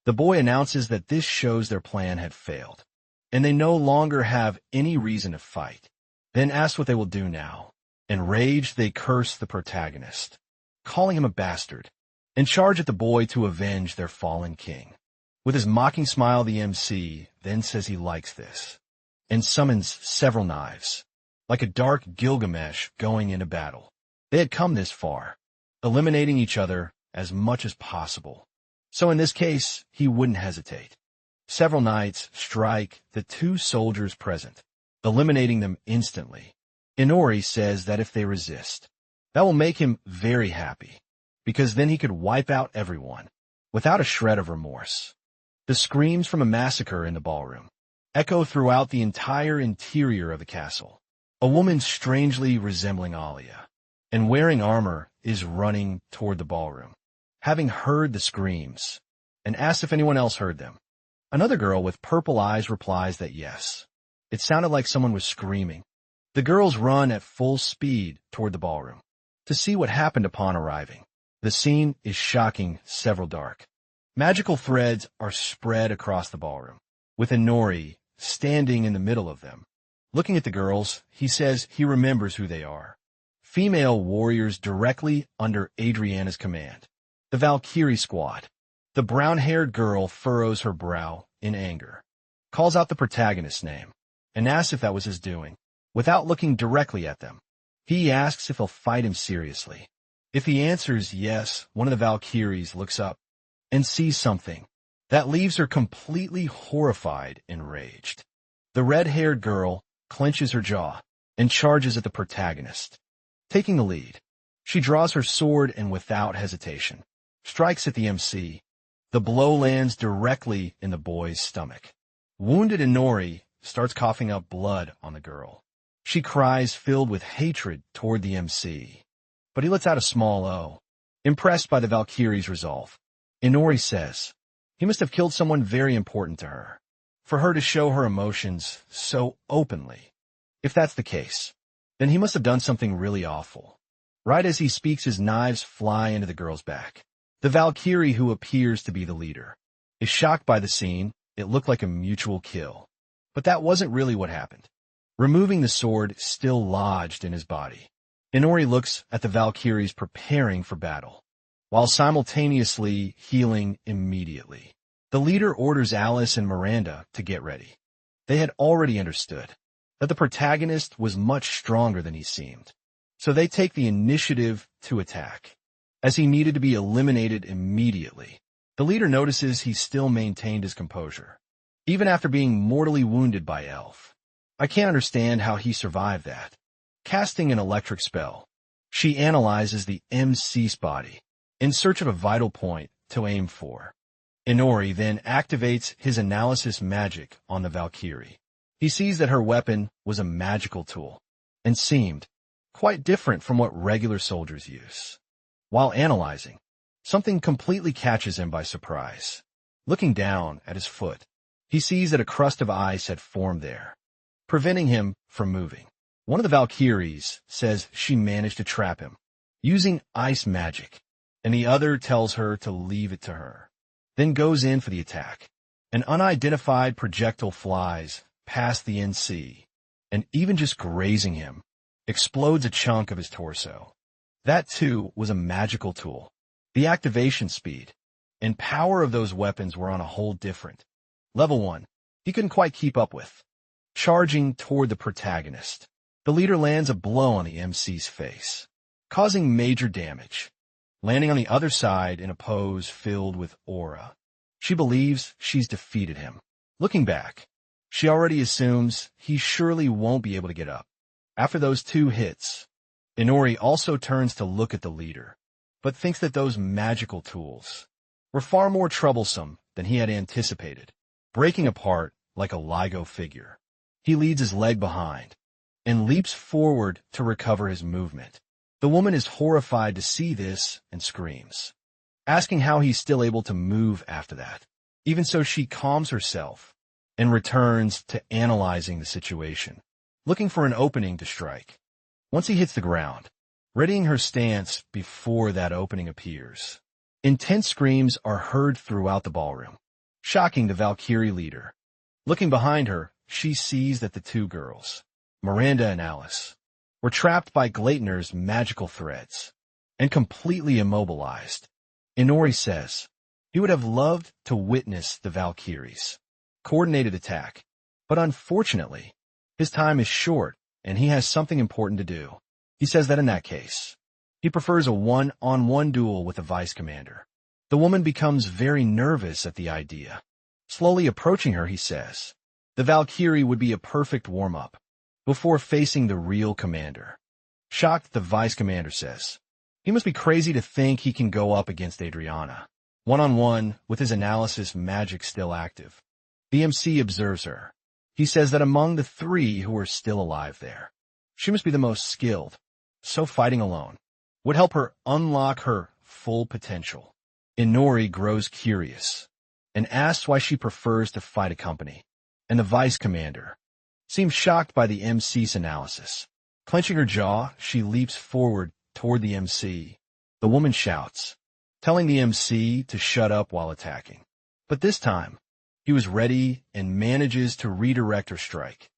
The boy announces that this shows their plan had failed, and they no longer have any reason to fight. Then asks what they will do now. Enraged, they curse the protagonist, calling him a bastard, and charge at the boy to avenge their fallen king. With his mocking smile, the MC then says he likes this, and summons several knives, like a dark Gilgamesh going into battle. They had come this far, eliminating each other as much as possible. So in this case, he wouldn't hesitate. Several knights strike the two soldiers present, eliminating them instantly. Inori says that if they resist, that will make him very happy, because then he could wipe out everyone without a shred of remorse. The screams from a massacre in the ballroom echo throughout the entire interior of the castle. A woman strangely resembling Alia and wearing armor is running toward the ballroom, having heard the screams, and asks if anyone else heard them. Another girl with purple eyes replies that yes, it sounded like someone was screaming. The girls run at full speed toward the ballroom to see what happened upon arriving. The scene is shocking, several dark magical threads are spread across the ballroom, with Inori standing in the middle of them. Looking at the girls, he says he remembers who they are. Female warriors directly under Adriana's command. The Valkyrie squad. The brown-haired girl furrows her brow in anger, calls out the protagonist's name, and asks if that was his doing. Without looking directly at them, he asks if he'll fight him seriously. If he answers yes, one of the Valkyries looks up and sees something that leaves her completely horrified and enraged. The red-haired girl clenches her jaw and charges at the protagonist. Taking the lead, she draws her sword and without hesitation strikes at the MC. The blow lands directly in the boy's stomach. Wounded Inori starts coughing up blood on the girl. She cries, filled with hatred toward the MC, but he lets out a small "oh." Impressed by the Valkyrie's resolve, Inori says he must have killed someone very important to her. for her to show her emotions so openly. If that's the case, then he must have done something really awful. Right as he speaks, his knives fly into the girl's back. The Valkyrie, who appears to be the leader, is shocked by the scene. It looked like a mutual kill. But that wasn't really what happened. Removing the sword still lodged in his body, Inori looks at the Valkyries preparing for battle, while simultaneously healing immediately. The leader orders Alice and Miranda to get ready. They had already understood that the protagonist was much stronger than he seemed, so they take the initiative to attack. As he needed to be eliminated immediately, the leader notices he still maintained his composure, even after being mortally wounded by Elf. I can't understand how he survived that. Casting an electric spell, she analyzes the MC's body in search of a vital point to aim for. Inori then activates his analysis magic on the Valkyrie. He sees that her weapon was a magical tool and seemed quite different from what regular soldiers use. While analyzing, something completely catches him by surprise. Looking down at his foot, he sees that a crust of ice had formed there, preventing him from moving. One of the Valkyries says she managed to trap him using ice magic, and the other tells her to leave it to her, then goes in for the attack. An unidentified projectile flies past the NC, and even just grazing him, explodes a chunk of his torso. That too was a magical tool. The activation speed and power of those weapons were on a whole different level. One he couldn't quite keep up with. Charging toward the protagonist, the leader lands a blow on the MC's face, causing major damage, landing on the other side in a pose filled with aura. She believes she's defeated him. Looking back, she already assumes he surely won't be able to get up. After those two hits, Inori also turns to look at the leader, but thinks that those magical tools were far more troublesome than he had anticipated, breaking apart like a Lego figure. He leads his leg behind and leaps forward to recover his movement. The woman is horrified to see this and screams, asking how he's still able to move after that. Even so, she calms herself and returns to analyzing the situation, looking for an opening to strike. Once he hits the ground, readying her stance before that opening appears, intense screams are heard throughout the ballroom, shocking the Valkyrie leader. Looking behind her, she sees that the two girls, Miranda and Alice, were trapped by Gleitner's magical threads and completely immobilized. Inori says he would have loved to witness the Valkyries' coordinated attack, but unfortunately, his time is short and he has something important to do. He says that in that case, he prefers a one-on-one duel with the vice commander. The woman becomes very nervous at the idea. Slowly approaching her, he says the Valkyrie would be a perfect warm-up before facing the real commander. Shocked, the vice commander says he must be crazy to think he can go up against Adriana, one-on-one with his analysis magic still active. The MC observes her. He says that among the three who are still alive there, she must be the most skilled, so fighting alone would help her unlock her full potential. Inori grows curious and asks why she prefers to fight a company, and the vice commander seems shocked by the MC's analysis. Clenching her jaw, she leaps forward toward the MC. The woman shouts, telling the MC to shut up while attacking. But this time, he was ready and manages to redirect her strike.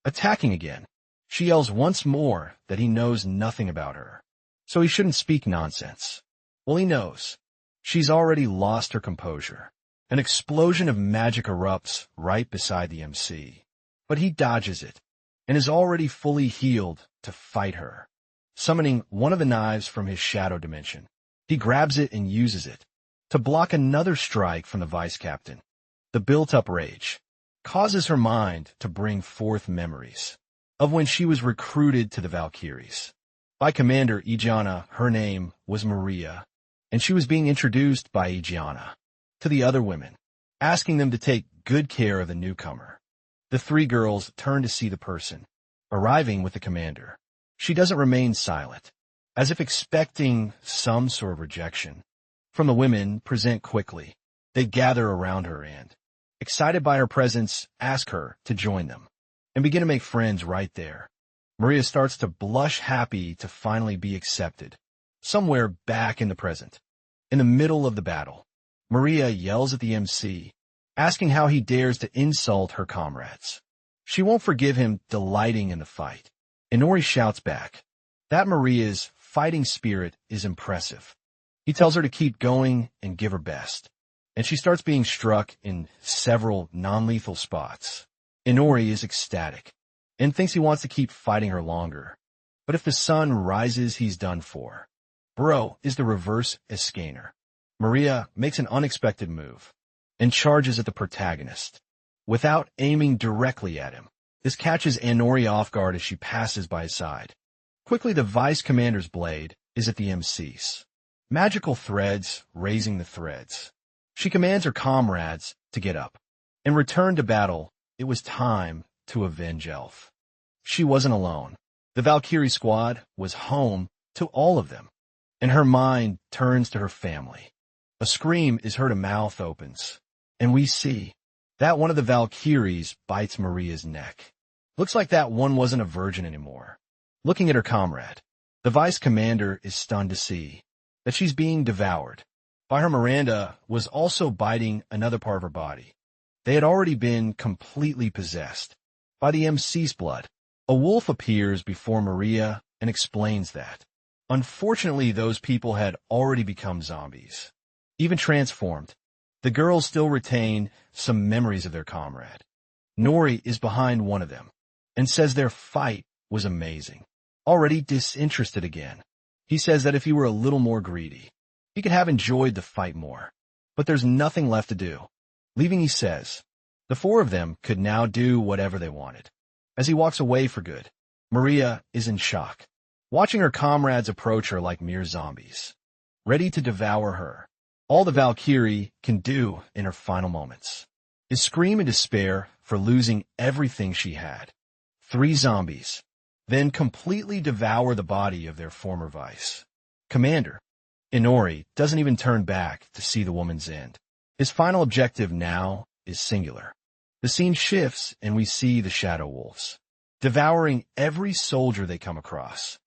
Attacking again, she yells once more that he knows nothing about her, so he shouldn't speak nonsense. Well, he knows. She's already lost her composure. An explosion of magic erupts right beside the MC, but he dodges it and is already fully healed to fight her. Summoning one of the knives from his shadow dimension, he grabs it and uses it to block another strike from the vice captain. The built-up rage causes her mind to bring forth memories of when she was recruited to the Valkyries. By Commander Igiana, her name was Maria, and she was being introduced by Igiana to the other women, asking them to take good care of the newcomer. The three girls turn to see the person arriving with the commander. She doesn't remain silent, as if expecting some sort of rejection. From the women present quickly, they gather around her and excited by her presence, ask her to join them and begin to make friends right there. Maria starts to blush, happy to finally be accepted, somewhere back in the present. In the middle of the battle, Maria yells at the MC, asking how he dares to insult her comrades. She won't forgive him, delighting in the fight. Inori shouts back that Maria's fighting spirit is impressive. He tells her to keep going and give her best, and she starts being struck in several non-lethal spots. Inori is ecstatic and thinks he wants to keep fighting her longer. But if the sun rises, he's done for. Bro is the reverse Escaner. Maria makes an unexpected move and charges at the protagonist without aiming directly at him. This catches Inori off guard as she passes by his side. Quickly, the vice commander's blade is at the MC's. Magical threads raising the threads. She commands her comrades to get up and return to battle. It was time to avenge Elf. She wasn't alone. The Valkyrie squad was home to all of them, and her mind turns to her family. A scream is heard, a mouth opens, and we see that one of the Valkyries bites Maria's neck. Looks like that one wasn't a virgin anymore. Looking at her comrade, the vice commander is stunned to see that she's being devoured by her. Miranda was also biting another part of her body. They had already been completely possessed by the MC's blood. A wolf appears before Maria and explains that, unfortunately, those people had already become zombies. Even transformed, the girls still retain some memories of their comrade. Nori is behind one of them and says their fight was amazing. Already disinterested again, he says that if he were a little more greedy, he could have enjoyed the fight more. But there's nothing left to do. Leaving, he says, the four of them could now do whatever they wanted. As he walks away for good, Maria is in shock, watching her comrades approach her like mere zombies, ready to devour her. All the Valkyrie can do in her final moments is scream in despair for losing everything she had. 3 zombies then completely devour the body of their former vice commander. Inori doesn't even turn back to see the woman's end. His final objective now is singular. The scene shifts and we see the Shadow Wolves devouring every soldier they come across.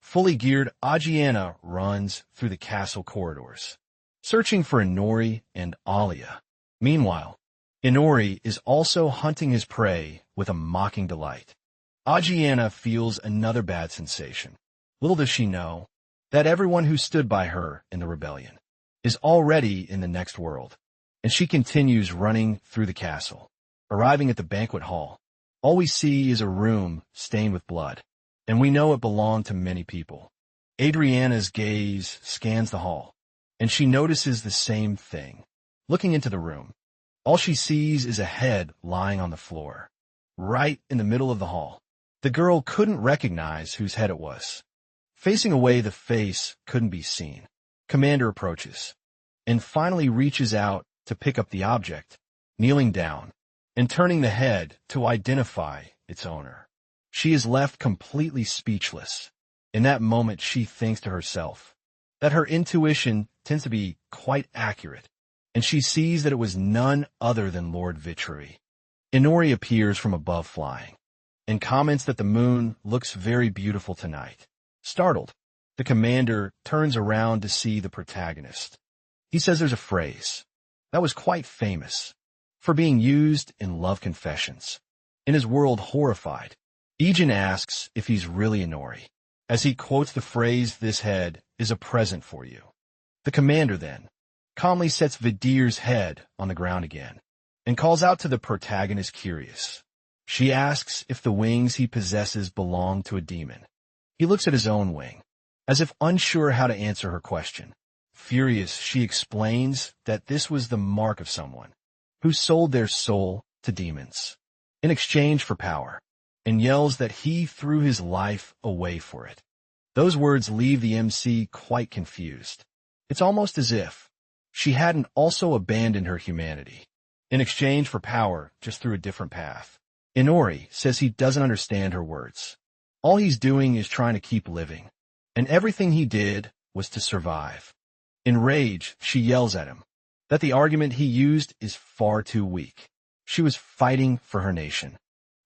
Fully geared, Ajiana runs through the castle corridors, searching for Inori and Alia. Meanwhile, Inori is also hunting his prey with a mocking delight. Ajiana feels another bad sensation. Little does she know that everyone who stood by her in the rebellion is already in the next world, and she continues running through the castle. Arriving at the banquet hall, all we see is a room stained with blood, and we know it belonged to many people. Adriana's gaze scans the hall, and she notices the same thing. Looking into the room, all she sees is a head lying on the floor, right in the middle of the hall. The girl couldn't recognize whose head it was. Facing away, the face couldn't be seen. Commander approaches, and finally reaches out to pick up the object, kneeling down and turning the head to identify its owner. She is left completely speechless. In that moment, she thinks to herself that her intuition tends to be quite accurate, and she sees that it was none other than Lord Vitry. Inori appears from above flying and comments that the moon looks very beautiful tonight. Startled, the commander turns around to see the protagonist. He says there's a phrase that was quite famous for being used in love confessions. In his world, horrified, Ijin asks if he's really Inori. As he quotes the phrase, "This head is a present for you." The commander then calmly sets Vidir's head on the ground again and calls out to the protagonist, curious. She asks if the wings he possesses belong to a demon. He looks at his own wing, as if unsure how to answer her question. Furious, she explains that this was the mark of someone who sold their soul to demons in exchange for power, and yells that he threw his life away for it. Those words leave the MC quite confused. It's almost as if she hadn't also abandoned her humanity in exchange for power, just through a different path. Inori says he doesn't understand her words. All he's doing is trying to keep living, and everything he did was to survive. In rage, she yells at him that the argument he used is far too weak. She was fighting for her nation.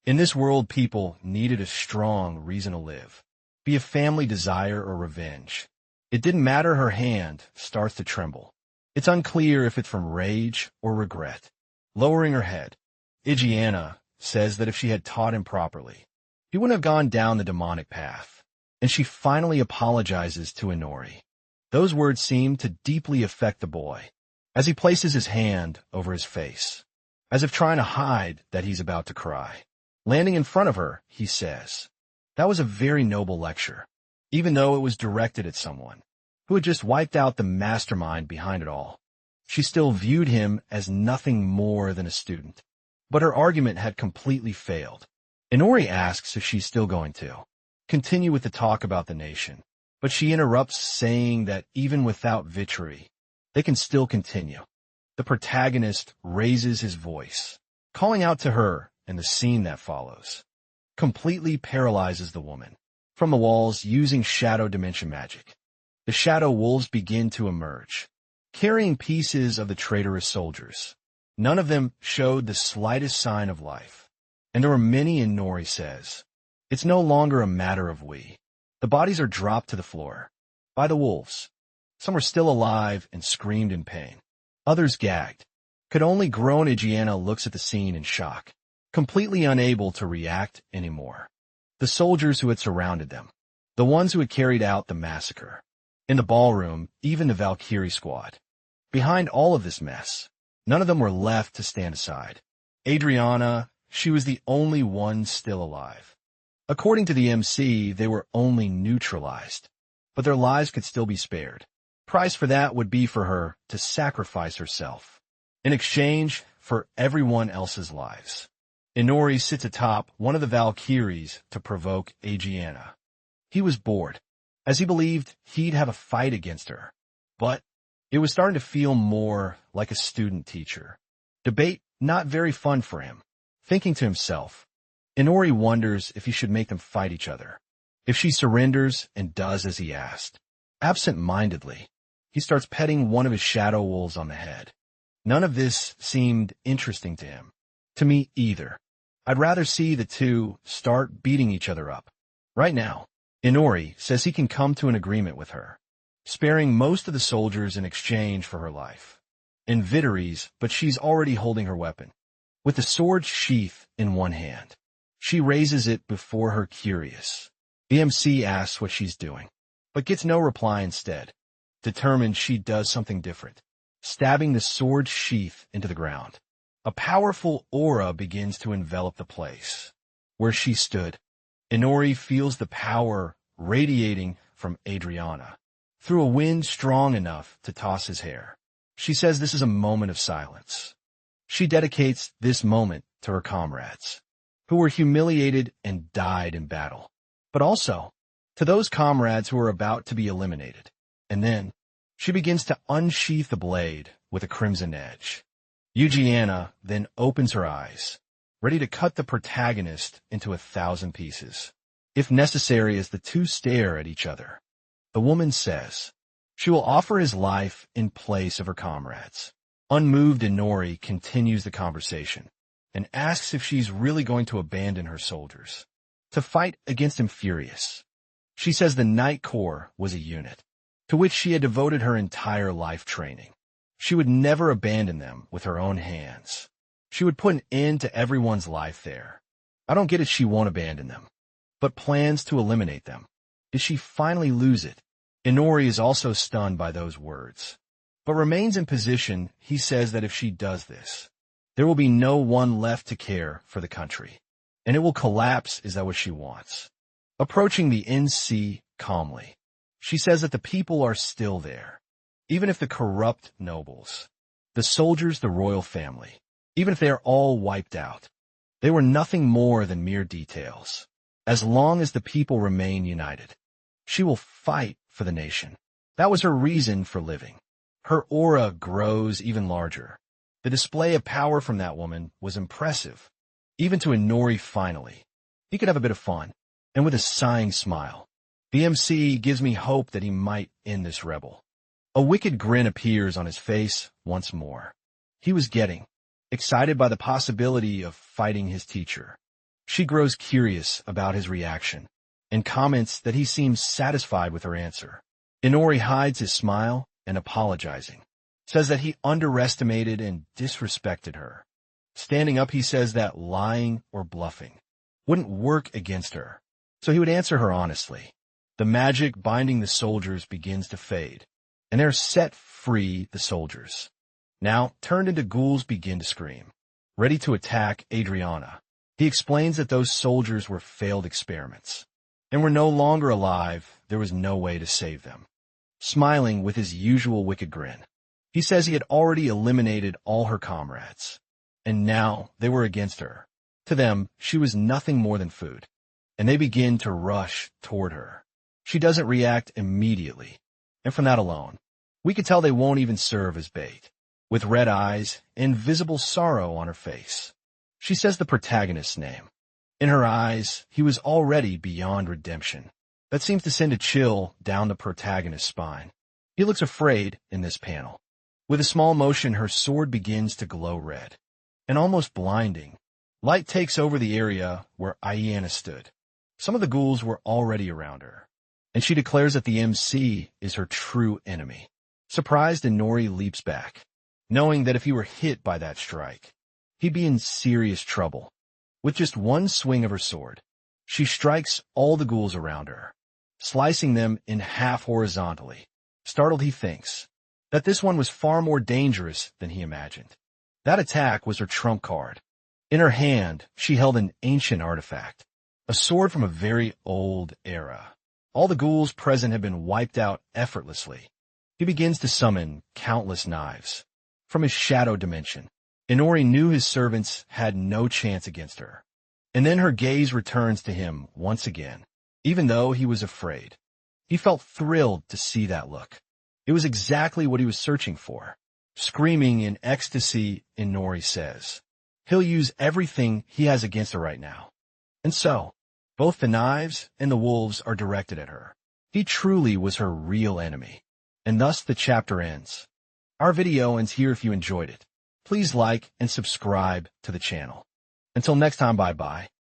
In this world, people needed a strong reason to live, be a family desire or revenge. It didn't matter, her hand starts to tremble. It's unclear if it's from rage or regret. Lowering her head, Igiana says that if she had taught him properly, he wouldn't have gone down the demonic path. And she finally apologizes to Inori. Those words seem to deeply affect the boy, as he places his hand over his face, as if trying to hide that he's about to cry. Landing in front of her, he says, "That was a very noble lecture," even though it was directed at someone who had just wiped out the mastermind behind it all. She still viewed him as nothing more than a student. But her argument had completely failed. Inori asks if she's still going to continue with the talk about the nation, but she interrupts, saying that even without victory, they can still continue. The protagonist raises his voice, calling out to her, and the scene that follows completely paralyzes the woman. From the walls, using shadow dimension magic, the shadow wolves begin to emerge, carrying pieces of the traitorous soldiers. None of them showed the slightest sign of life, and there were many. Inori says, "It's no longer a matter of we." The bodies are dropped to the floor by the wolves. Some were still alive and screamed in pain. Others gagged. Could only groan. Igiana looks at the scene in shock, completely unable to react anymore. The soldiers who had surrounded them, the ones who had carried out the massacre. In the ballroom, even the Valkyrie squad. Behind all of this mess, none of them were left to stand aside. Adriana, she was the only one still alive. According to the MC, they were only neutralized, but their lives could still be spared. Price for that would be for her to sacrifice herself, in exchange for everyone else's lives. Inori sits atop one of the Valkyries to provoke Aegiana. He was bored, as he believed he'd have a fight against her, but it was starting to feel more like a student-teacher. Debate not very fun for him. Thinking to himself, Inori wonders if he should make them fight each other. If she surrenders and does as he asked. Absent-mindedly, he starts petting one of his shadow wolves on the head. None of this seemed interesting to him. To me either. I'd rather see the two start beating each other up. Right now, Inori says he can come to an agreement with her, sparing most of the soldiers in exchange for her life. Vitteries, but she's already holding her weapon. With the sword sheath in one hand, she raises it before her, curious. The MC asks what she's doing, but gets no reply instead. Determined, she does something different, stabbing the sword sheath into the ground. A powerful aura begins to envelop the place where she stood. Inori feels the power radiating from Adriana through a wind strong enough to toss his hair. She says this is a moment of silence. She dedicates this moment to her comrades, who were humiliated and died in battle, but also to those comrades who were about to be eliminated. And then she begins to unsheath the blade with a crimson edge. Eugenia then opens her eyes, ready to cut the protagonist into 1,000 pieces, if necessary, as the two stare at each other. The woman says she will offer his life in place of her comrades. Unmoved, Inori continues the conversation and asks if she's really going to abandon her soldiers to fight against him. Furious, she says the Night Corps was a unit to which she had devoted her entire life training. She would never abandon them with her own hands. She would put an end to everyone's life there. I don't get it, she won't abandon them, but plans to eliminate them. Did she finally lose it? Inori is also stunned by those words, but remains in position. He says that if she does this, there will be no one left to care for the country, and it will collapse. Is that what she wants? Approaching the NC calmly, she says that the people are still there, even if the corrupt nobles, the soldiers, the royal family, even if they are all wiped out, they were nothing more than mere details. As long as the people remain united, she will fight for the nation. That was her reason for living. Her aura grows even larger. The display of power from that woman was impressive, even to Inori. Finally, he could have a bit of fun, and with a sighing smile, the MC gives me hope that he might end this rebel. A wicked grin appears on his face once more. He was getting excited by the possibility of fighting his teacher. She grows curious about his reaction and comments that he seems satisfied with her answer. Inori hides his smile and apologizing, says that he underestimated and disrespected her. Standing up, he says that lying or bluffing wouldn't work against her, so he would answer her honestly. The magic binding the soldiers begins to fade, and they're set free. The soldiers, now turned into ghouls, begin to scream, ready to attack Adriana. He explains that those soldiers were failed experiments and were no longer alive. There was no way to save them. Smiling with his usual wicked grin, he says he had already eliminated all her comrades, and now they were against her. To them, she was nothing more than food, and they begin to rush toward her. She doesn't react immediately, and from that alone, we could tell they won't even serve as bait. With red eyes and visible sorrow on her face, she says the protagonist's name. In her eyes, he was already beyond redemption. That seems to send a chill down the protagonist's spine. He looks afraid in this panel. With a small motion, her sword begins to glow red, and almost blinding. Light takes over the area where Ayanna stood. Some of the ghouls were already around her, and she declares that the MC is her true enemy. Surprised, Inori leaps back, knowing that if he were hit by that strike, he'd be in serious trouble. With just one swing of her sword, she strikes all the ghouls around her, slicing them in half horizontally. Startled, he thinks that this one was far more dangerous than he imagined. That attack was her trump card. In her hand, she held an ancient artifact, a sword from a very old era. All the ghouls present have been wiped out effortlessly. He begins to summon countless knives from his shadow dimension. Inori knew his servants had no chance against her. And then her gaze returns to him once again. Even though he was afraid, he felt thrilled to see that look. It was exactly what he was searching for. Screaming in ecstasy, Inori says he'll use everything he has against her right now. And so, both the knives and the wolves are directed at her. He truly was her real enemy. And thus the chapter ends. Our video ends here. If you enjoyed it, please like and subscribe to the channel. Until next time, bye-bye.